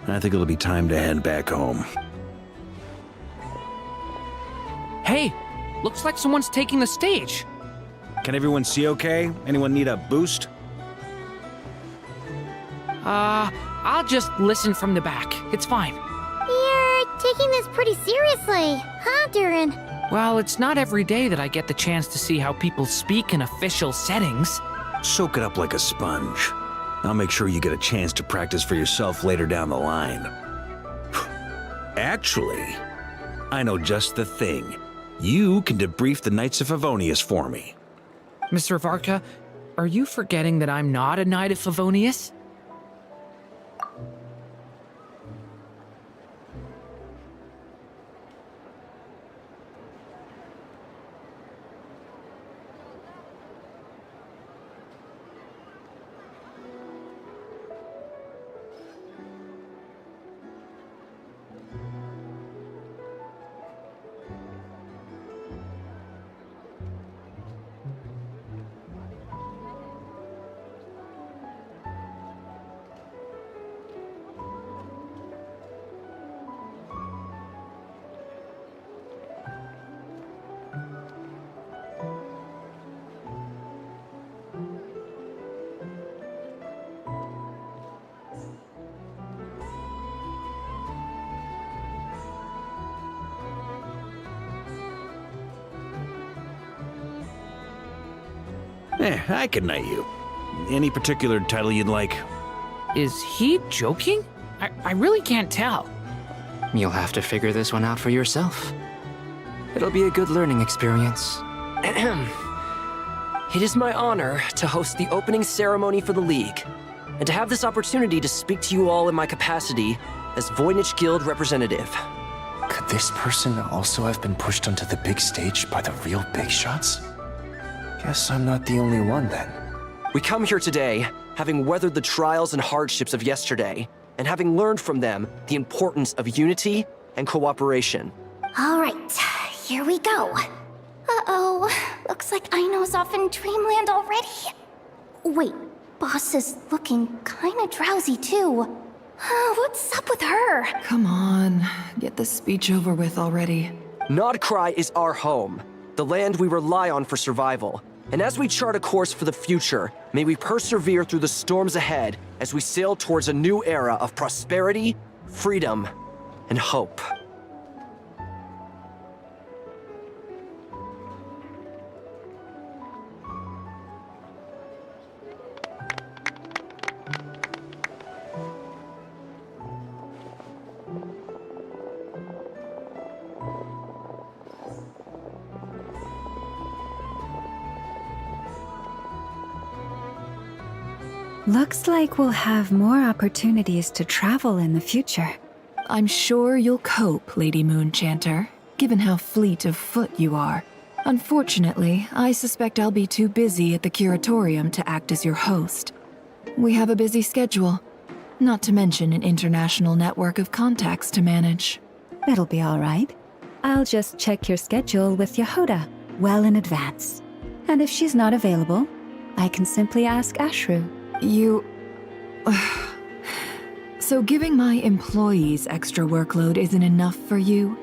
I think it'll be time to head back home. Hey, looks like someone's taking the stage. Can everyone see okay? Anyone need a boost? I'll just listen from the back. It's fine. You're taking this pretty seriously, huh, Durin? Well, it's not every day that I get the chance to see how people speak in official settings. Soak it up like a sponge. I'll make sure you get a chance to practice for yourself later down the line. Actually, I know just the thing. You can debrief the Knights of Favonius for me. Mr. Varka, are you forgetting that I'm not a Knight of Favonius? I can knight you. Any particular title you'd like? Is he joking? I really can't tell. You'll have to figure this one out for yourself. It'll be a good learning experience. It is my honor to host the opening ceremony for the League, and to have this opportunity to speak to you all in my capacity as Voynich Guild representative. Could this person also have been pushed onto the big stage by the real big shots? Guess I'm not the only one then. We come here today, having weathered the trials and hardships of yesterday, and having learned from them the importance of unity and cooperation. All right, here we go. Uh-oh, looks like Aino's off in Dreamland already. Wait, Boss is looking kinda drowsy too. What's up with her? Come on, get this speech over with already. Nodcry is our home, the land we rely on for survival. And as we chart a course for the future, may we persevere through the storms ahead as we sail towards a new era of prosperity, freedom, and hope. Looks like we'll have more opportunities to travel in the future. I'm sure you'll cope, Lady Moonchanter, given how fleet of foot you are. Unfortunately, I suspect I'll be too busy at the Curatorium to act as your host. We have a busy schedule, not to mention an international network of contacts to manage. That'll be all right. I'll just check your schedule with Yehoda well in advance. And if she's not available, I can simply ask Ashru. You... So giving my employees extra workload isn't enough for you?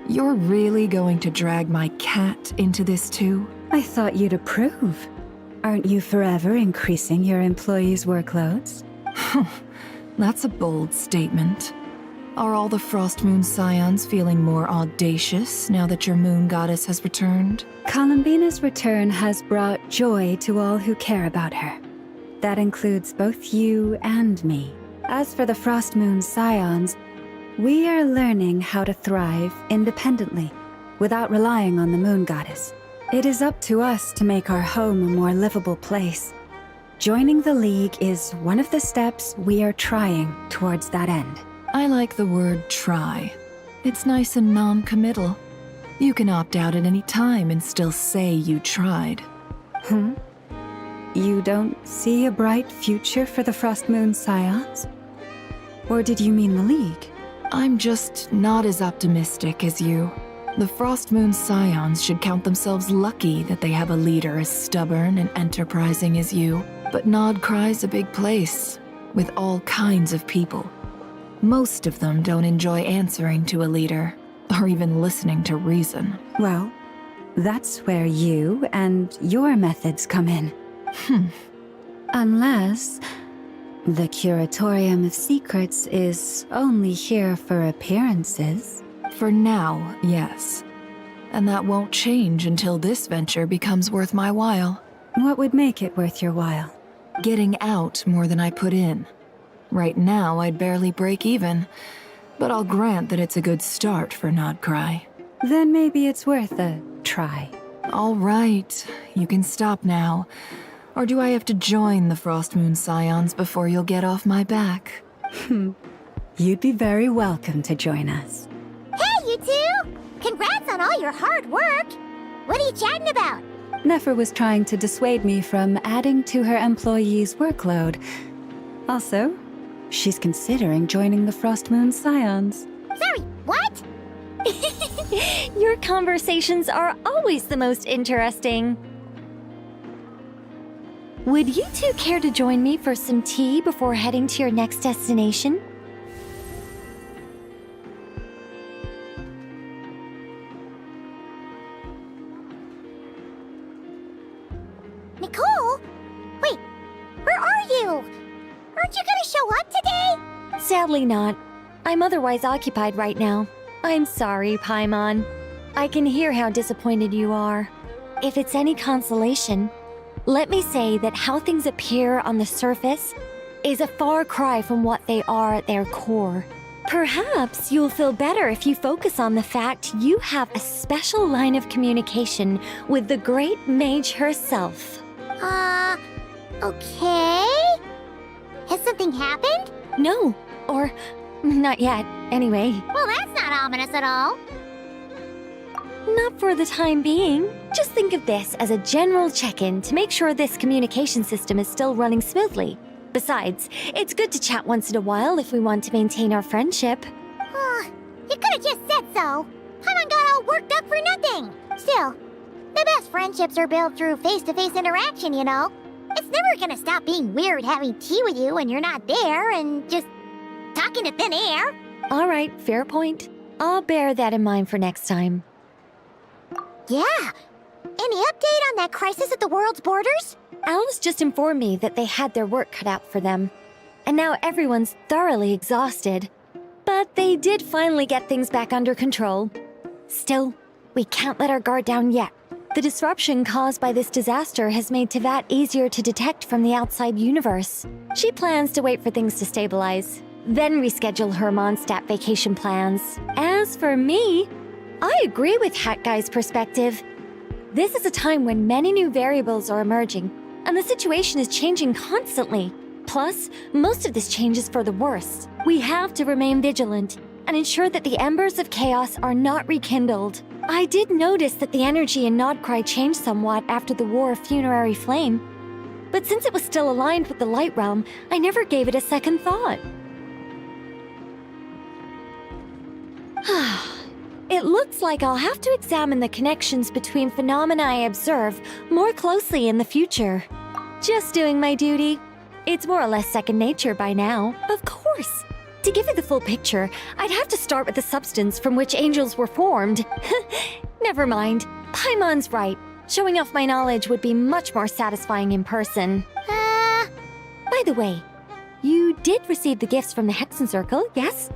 You're really going to drag my cat into this too? I thought you'd approve. Aren't you forever increasing your employees' workloads? That's a bold statement. Are all the Frost Moon Scions feeling more audacious now that your moon goddess has returned? Columbina's return has brought joy to all who care about her. That includes both you and me. As for the Frost Moon Scions, we are learning how to thrive independently, without relying on the moon goddess. It is up to us to make our home a more livable place. Joining the League is one of the steps we are trying towards that end. I like the word try. It's nice and non-committal. You can opt out at any time and still say you tried. You don't see a bright future for the Frost Moon Scions? Or did you mean the League? I'm just not as optimistic as you. The Frost Moon Scions should count themselves lucky that they have a leader as stubborn and enterprising as you. But Nodcry's a big place, with all kinds of people. Most of them don't enjoy answering to a leader, or even listening to reason. Well, that's where you and your methods come in. Unless the Curatorium of Secrets is only here for appearances. For now, yes. And that won't change until this venture becomes worth my while. What would make it worth your while? Getting out more than I put in. Right now, I'd barely break even, but I'll grant that it's a good start for Nodcry. Then maybe it's worth a try. All right, you can stop now. Or do I have to join the Frost Moon Scions before you'll get off my back? You'd be very welcome to join us. Hey, you two! Congrats on all your hard work! What are you chatting about? Nefer was trying to dissuade me from adding to her employees' workload. Also, she's considering joining the Frost Moon Scions. Sorry, what? Your conversations are always the most interesting. Would you two care to join me for some tea before heading to your next destination? Nicole? Wait, where are you? Aren't you gonna show up today? Sadly not. I'm otherwise occupied right now. I'm sorry, Paimon. I can hear how disappointed you are. If it's any consolation, Let me say that how things appear on the surface is a far cry from what they are at their core. Perhaps you'll feel better if you focus on the fact you have a special line of communication with the great mage herself. Okay? Has something happened? No, or not yet, anyway. Well, that's not ominous at all. Not for the time being. Just think of this as a general check-in to make sure this communication system is still running smoothly. Besides, it's good to chat once in a while if we want to maintain our friendship. You could have just said so. Paimon got all worked up for nothing. Still, the best friendships are built through face-to-face interaction, you know? It's never gonna stop being weird having tea with you when you're not there and just talking to thin air. All right, fair point. I'll bear that in mind for next time. Yeah. Any update on that crisis at the world's borders? Alice just informed me that they had their work cut out for them. And now everyone's thoroughly exhausted. But they did finally get things back under control. Still, we can't let our guard down yet. The disruption caused by this disaster has made Teyvat easier to detect from the outside universe. She plans to wait for things to stabilize, then reschedule her Mondstadt vacation plans. As for me, I agree with Hat Guy's perspective. This is a time when many new variables are emerging, and the situation is changing constantly. Plus, most of this change is for the worse. We have to remain vigilant and ensure that the embers of chaos are not rekindled. I did notice that the energy in Nodcry changed somewhat after the War of Funerary Flame, but since it was still aligned with the Light Realm, I never gave it a second thought. It looks like I'll have to examine the connections between phenomena I observe more closely in the future. Just doing my duty. It's more or less second nature by now. Of course. To give you the full picture, I'd have to start with the substance from which angels were formed. Never mind. Paimon's right. Showing off my knowledge would be much more satisfying in person. By the way, you did receive the gifts from the Hexen Circle, yes?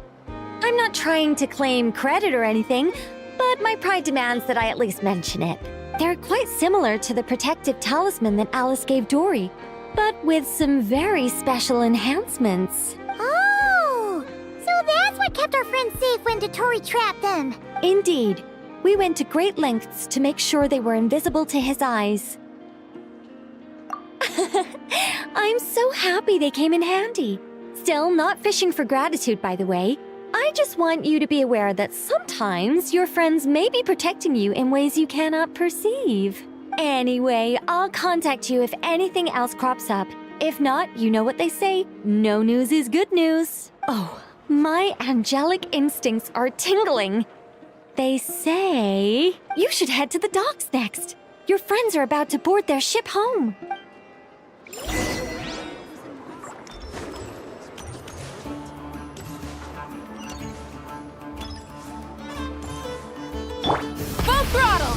I'm not trying to claim credit or anything, but my pride demands that I at least mention it. They're quite similar to the protective talisman that Alice gave Dory, but with some very special enhancements. Oh! So that's what kept our friends safe when Dotori trapped them. Indeed. We went to great lengths to make sure they were invisible to his eyes. I'm so happy they came in handy. Still, not fishing for gratitude, by the way. I just want you to be aware that sometimes your friends may be protecting you in ways you cannot perceive. Anyway, I'll contact you if anything else crops up. If not, you know what they say, no news is good news. Oh, my angelic instincts are tingling. They say you should head to the docks next. Your friends are about to board their ship home. Full throttle!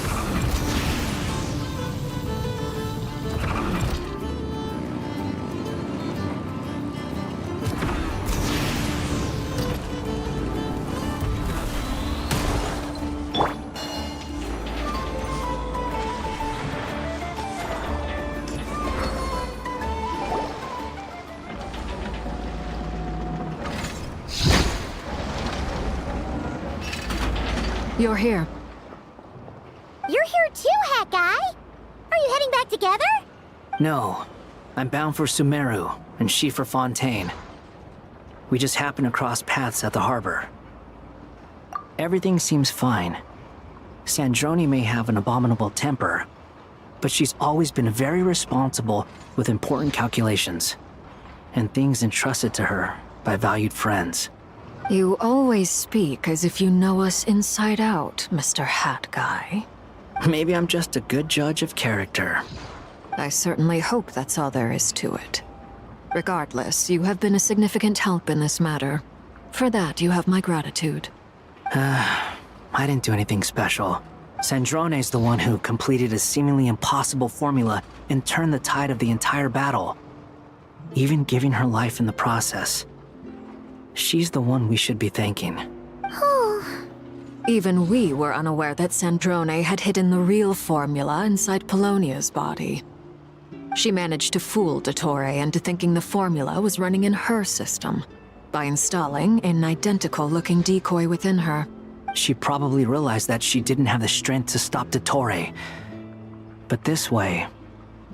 You're here. You're here too, Hat Guy! Are you heading back together? No. I'm bound for Sumeru, and she for Fontaine. We just happened to cross paths at the harbor. Everything seems fine. Sandrone may have an abominable temper, but she's always been very responsible with important calculations, and things entrusted to her by valued friends. You always speak as if you know us inside out, Mr. Hat Guy. Maybe I'm just a good judge of character. I certainly hope that's all there is to it. Regardless, you have been a significant help in this matter. For that, you have my gratitude. I didn't do anything special. Sandrone's the one who completed a seemingly impossible formula and turned the tide of the entire battle, even giving her life in the process. She's the one we should be thanking. Even we were unaware that Sandrone had hidden the real formula inside Polonia's body. She managed to fool Dottore into thinking the formula was running in her system by installing an identical-looking decoy within her. She probably realized that she didn't have the strength to stop Dottore. But this way,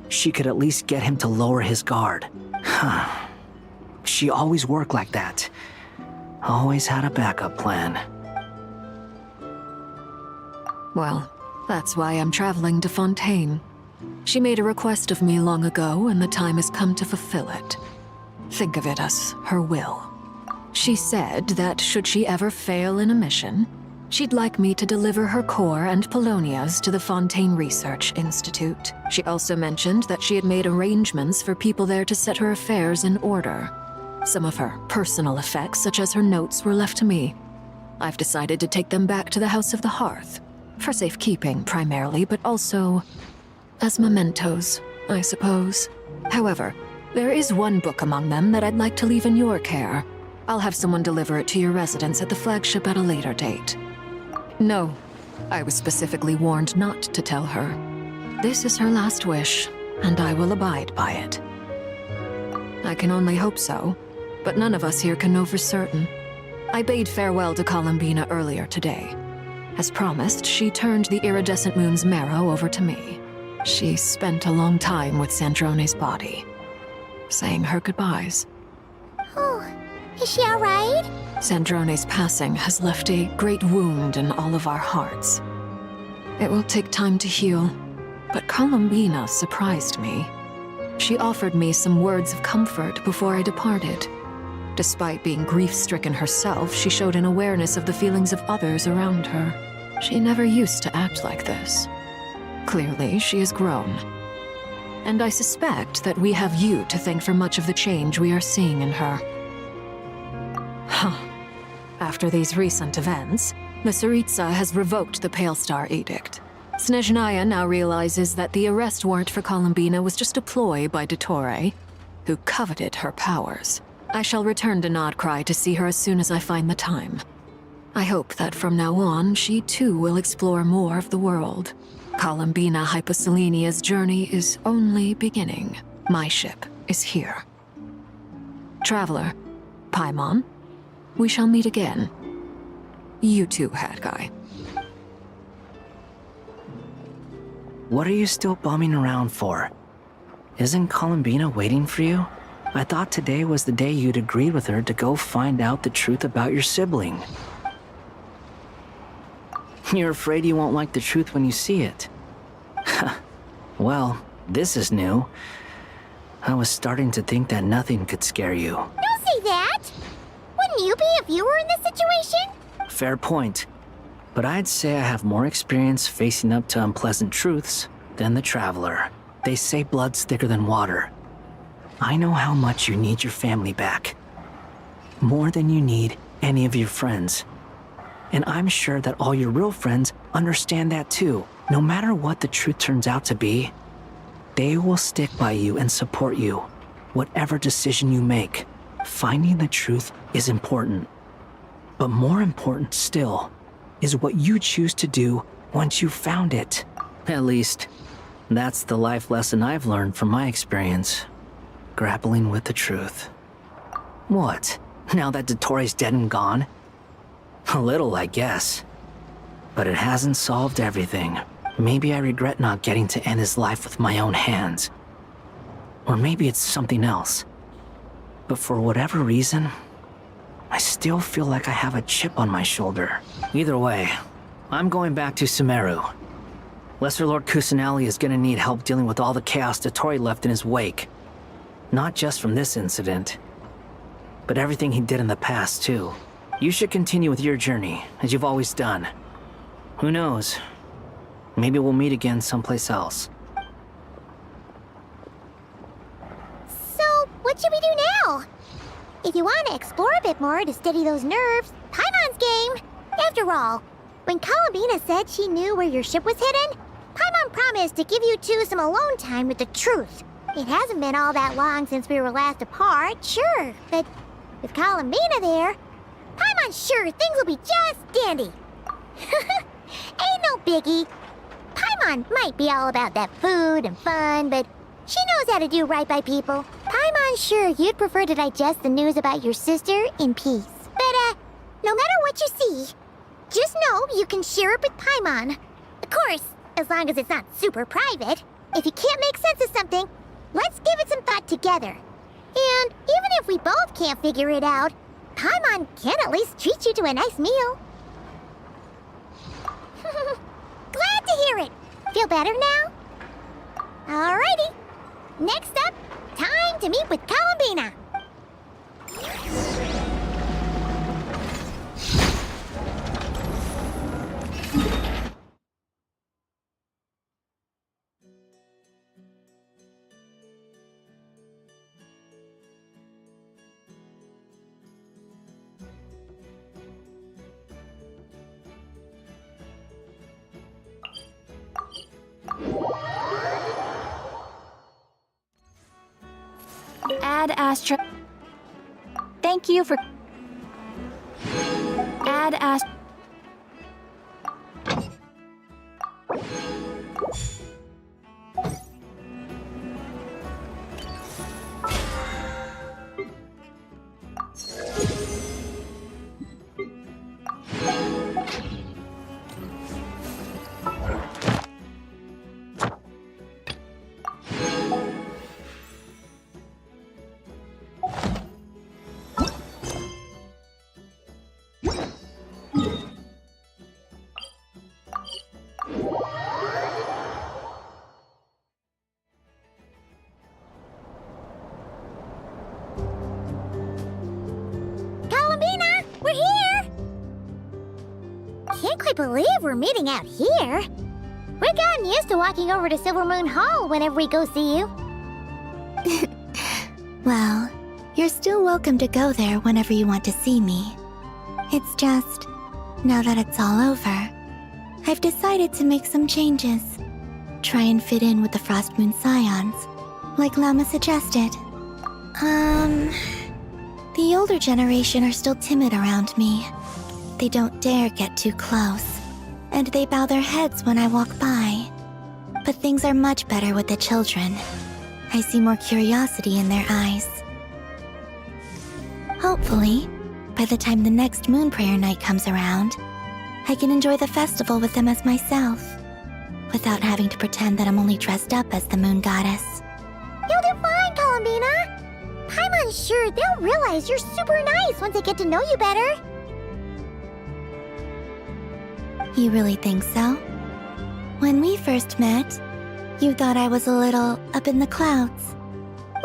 she could at least get him to lower his guard. She always worked like that. Always had a backup plan. Well, that's why I'm traveling to Fontaine. She made a request of me long ago, and the time has come to fulfill it. Think of it as her will. She said that should she ever fail in a mission, she'd like me to deliver her core and Polonia's to the Fontaine Research Institute. She also mentioned that she had made arrangements for people there to set her affairs in order. Some of her personal effects, such as her notes, were left to me. I've decided to take them back to the House of the Hearth. For safekeeping, primarily, but also as mementos, I suppose. However, there is one book among them that I'd like to leave in your care. I'll have someone deliver it to your residence at the flagship at a later date. No, I was specifically warned not to tell her. This is her last wish, and I will abide by it. I can only hope so, but none of us here can know for certain. I bade farewell to Columbina earlier today. As promised, she turned the iridescent moon's marrow over to me. She spent a long time with Sandrone's body, saying her goodbyes. Oh, is she alright? Sandrone's passing has left a great wound in all of our hearts. It will take time to heal, but Columbina surprised me. She offered me some words of comfort before I departed. Despite being grief-stricken herself, she showed an awareness of the feelings of others around her. She never used to act like this. Clearly, she has grown. And I suspect that we have you to thank for much of the change we are seeing in her. After these recent events, the Tsaritsa has revoked the Pale Star Edict. Snezhnaya now realizes that the arrest warrant for Columbina was just a ploy by Dottore, who coveted her powers. I shall return to Nodcry to see her as soon as I find the time. I hope that from now on, she too will explore more of the world. Columbina Hyposelenia's journey is only beginning. My ship is here. Traveler, Paimon, we shall meet again. You too, Hat Guy. What are you still bumming around for? Isn't Columbina waiting for you? I thought today was the day you'd agreed with her to go find out the truth about your sibling. You're afraid you won't like the truth when you see it. Well, this is new. I was starting to think that nothing could scare you. Don't say that! Wouldn't you be if you were in this situation? Fair point. But I'd say I have more experience facing up to unpleasant truths than the Traveler. They say blood's thicker than water. I know how much you need your family back. More than you need any of your friends. And I'm sure that all your real friends understand that too. No matter what the truth turns out to be, they will stick by you and support you, whatever decision you make. Finding the truth is important. But more important still is what you choose to do once you've found it. At least, that's the life lesson I've learned from my experience. Grappling with the truth. What? Now that Dottore's dead and gone? A little, I guess. But it hasn't solved everything. Maybe I regret not getting to end his life with my own hands. Or maybe it's something else. But for whatever reason, I still feel like I have a chip on my shoulder. Either way, I'm going back to Sumeru. Lesser Lord Kusanali is gonna need help dealing with all the chaos Dottore left in his wake. Not just from this incident, but everything he did in the past, too. You should continue with your journey, as you've always done. Who knows? Maybe we'll meet again someplace else. So, what should we do now? If you want to explore a bit more to steady those nerves, Paimon's game. After all, when Columbina said she knew where your ship was hidden, Paimon promised to give you two some alone time with the truth. It hasn't been all that long since we were last apart, sure, but with Columbina there, Paimon's sure things will be just dandy. Ain't no biggie. Paimon might be all about that food and fun, but She knows how to do right by people. Paimon's sure you'd prefer to digest the news about your sister in peace. But, no matter what you see, just know you can share it with Paimon. Of course, as long as it's not super private. If you can't make sense of something, let's give it some thought together. And even if we both can't figure it out, Paimon can at least treat you to a nice meal. Glad to hear it. Feel better now? Alrighty. Next up, time to meet with Columbina. Add Astra. Thank you for. Add Astra. We're here! Can't quite believe we're meeting out here. We've gotten used to walking over to Silver Moon Hall whenever we go see you. Well, you're still welcome to go there whenever you want to see me. It's just, now that it's all over, I've decided to make some changes. Try and fit in with the Frost Moon Scions, like Lama suggested. The older generation are still timid around me. They don't dare get too close, and they bow their heads when I walk by. But things are much better with the children. I see more curiosity in their eyes. Hopefully, by the time the next Moon Prayer Night comes around, I can enjoy the festival with them as myself, without having to pretend that I'm only dressed up as the Moon Goddess. You'll do fine, Columbina! Paimon's sure they'll realize you're super nice once they get to know you better. You really think so? When we first met, you thought I was a little up in the clouds.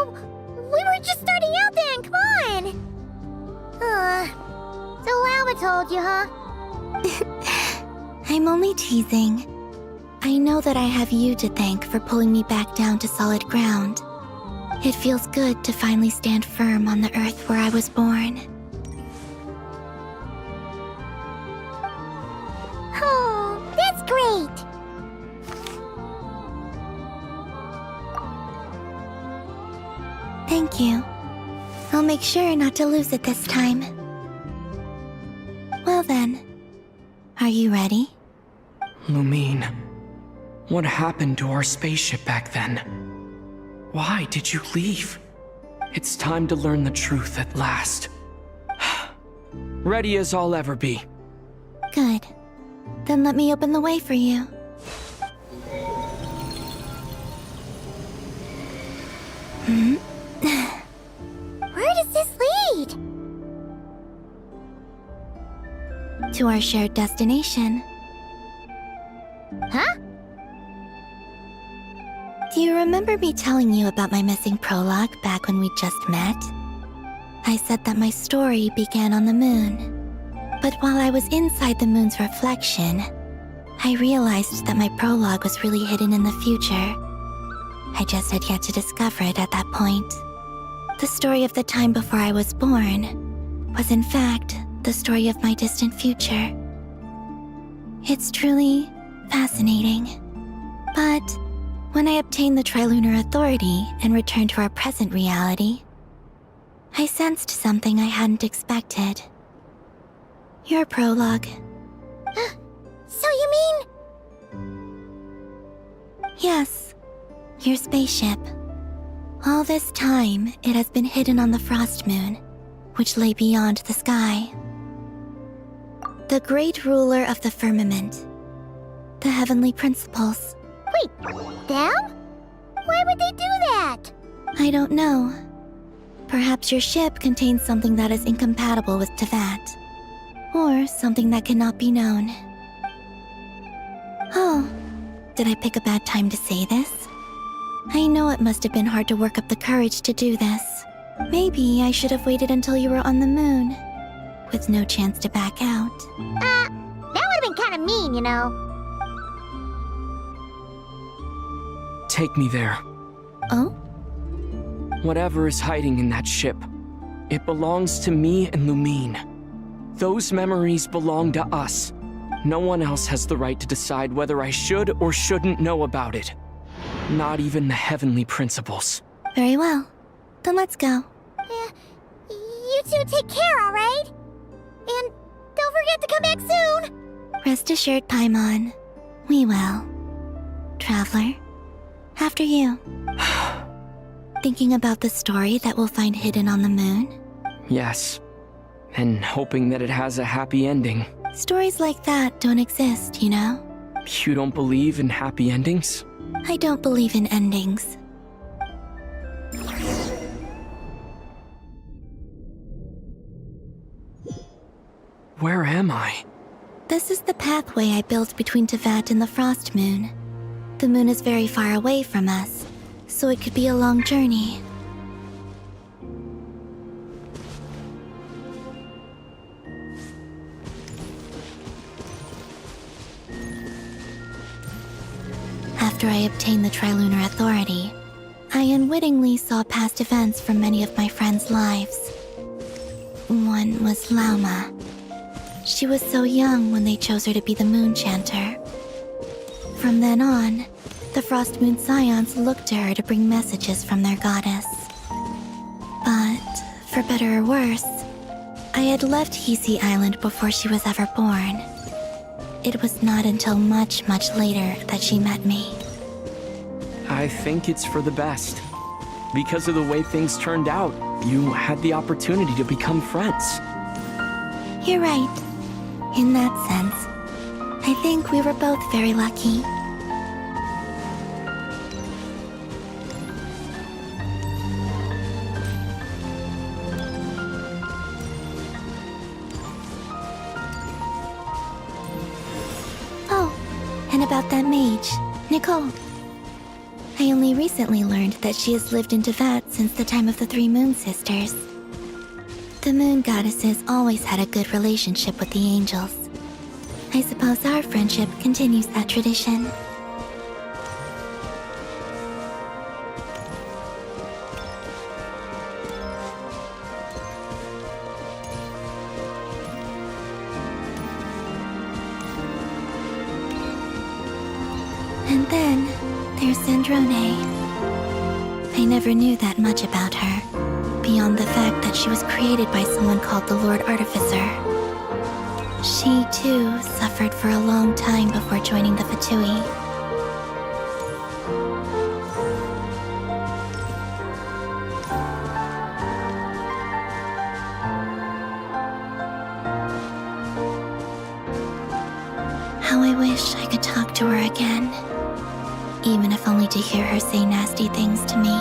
Oh, we were just starting out then, come on! So Lama told you, huh? I'm only teasing. I know that I have you to thank for pulling me back down to solid ground. It feels good to finally stand firm on the earth where I was born. Oh, that's great! Thank you. I'll make sure not to lose it this time. Well then, are you ready? Lumine, what happened to our spaceship back then? Why did you leave? It's time to learn the truth at last. Ready as I'll ever be. Good. Then let me open the way for you. Where does this lead? To our shared destination. Huh? Do you remember me telling you about my missing prologue back when we just met? I said that my story began on the moon. But while I was inside the moon's reflection, I realized that my prologue was really hidden in the future. I just had yet to discover it at that point. The story of the time before I was born was in fact the story of my distant future. It's truly fascinating. But when I obtained the Trilunar Authority and returned to our present reality, I sensed something I hadn't expected. Your prologue. So you mean... Yes, your spaceship. All this time, it has been hidden on the frost moon, which lay beyond the sky. The great ruler of the firmament. The heavenly principles. Wait, them? Why would they do that? I don't know. Perhaps your ship contains something that is incompatible with Tevat. Or something that cannot be known. Oh, did I pick a bad time to say this? I know it must have been hard to work up the courage to do this. Maybe I should have waited until you were on the moon, with no chance to back out. That would have been kind of mean, you know. Take me there. Oh? Whatever is hiding in that ship, it belongs to me and Lumine. Those memories belong to us. No one else has the right to decide whether I should or shouldn't know about it. Not even the heavenly principles. Very well. Then let's go. You two take care, alright? And don't forget to come back soon! Rest assured, Paimon. We will. Traveler, after you. Thinking about the story that we'll find hidden on the moon? Yes. And hoping that it has a happy ending. Stories like that don't exist, you know? You don't believe in happy endings? I don't believe in endings. Where am I? This is the pathway I built between Tevat and the Frost Moon. The moon is very far away from us, so it could be a long journey. After I obtained the Trilunar Authority, I unwittingly saw past events from many of my friends' lives. One was Lauma. She was so young when they chose her to be the Moon Chanter. From then on, the Frost Moon Scions looked to her to bring messages from their goddess. But, for better or worse, I had left Hisi Island before she was ever born. It was not until much, much later that she met me. I think it's for the best. Because of the way things turned out, you had the opportunity to become friends. You're right. In that sense, I think we were both very lucky. Oh, and about that mage, Nicole. I only recently learned that she has lived in Tevat since the time of the Three Moon Sisters. The Moon Goddesses always had a good relationship with the angels. I suppose our friendship continues that tradition. And then, there's Sandrone. I never knew that much about her, beyond the fact that she was created by someone called the Lord Artificer. She, too, suffered for a long time before joining the Fatui. How I wish I could talk to her again. Even if only to hear her say nasty things to me.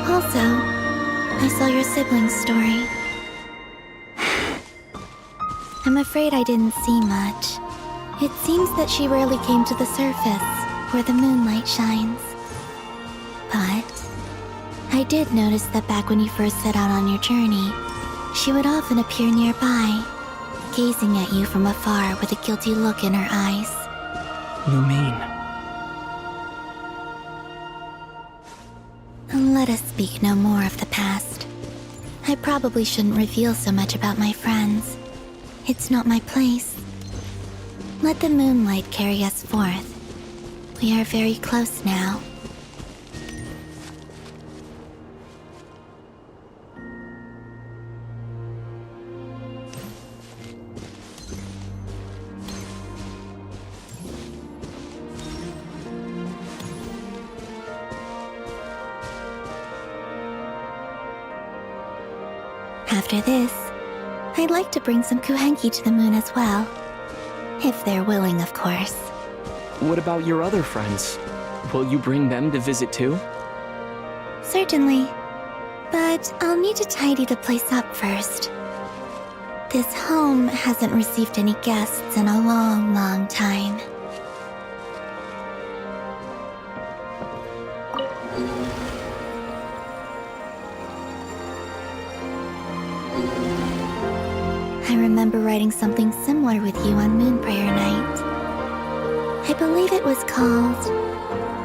Also, I saw your siblings' story. I'm afraid I didn't see much. It seems that she rarely came to the surface, where the moonlight shines. But I did notice that back when you first set out on your journey, she would often appear nearby, gazing at you from afar with a guilty look in her eyes. Lumine. Let us speak no more of the past. I probably shouldn't reveal so much about my friends. It's not my place. Let the moonlight carry us forth, We are very close now. After this, I'd like to bring some kuhenki to the moon as well. If they're willing, of course. What about your other friends? Will you bring them to visit too? Certainly. But I'll need to tidy the place up first. This home hasn't received any guests in a long, long time. I remember writing something similar with you on Moon Prayer Night. I believe it was called...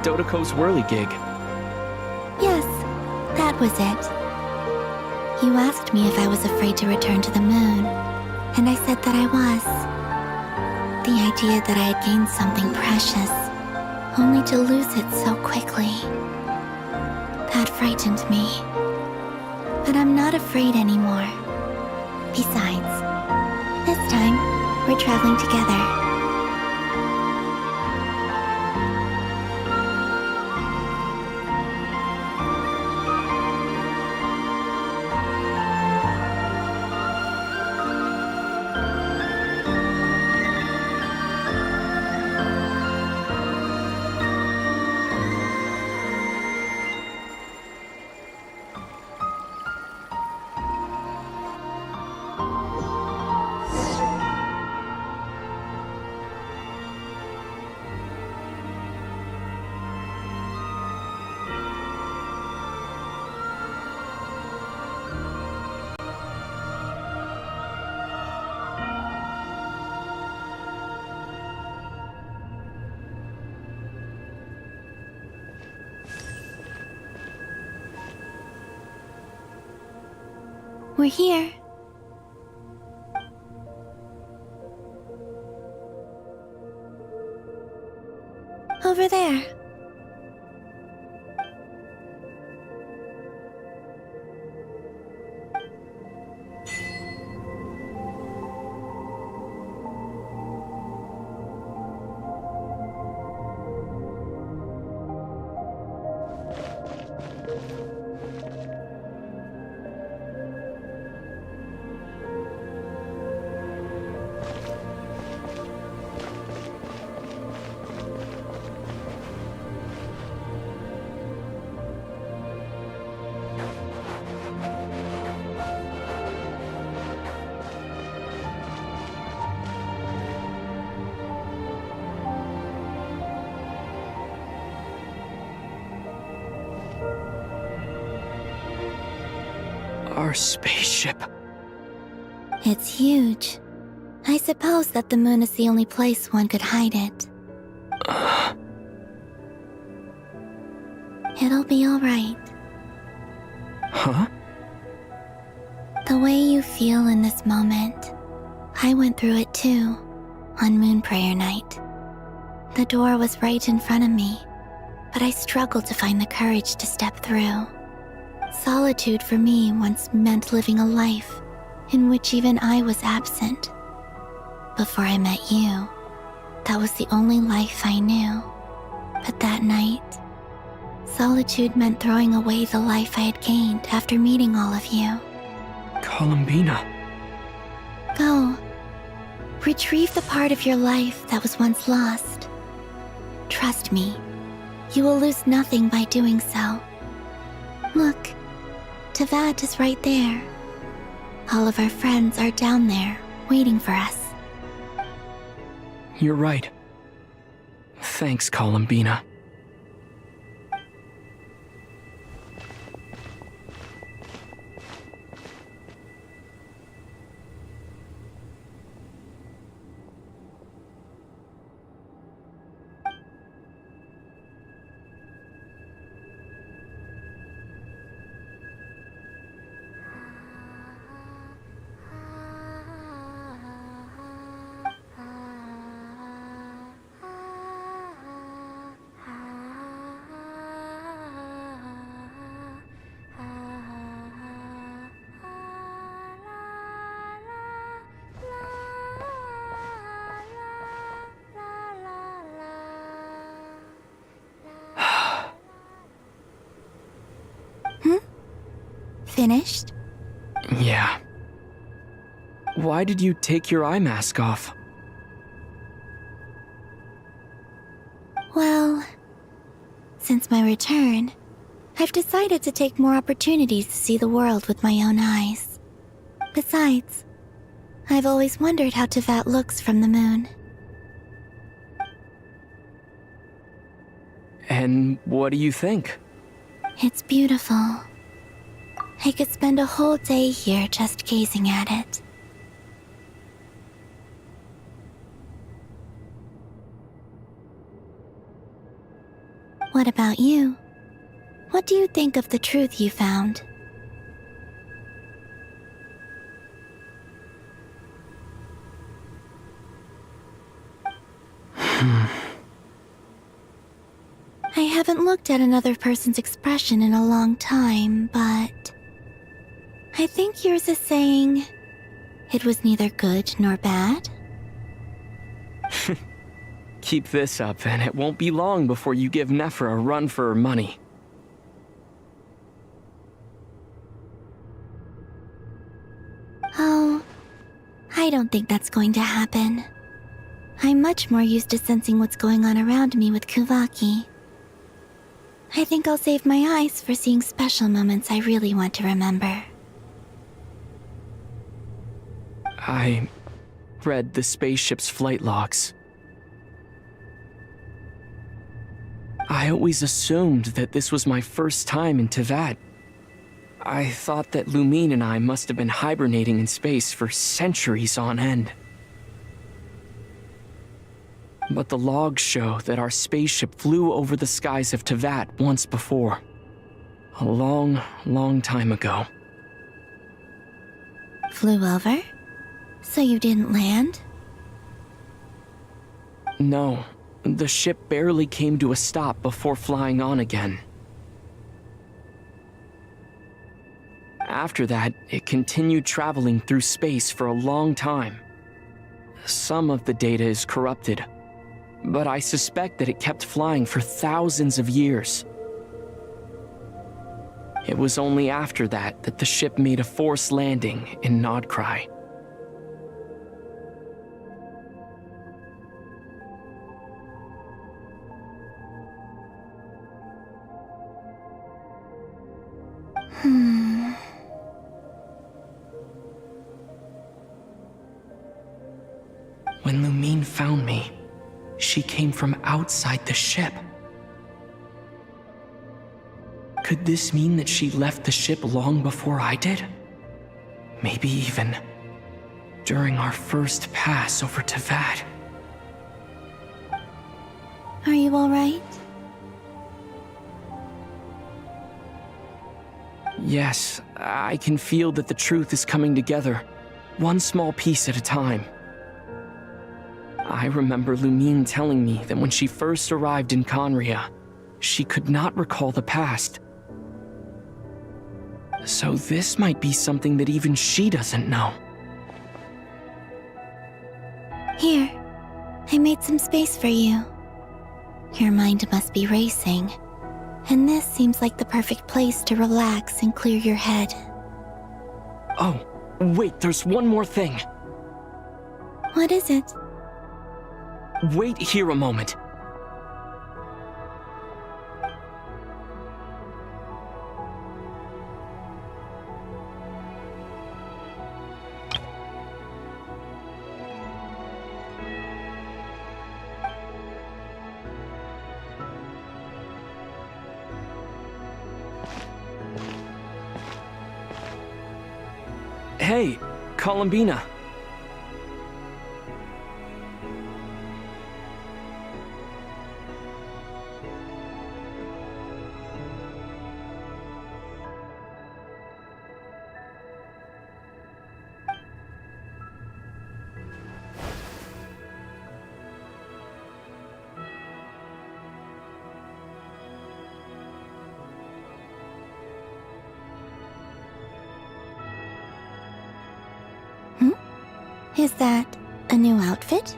Dodoko's Whirligig. Yes, that was it. You asked me if I was afraid to return to the moon, and I said that I was. The idea that I had gained something precious, only to lose it so quickly. That frightened me. But I'm not afraid anymore. Besides, this time, we're traveling together. We're here. Over there. Our spaceship. It's huge. I suppose that the moon is the only place one could hide it. It'll be all right. Huh? The way you feel in this moment, I went through it too, on Moon Prayer Night. The door was right in front of me, but I struggled to find the courage to step through. Solitude for me once meant living a life in which even I was absent. Before I met you, that was the only life I knew. But that night, solitude meant throwing away the life I had gained after meeting all of you. Columbina. Go. Retrieve the part of your life that was once lost. Trust me, you will lose nothing by doing so. Look, Tavad is right there. All of our friends are down there, waiting for us. You're right. Thanks, Columbina. Finished? Yeah. Why did you take your eye mask off? Well, since my return, I've decided to take more opportunities to see the world with my own eyes. Besides, I've always wondered how Tevat looks from the moon. And what do you think? It's beautiful. I could spend a whole day here just gazing at it. What about you? What do you think of the truth you found? I haven't looked at another person's expression in a long time, but I think yours is saying it was neither good nor bad. Keep this up, and it won't be long before you give Nephra a run for her money. Oh, I don't think that's going to happen. I'm much more used to sensing what's going on around me with Kuvaki. I think I'll save my eyes for seeing special moments I really want to remember. I read the spaceship's flight logs. I always assumed that this was my first time in Tevat. I thought that Lumine and I must have been hibernating in space for centuries on end. But the logs show that our spaceship flew over the skies of Tevat once before. A long, long time ago. Flew over? So you didn't land? No, the ship barely came to a stop before flying on again. After that, it continued traveling through space for a long time. Some of the data is corrupted, but I suspect that it kept flying for thousands of years. It was only after that that the ship made a forced landing in Nodcry. When Lumine found me, she came from outside the ship. Could this mean that she left the ship long before I did? Maybe even during our first pass over Tevat. Are you alright? Yes, I can feel that the truth is coming together, one small piece at a time. I remember Lumine telling me that when she first arrived in Conria, she could not recall the past. So this might be something that even she doesn't know. Here, I made some space for you. Your mind must be racing, and this seems like the perfect place to relax and clear your head. Oh, wait, there's one more thing. What is it? Wait here a moment. Hey, Columbina. Is that a new outfit?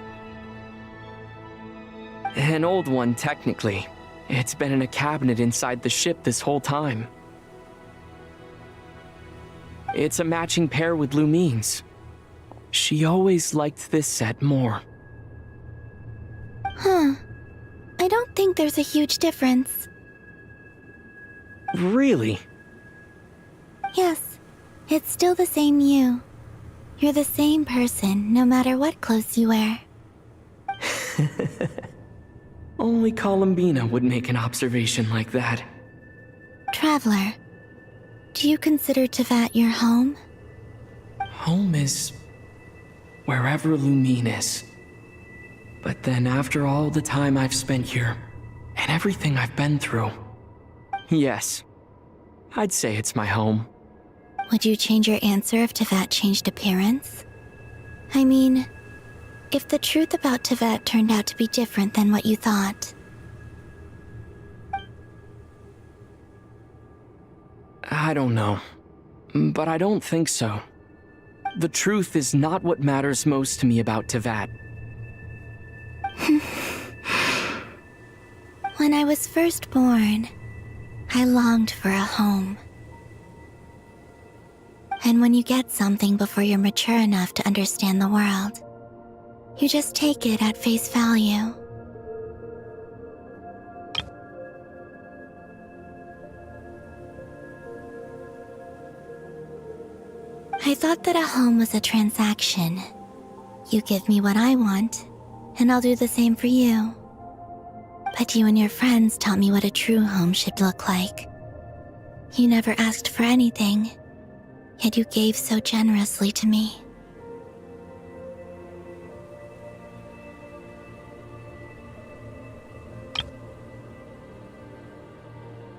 An old one, technically. It's been in a cabinet inside the ship this whole time. It's a matching pair with Lumine's. She always liked this set more. Huh. I don't think there's a huge difference. Really? Yes, it's still the same you. You're the same person, no matter what clothes you wear. Only Columbina would make an observation like that. Traveler, do you consider Tevat your home? Home is wherever Lumine is. But then after all the time I've spent here, and everything I've been through, yes, I'd say it's my home. Would you change your answer if Tevat changed appearance? I mean, if the truth about Tevat turned out to be different than what you thought. I don't know, but I don't think so. The truth is not what matters most to me about Tevat. When I was first born, I longed for a home. And when you get something before you're mature enough to understand the world, you just take it at face value. I thought that a home was a transaction. You give me what I want, and I'll do the same for you. But you and your friends taught me what a true home should look like. You never asked for anything, yet you gave so generously to me.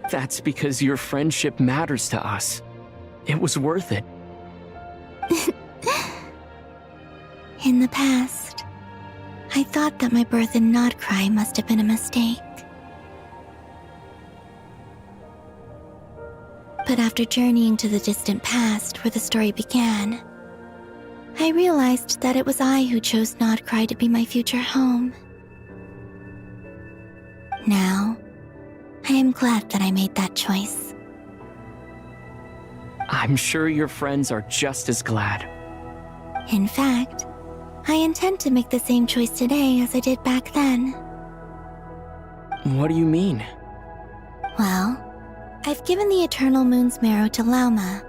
That's because your friendship matters to us. It was worth it. In the past, I thought that my birth in Nodcry must have been a mistake. But after journeying to the distant past where the story began, I realized that it was I who chose Nodcry to be my future home. Now, I am glad that I made that choice. I'm sure your friends are just as glad. In fact, I intend to make the same choice today as I did back then. What do you mean? Well, I've given the Eternal Moon's Marrow to Lauma,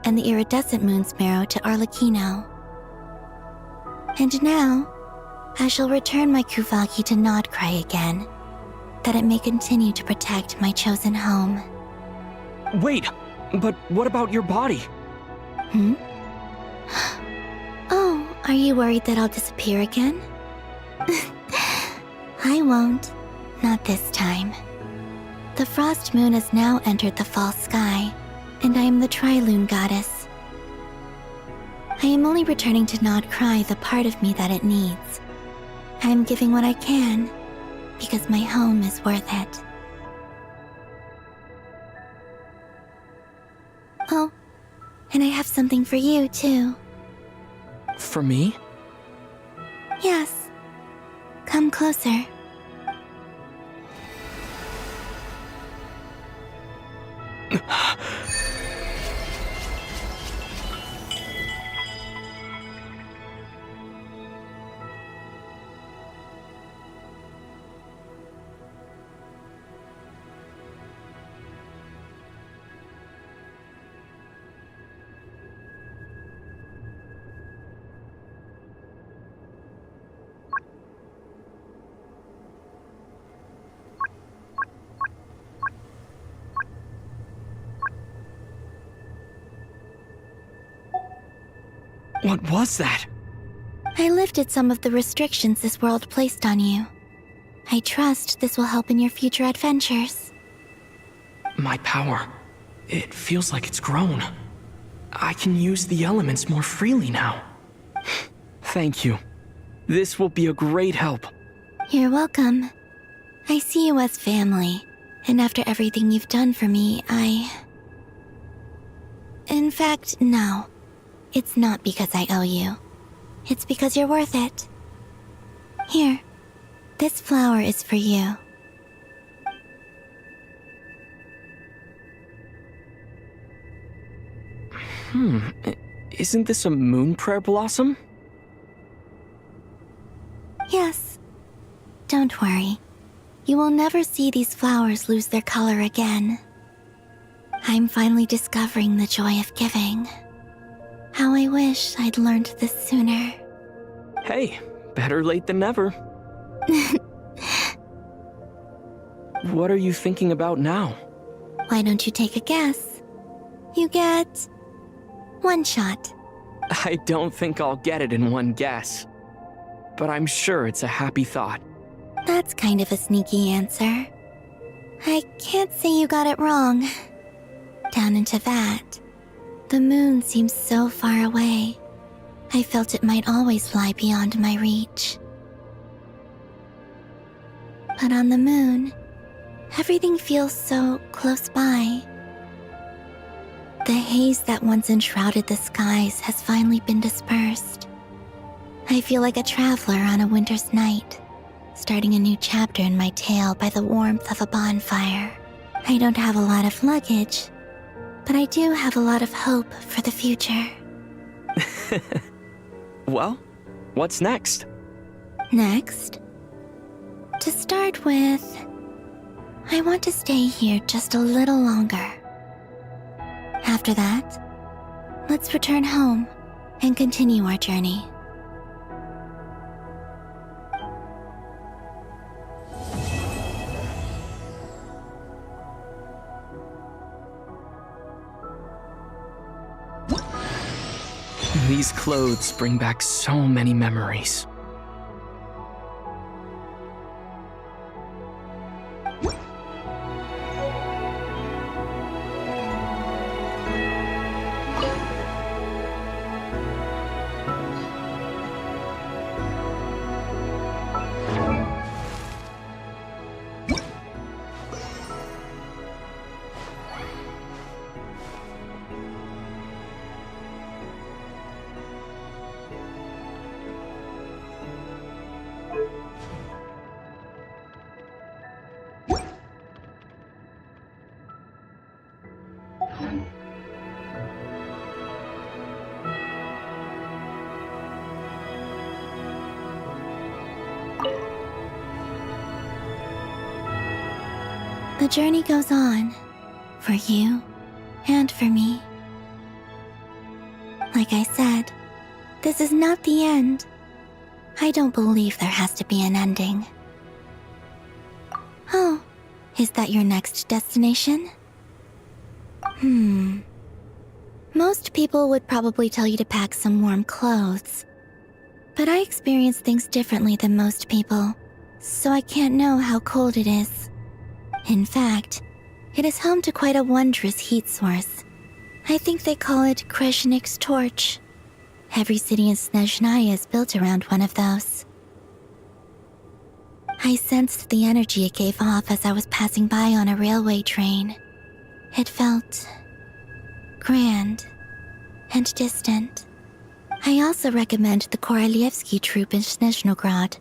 and the Iridescent Moon's Marrow to Arlecchino. And now, I shall return my Kuvagi to Nodcry again, that it may continue to protect my chosen home. Wait, but what about your body? Oh, are you worried that I'll disappear again? I won't. Not this time. The Frost Moon has now entered the fall sky, and I am the Trilune Goddess. I am only returning to Nodcry the part of me that it needs. I am giving what I can, because my home is worth it. Oh, and I have something for you, too. For me? Yes. Come closer. What was that? I lifted some of the restrictions this world placed on you. I trust this will help in your future adventures. My power. It feels like it's grown. I can use the elements more freely now. Thank you. This will be a great help. You're welcome. I see you as family, and after everything you've done for me, In fact, no. It's not because I owe you. It's because you're worth it. Here, this flower is for you. Isn't this a moon prayer blossom? Yes. Don't worry. You will never see these flowers lose their color again. I'm finally discovering the joy of giving. How I wish I'd learned this sooner. Hey, better late than never. What are you thinking about now? Why don't you take a guess? You get one shot. I don't think I'll get it in one guess. But I'm sure it's a happy thought. That's kind of a sneaky answer. I can't say you got it wrong. Down into that, the moon seems so far away. I felt it might always lie beyond my reach. But on the moon, everything feels so close by. The haze that once enshrouded the skies has finally been dispersed. I feel like a traveler on a winter's night, starting a new chapter in my tale by the warmth of a bonfire. I don't have a lot of luggage, but I do have a lot of hope for the future. Well, what's next? Next? To start with, I want to stay here just a little longer. After that, let's return home and continue our journey. These clothes bring back so many memories. The journey goes on, for you and for me. Like I said, this is not the end. I don't believe there has to be an ending. Oh, is that your next destination? Most people would probably tell you to pack some warm clothes. But I experience things differently than most people, so I can't know how cold it is. In fact, it is home to quite a wondrous heat source. I think they call it Kreshnik's torch. Every city in Snezhnaya is built around one of those. I sensed the energy it gave off as I was passing by on a railway train. It felt grand and distant. I also recommend the Korolievsky troupe in Snezhnograd.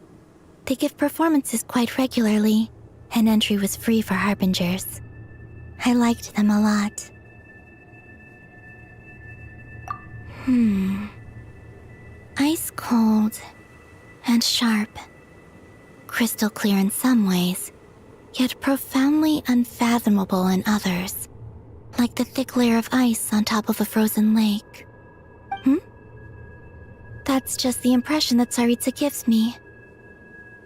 They give performances quite regularly, and entry was free for harbingers. I liked them a lot. Ice cold and sharp. Crystal clear in some ways, yet profoundly unfathomable in others. Like the thick layer of ice on top of a frozen lake. That's just the impression that Tsaritsa gives me.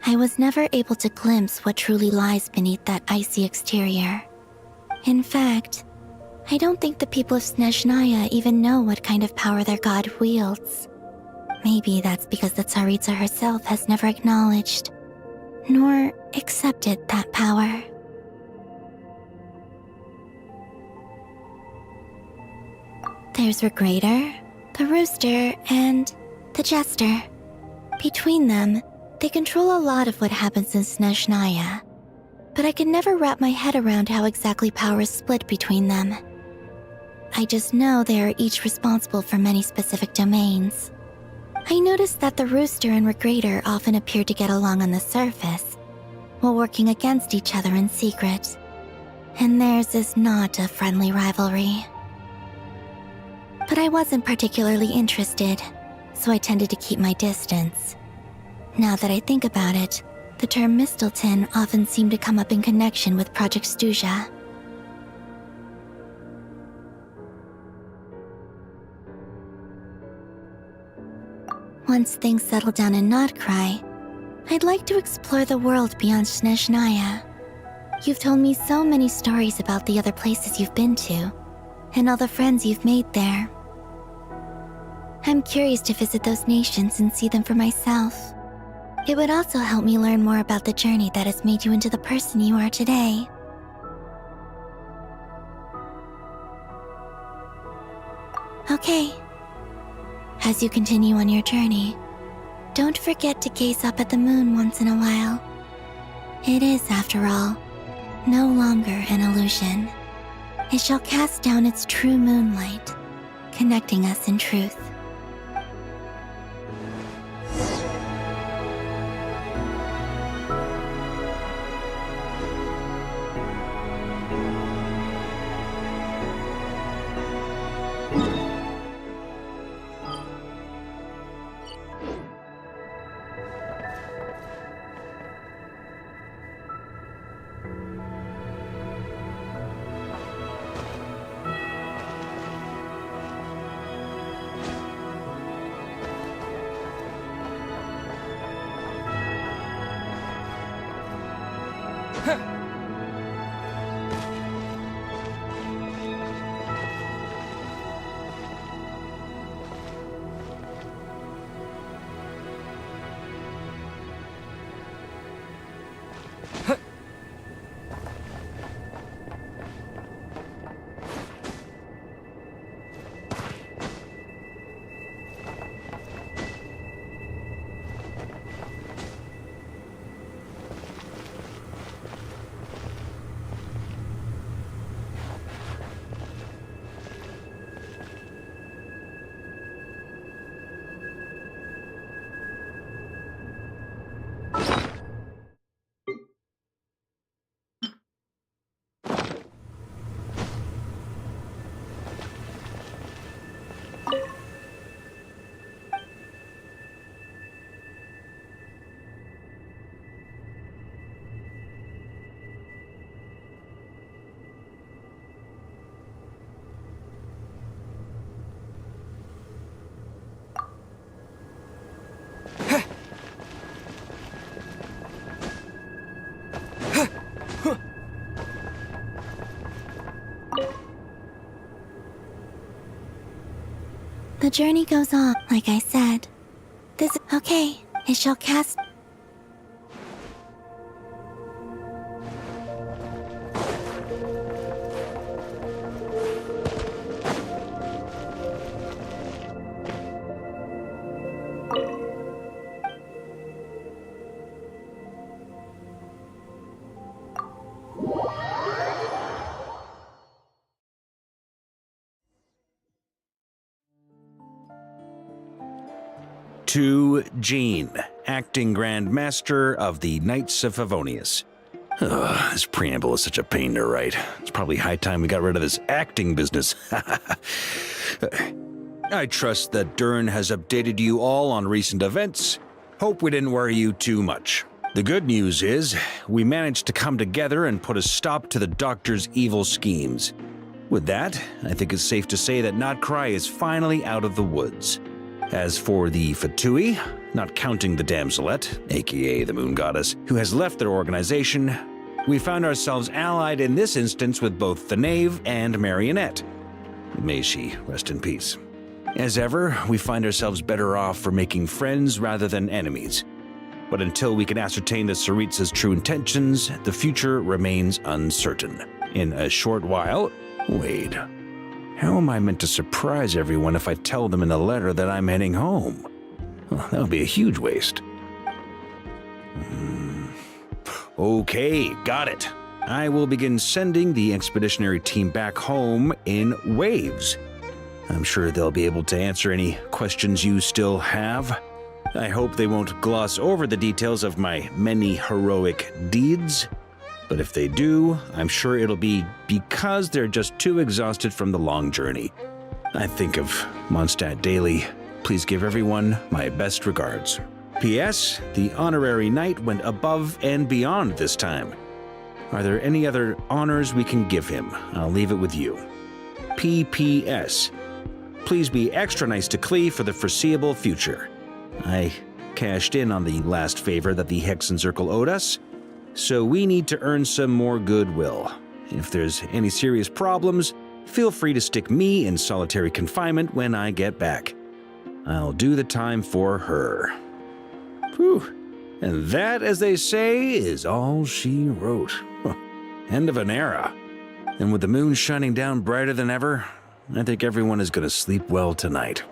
I was never able to glimpse what truly lies beneath that icy exterior. In fact, I don't think the people of Snezhnaya even know what kind of power their god wields. Maybe that's because the Tsaritsa herself has never acknowledged, nor accepted that power. There's Regrator, the Rooster, and the Jester. Between them, they control a lot of what happens in Snezhnaya, but I can never wrap my head around how exactly power is split between them. I just know they are each responsible for many specific domains. I noticed that the Rooster and Regrator often appear to get along on the surface, while working against each other in secret. And theirs is not a friendly rivalry. but I wasn't particularly interested, so I tended to keep my distance. Now that I think about it, the term Mistelton often seemed to come up in connection with Project Stuja. Once things settle down in Notcry, I'd like to explore the world beyond Snezhnaya. You've told me so many stories about the other places you've been to, and all the friends you've made there. I'm curious to visit those nations and see them for myself. It would also help me learn more about the journey that has made you into the person you are today. Okay. As you continue on your journey, don't forget to gaze up at the moon once in a while. It is, after all, no longer an illusion. It shall cast down its true moonlight, connecting us in truth. The journey goes on, like I said. Okay, it shall cast... To Jean, Acting Grand Master of the Knights of Favonius. This preamble is such a pain to write. It's probably high time we got rid of this acting business. I trust that Dern has updated you all on recent events. Hope we didn't worry you too much. The good news is, we managed to come together and put a stop to the Doctor's evil schemes. With that, I think it's safe to say that Notcry is finally out of the woods. As for the Fatui, not counting the Damselette, aka the Moon Goddess, who has left their organization, we found ourselves allied in this instance with both the Knave and Marionette. May she rest in peace. As ever, we find ourselves better off for making friends rather than enemies. But until we can ascertain the Tsaritsa's true intentions, the future remains uncertain. In a short while... Wait... How am I meant to surprise everyone if I tell them in a letter that I'm heading home? Well, that would be a huge waste. Okay, got it. I will begin sending the expeditionary team back home in waves. I'm sure they'll be able to answer any questions you still have. I hope they won't gloss over the details of my many heroic deeds. But if they do, I'm sure it'll be because they're just too exhausted from the long journey. I think of Mondstadt daily. Please give everyone my best regards. P.S. The honorary knight went above and beyond this time. Are there any other honors we can give him? I'll leave it with you. P.P.S. Please be extra nice to Klee for the foreseeable future. I cashed in on the last favor that the Hexen Circle owed us, so we need to earn some more goodwill. If there's any serious problems, feel free to stick me in solitary confinement when I get back. I'll do the time for her. Whew. And that, as they say, is all she wrote. End of an era. And with the moon shining down brighter than ever, I think everyone is going to sleep well tonight.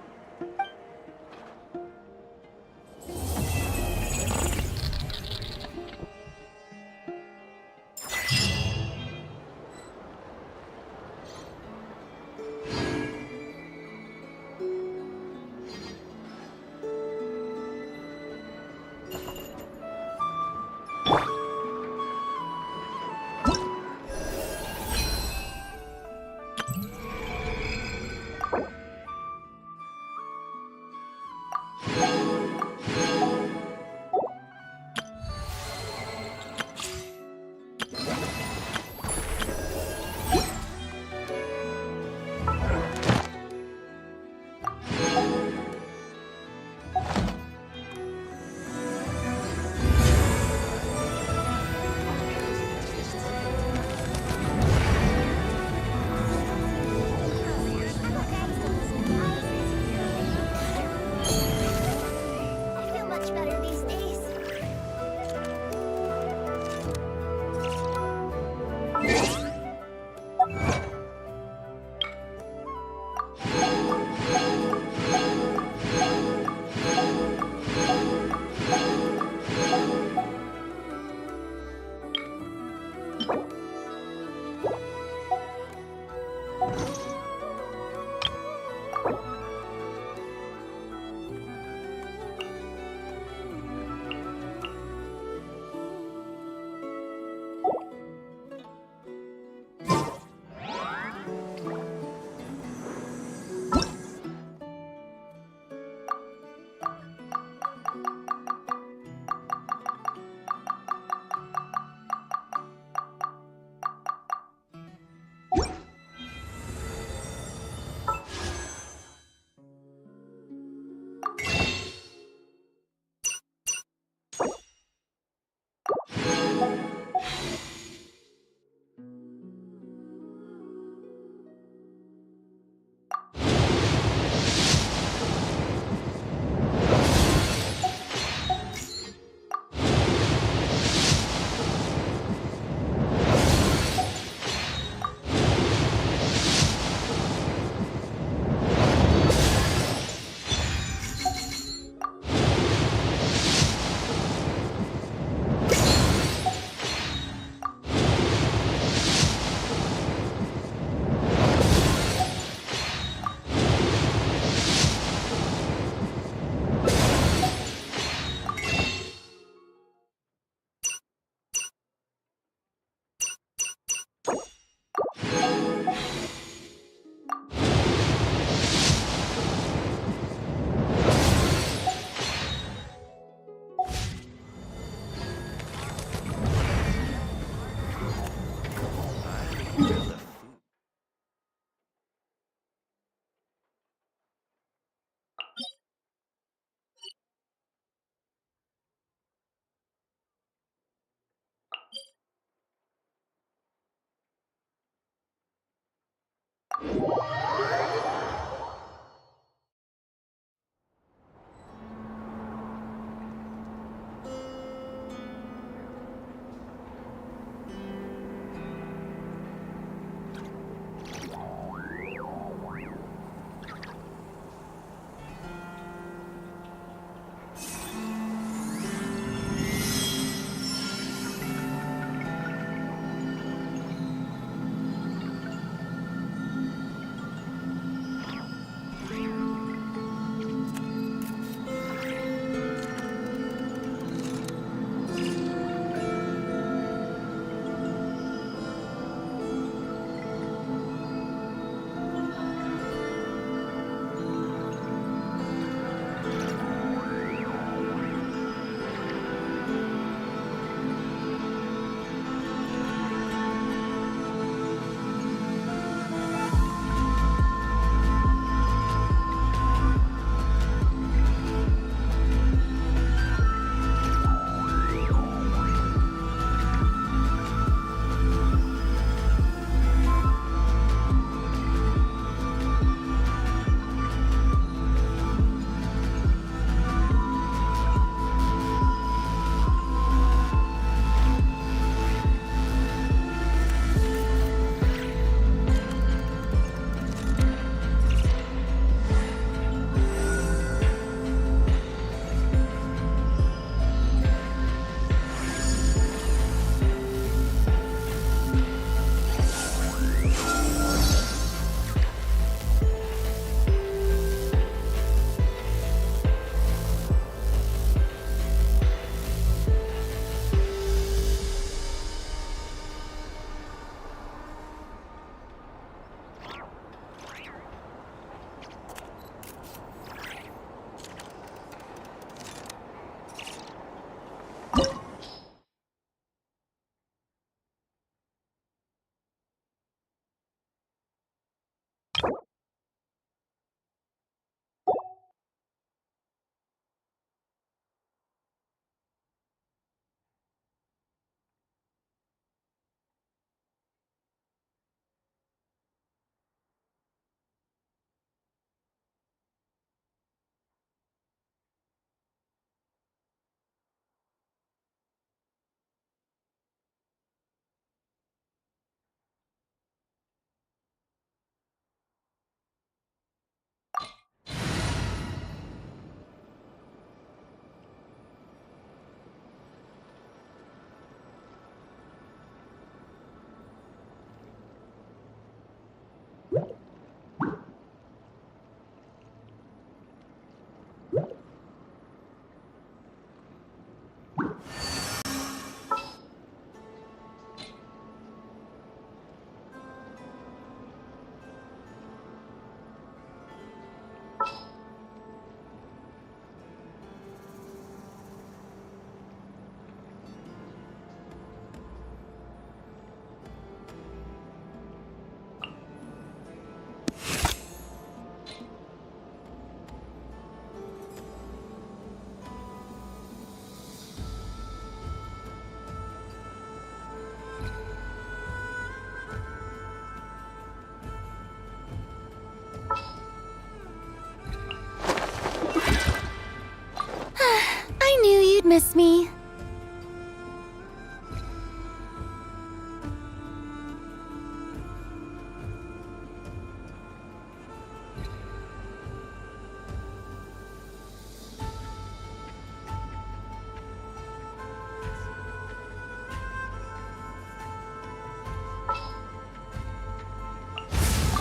miss me?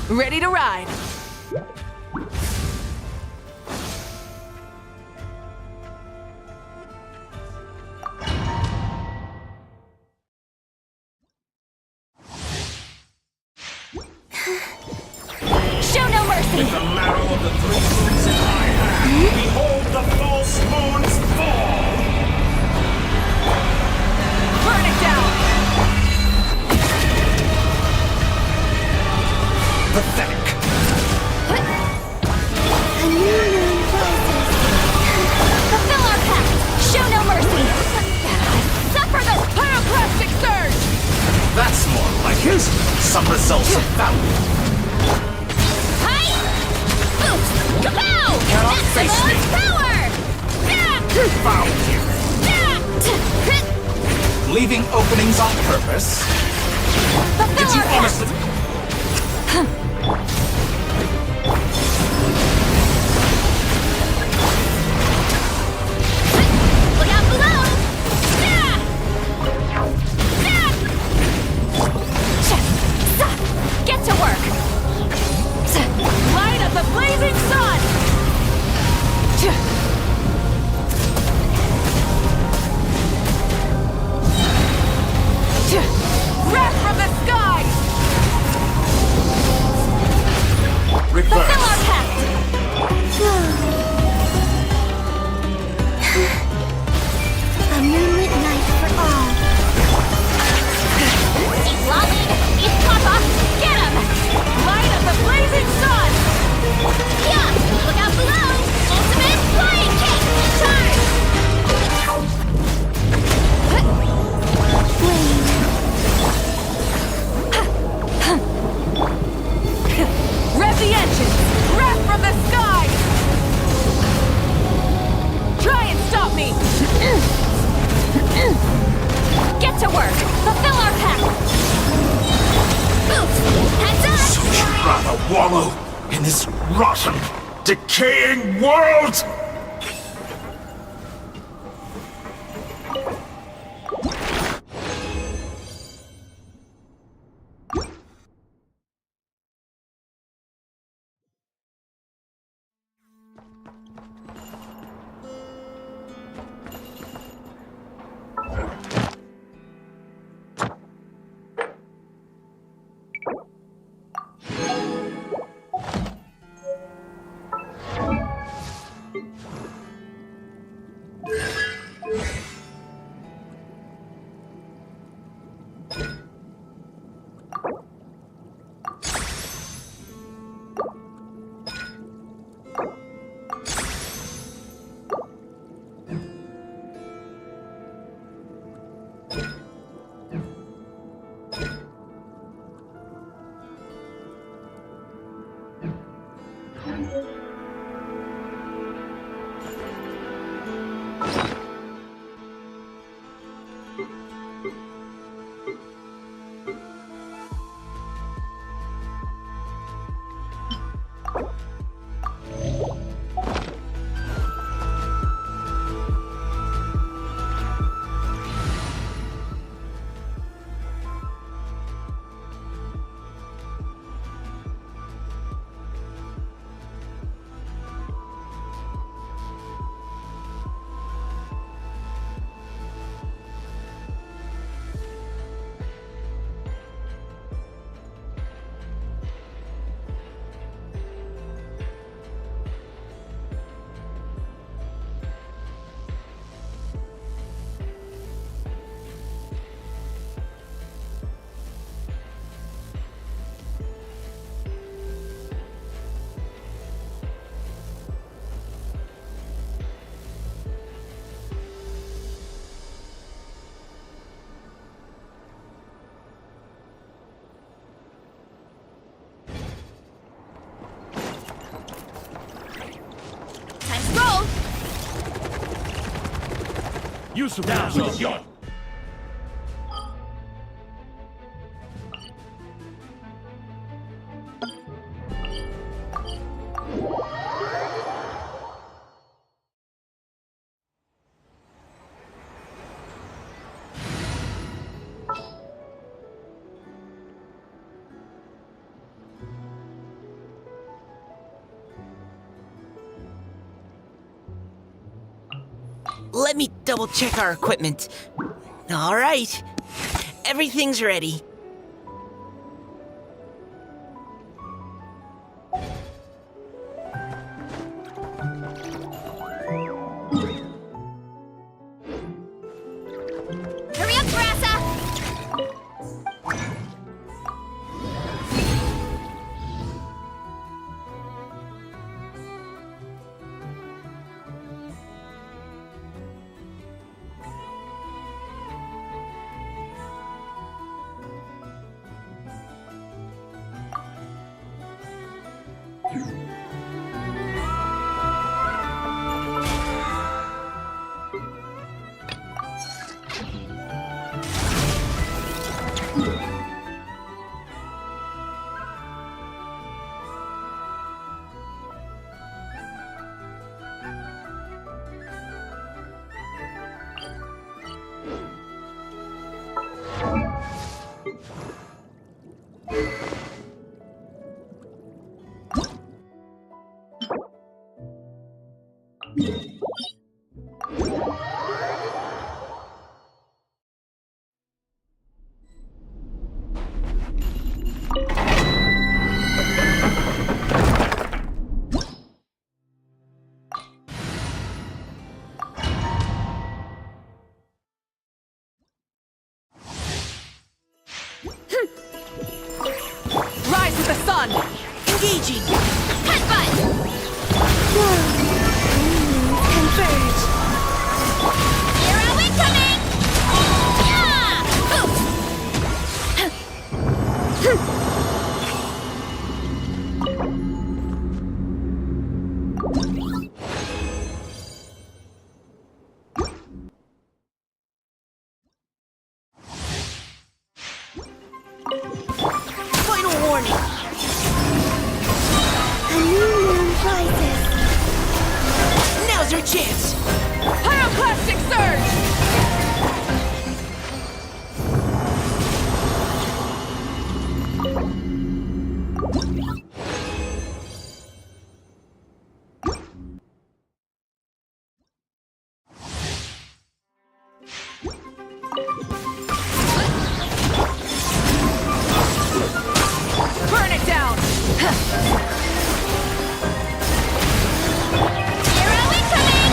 Ready to ride. Show no mercy! With the marrow of the three moons in my hand, behold the false moon's fall! Burn it down! Pathetic! A new moon rises. Fulfill our pact! Show no mercy! Suffer the pyroclastic surge! That's more like it. Some results of value. Hi! Oops! Kapow! Cannot face me. Power! Found you. Leaving openings on purpose? Did you honestly... Look out below! Get to work! Light up the blazing sun! Wrath from the sky! Fulfill our pact! A moonlit night for all. He's lolling! He's Papa! Get him! Light up the blazing sun! Yeah! Look out below! Ultimate flying kick! Charge! Rev the engines! Wrath from the sky! Try and stop me! Get to work! Fulfill our pact! Boots! Heads up! So you'd rather wallow in this rotten, decaying world? Let me double check our equipment. All right. Everything's ready. Hurry up, Teresa! Rise with the sun! Engaging! Headbutt! Converge! Hero incoming! Final warning. A new moon rises. Now's our chance. Pyroclastic surge! Burn it down! Hero incoming!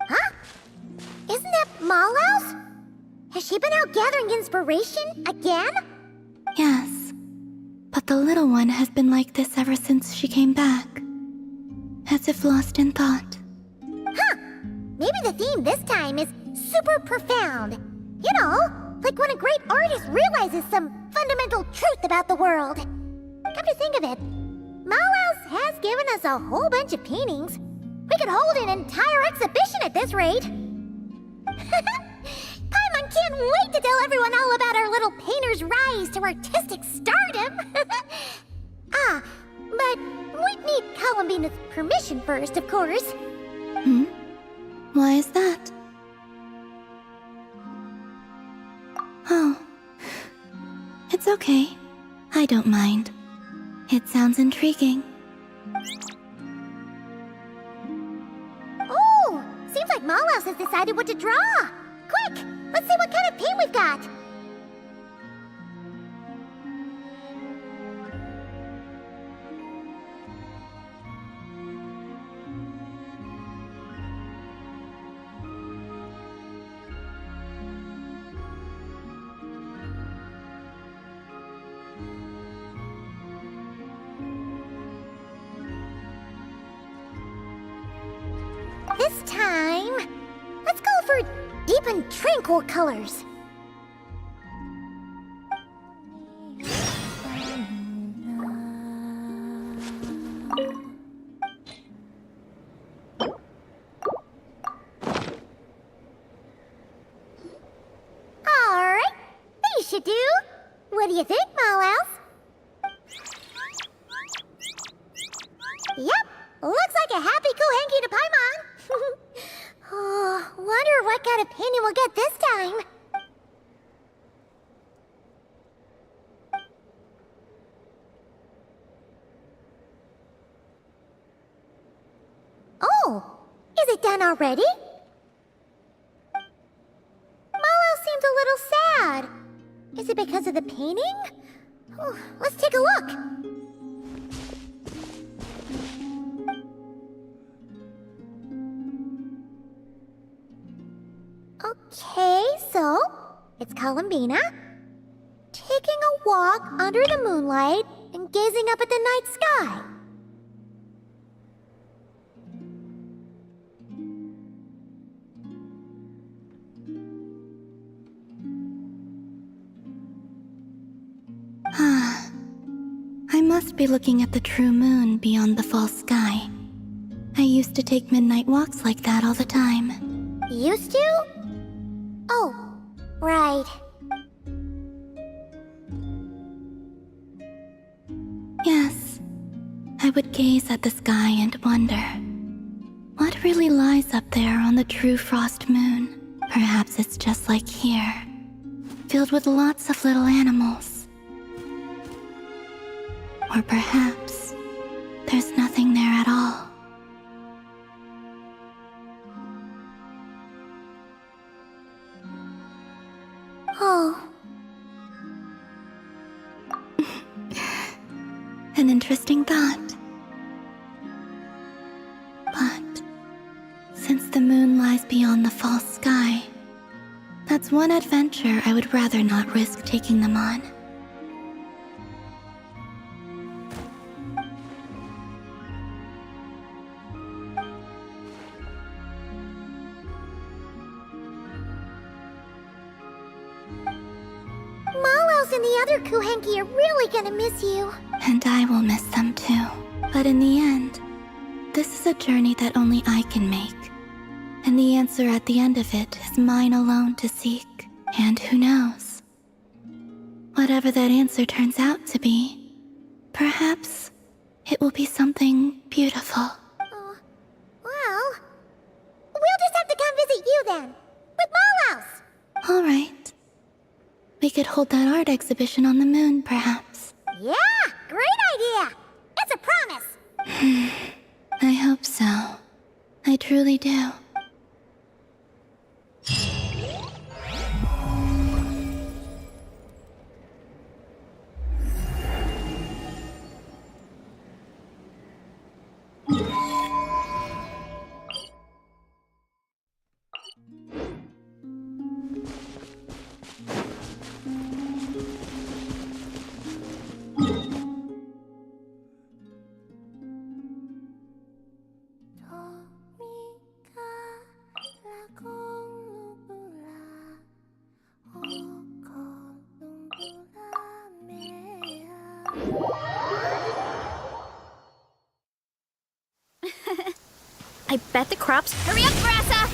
Huh? Isn't that Mallows? Has she been out gathering inspiration again? Yes, but the little one has been like this ever since she came back. As if lost in thought. Huh. Maybe the theme this time is super profound. You know, like when a great artist realizes some fundamental truth about the world. Come to think of it, Mallows has given us a whole bunch of paintings. We could hold an entire exhibition at this rate. Paimon can't wait to tell everyone all about our little painter's rise to artistic stardom. But we'd need Columbina's permission first, of course. Why is that? Oh. It's okay. I don't mind. It sounds intriguing. Oh! Seems like Mallows has decided what to draw! Quick! Let's see what kind of paint we've got! This time, let's go for deep and tranquil colors. Alright, these should do. What do you think, Mallows? Yep, looks like a happy Kohenki to Paimon. Oh, wonder what kind of painting we'll get this time. Oh, is it done already? Mallow seems a little sad. Is it because of the painting? Oh, let's take a look. Okay, so it's Columbina taking a walk under the moonlight and gazing up at the night sky. I must be looking at the true moon beyond the false sky. I used to take midnight walks like that all the time. Used to? Oh, right. Yes, I would gaze at the sky and wonder, what really lies up there on the true frost moon? Perhaps it's just like here, filled with lots of little animals. Or perhaps there's nothing there at all. Oh. An interesting thought. But since the moon lies beyond the false sky, that's one adventure I would rather not risk taking them on. And the other Kuhenki are really gonna miss you. And I will miss them too. But in the end, this is a journey that only I can make. And the answer at the end of it is mine alone to seek. And who knows? Whatever that answer turns out to be, perhaps it will be something beautiful. Well, we'll just have to come visit you then. With Mallows. All right. We could hold that art exhibition on the moon, perhaps. Yeah, great idea! It's a promise! I hope so. I truly do. I bet the crops. Hurry up, Grassa!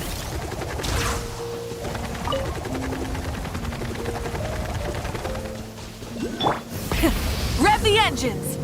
Rev the engines!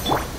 Yeah.